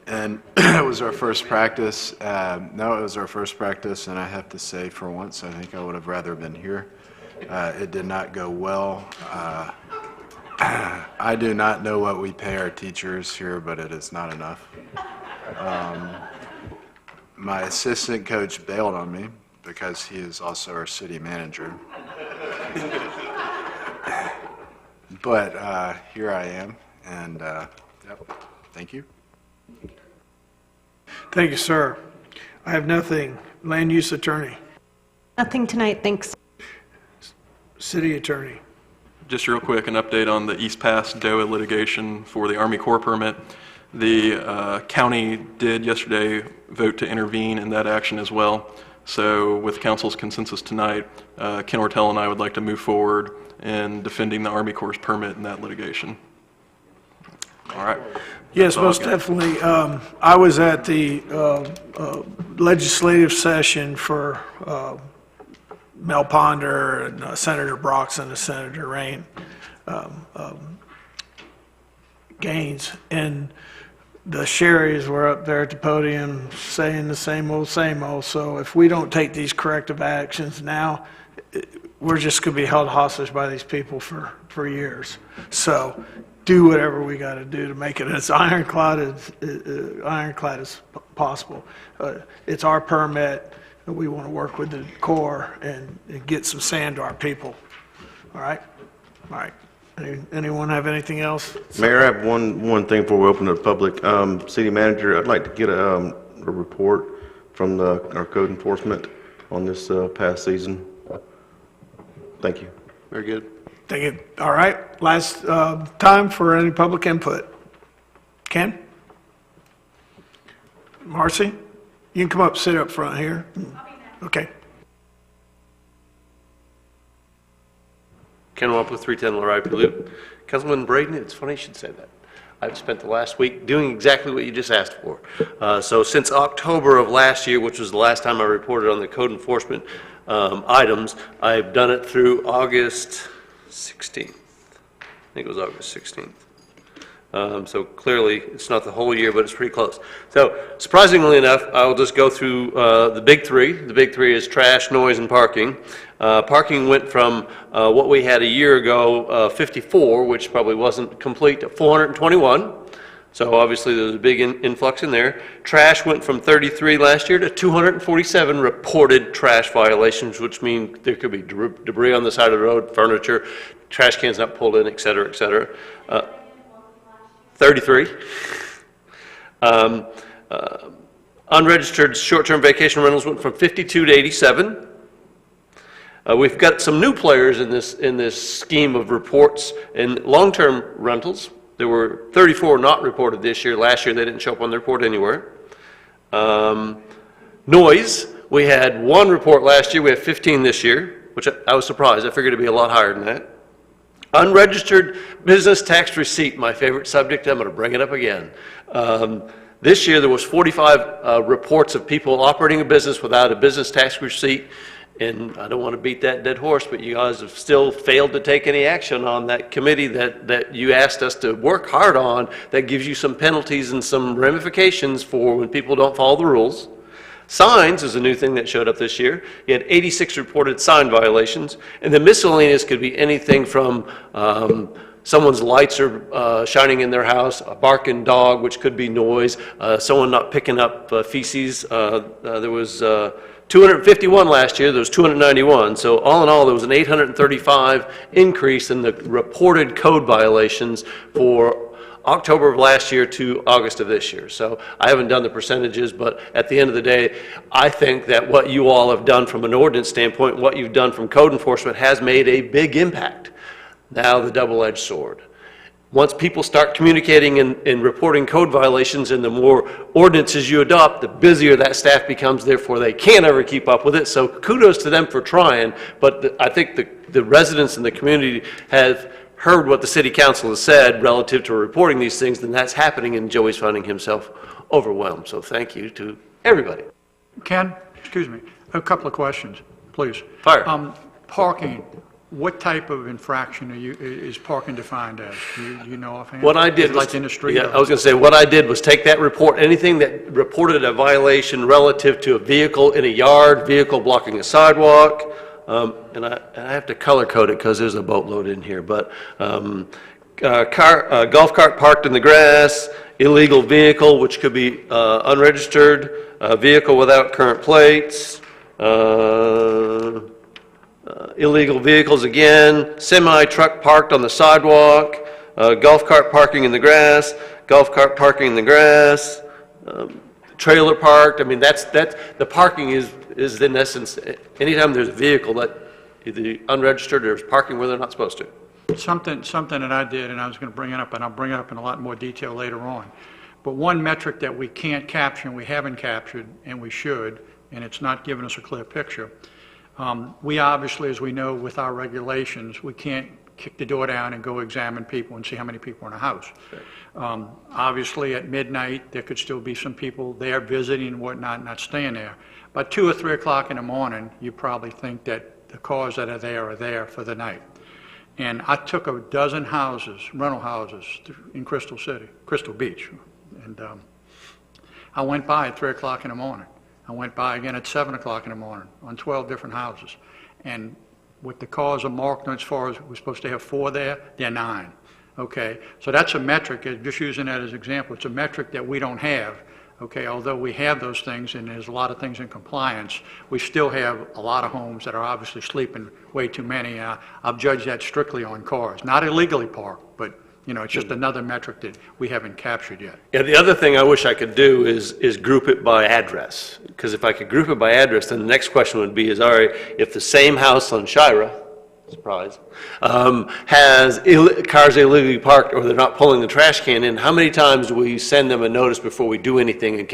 and it was our first practice. It was our first practice, and I have to say, for once, I think I would have rather been here. It did not go well. I do not know what we pay our teachers here, but it is not enough. My assistant coach bailed on me because he is also our city manager. But here I am, and yep, thank you. Thank you, sir. I have nothing. Land use attorney. Nothing tonight, thanks. City attorney. Just real quick, an update on the East Pass DOA litigation for the Army Corps permit. The county did yesterday vote to intervene in that action as well. So with council's consensus tonight, Ken Ortell and I would like to move forward in defending the Army Corps permit in that litigation. All right. Yes, most definitely. I was at the legislative session for Mel Ponder and Senator Broxson and Senator Rain Gaines, and the Sherrys were up there at the podium saying the same old, same old. So if we don't take these corrective actions now, we're just going to be held hostage by these people for years. So do whatever we got to do to make it as ironclad as possible. It's our permit. We want to work with the Corps and get some sand to our people. All right? All right. Anyone have anything else? Mayor, I have one thing before we open to the public. City manager, I'd like to get a report from our code enforcement on this past season. Thank you. Very good. Thank you. All right. Last time for any public input. Ken? Marcy? You can come up, sit up front here. Okay. Ken Wamp with 310 Laripe Loop. Councilman Braden, it's funny you should say that. I've spent the last week doing exactly what you just asked for. So since October of last year, which was the last time I reported on the code enforcement items, I've done it through August 16th. I think it was August 16th. So clearly, it's not the whole year, but it's pretty close. So surprisingly enough, I'll just go through the big three. The big three is trash, noise, and parking. Parking went from what we had a year ago, 54, which probably wasn't complete, to 421. So obviously, there's a big influx in there. Trash went from 33 last year to 247 reported trash violations, which means there could be debris on the side of the road, furniture, trash cans not pulled in, et cetera, et cetera. 33. Unregistered short-term vacation rentals went from 52 to 87. We've got some new players in this scheme of reports in long-term rentals. There were 34 not reported this year. Last year they didn't show up on the report anywhere. Noise, we had 1 report last year. We have 15 this year, which I was surprised. I figured it'd be a lot higher than that. Unregistered business tax receipt, my favorite subject. I'm going to bring it up again. This year there was 45 reports of people operating a business without a business tax receipt. And I don't want to beat that dead horse, but you guys have still failed to take any action on that committee that you asked us to work hard on, that gives you some penalties and some ramifications for when people don't follow the rules. Signs is a new thing that showed up this year. You had 86 reported sign violations, and the miscellaneous could be anything from someone's lights are shining in their house, a barking dog, which could be noise, someone not picking up feces. There was 251 last year, there was 291. So all in all, there was an 835 increase in the reported code violations for October of last year to August of this year. So I haven't done the percentages, but at the end of the day, I think that what you all have done from an ordinance standpoint, what you've done from code enforcement has made a big impact. Now the double-edged sword. Once people start communicating and reporting code violations, and the more ordinances you adopt, the busier that staff becomes, therefore they can't ever keep up with it. So kudos to them for trying, but I think the residents in the community have heard what the city council has said relative to reporting these things, and that's happening, and Joey's finding himself overwhelmed. So thank you to everybody. Ken, excuse me, a couple of questions, please. Fire. Parking, what type of infraction is parking defined as? Do you know offhand? What I did was, like in the street? yeah, I was going to say, what I did was take that report, anything that reported a violation relative to a vehicle in a yard, vehicle blocking a sidewalk, and I have to color code it because there's a boatload in here, but golf cart parked in the grass, illegal vehicle, which could be unregistered, vehicle without current plates, illegal vehicles again, semi-truck parked on the sidewalk, golf cart parking in the grass, golf cart parking in the grass, trailer parked. I mean, that's the parking is in essence, anytime there's a vehicle that either unregistered or is parking where they're not supposed to. Something that I did, and I was going to bring it up, and I'll bring it up in a lot more detail later on. But one metric that we can't capture, and we haven't captured, and we should, and it's not giving us a clear picture. We obviously, as we know with our regulations, we can't kick the door down and go examine people and see how many people are in a house. Obviously, at midnight, there could still be some people there visiting and whatnot, not staying there. But 2 or 3 o'clock in the morning, you probably think that the cars that are there for the night. And I took a dozen houses, rental houses, in Crystal Beach. And I went by at 3 o'clock in the morning. I went by again at 7 o'clock in the morning on 12 different houses. And what the cars are marked as far as we're supposed to have 4 there, they're 9. Okay, so that's a metric, just using that as an example, it's a metric that we don't have. Okay, although we have those things and there's a lot of things in compliance, we still have a lot of homes that are obviously sleeping way too many. I've judged that strictly on cars, not illegally parked, but you know, it's just another metric that we haven't captured yet. Yeah, the other thing I wish I could do is group it by address. Because if I could group it by address, then the next question would be all right, if the same house on Shira, surprise, has cars illegally parked or they're not pulling the trash can in, how many times do we send them a notice before we do anything,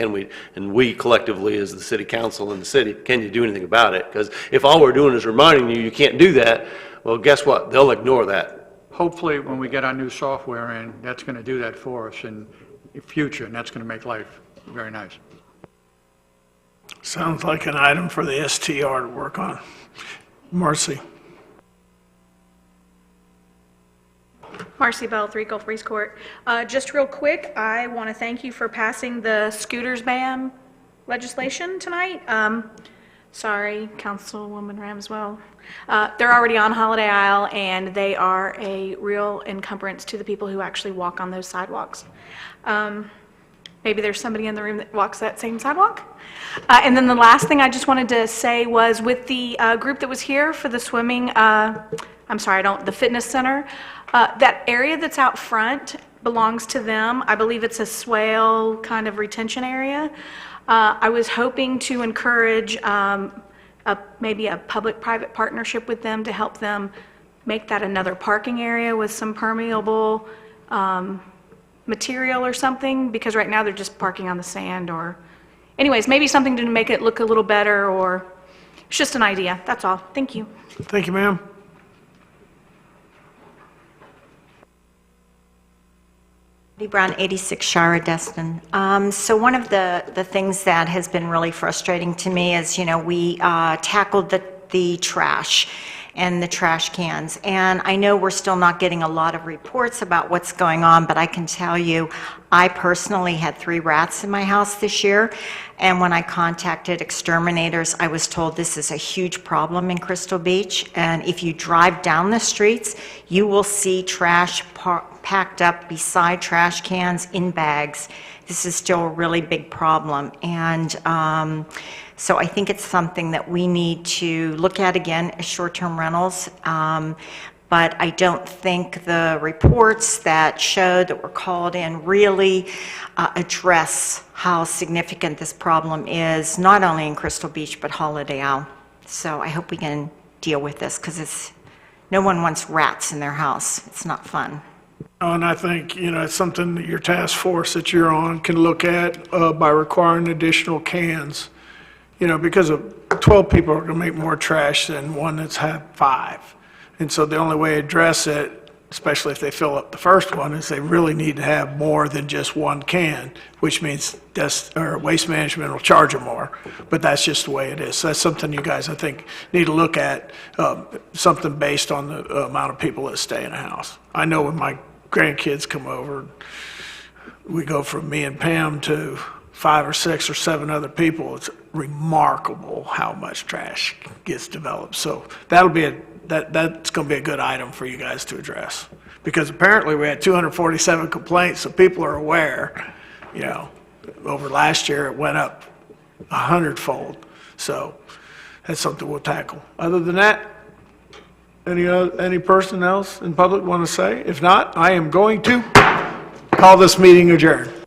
and we collectively as the city council and the city, can you do anything about it? Because if all we're doing is reminding you can't do that, well, guess what? They'll ignore that. Hopefully, when we get our new software in, that's going to do that for us in the future, and that's going to make life very nice. Sounds like an item for the STR to work on. Marcy. Marcy Bell, 3 Gulf Breeze Court. Just real quick, I want to thank you for passing the scooters ban legislation tonight. Sorry, Councilwoman Ramswell. They're already on Holiday Isle, and they are a real encumbrance to the people who actually walk on those sidewalks. Maybe there's somebody in the room that walks that same sidewalk. And then the last thing I just wanted to say was with the group that was here for the swimming, the fitness center, that area that's out front belongs to them. I believe it's a swale kind of retention area. I was hoping to encourage maybe a public-private partnership with them to help them make that another parking area with some permeable material or something, because right now they're just parking on the sand, or anyways, maybe something to make it look a little better, or it's just an idea. That's all. Thank you. Thank you, ma'am. Brown, 86 Shara, Dustin. So one of the things that has been really frustrating to me is, you know, we tackled the trash and the trash cans. And I know we're still not getting a lot of reports about what's going on, but I can tell you, I personally had 3 rats in my house this year. And when I contacted exterminators, I was told this is a huge problem in Crystal Beach. And if you drive down the streets, you will see trash packed up beside trash cans in bags. This is still a really big problem. And so I think it's something that we need to look at again as short-term rentals. but I don't think the reports that showed that were called in really address how significant this problem is, not only in Crystal Beach, but Holiday Isle. So I hope we can deal with this, because no one wants rats in their house. It's not fun. And I think, it's something that your task force that you're on can look at by requiring additional cans. Because 12 people are going to make more trash than one that's had 5. And so the only way to address it, especially if they fill up the first one, is they really need to have more than just one can, which means Waste Management will charge them more. But that's just the way it is. So that's something you guys, I think, need to look at, something based on the amount of people that stay in a house. I know when my grandkids come over, we go from me and Pam to 5 or 6 or 7 other people. It's remarkable how much trash gets developed. So that's going to be a good item for you guys to address, because apparently we had 247 complaints, so people are aware. Over last year it went up 100-fold. So that's something we'll tackle. Other than that, any person else in public want to say? If not, I am going to call this meeting adjourned.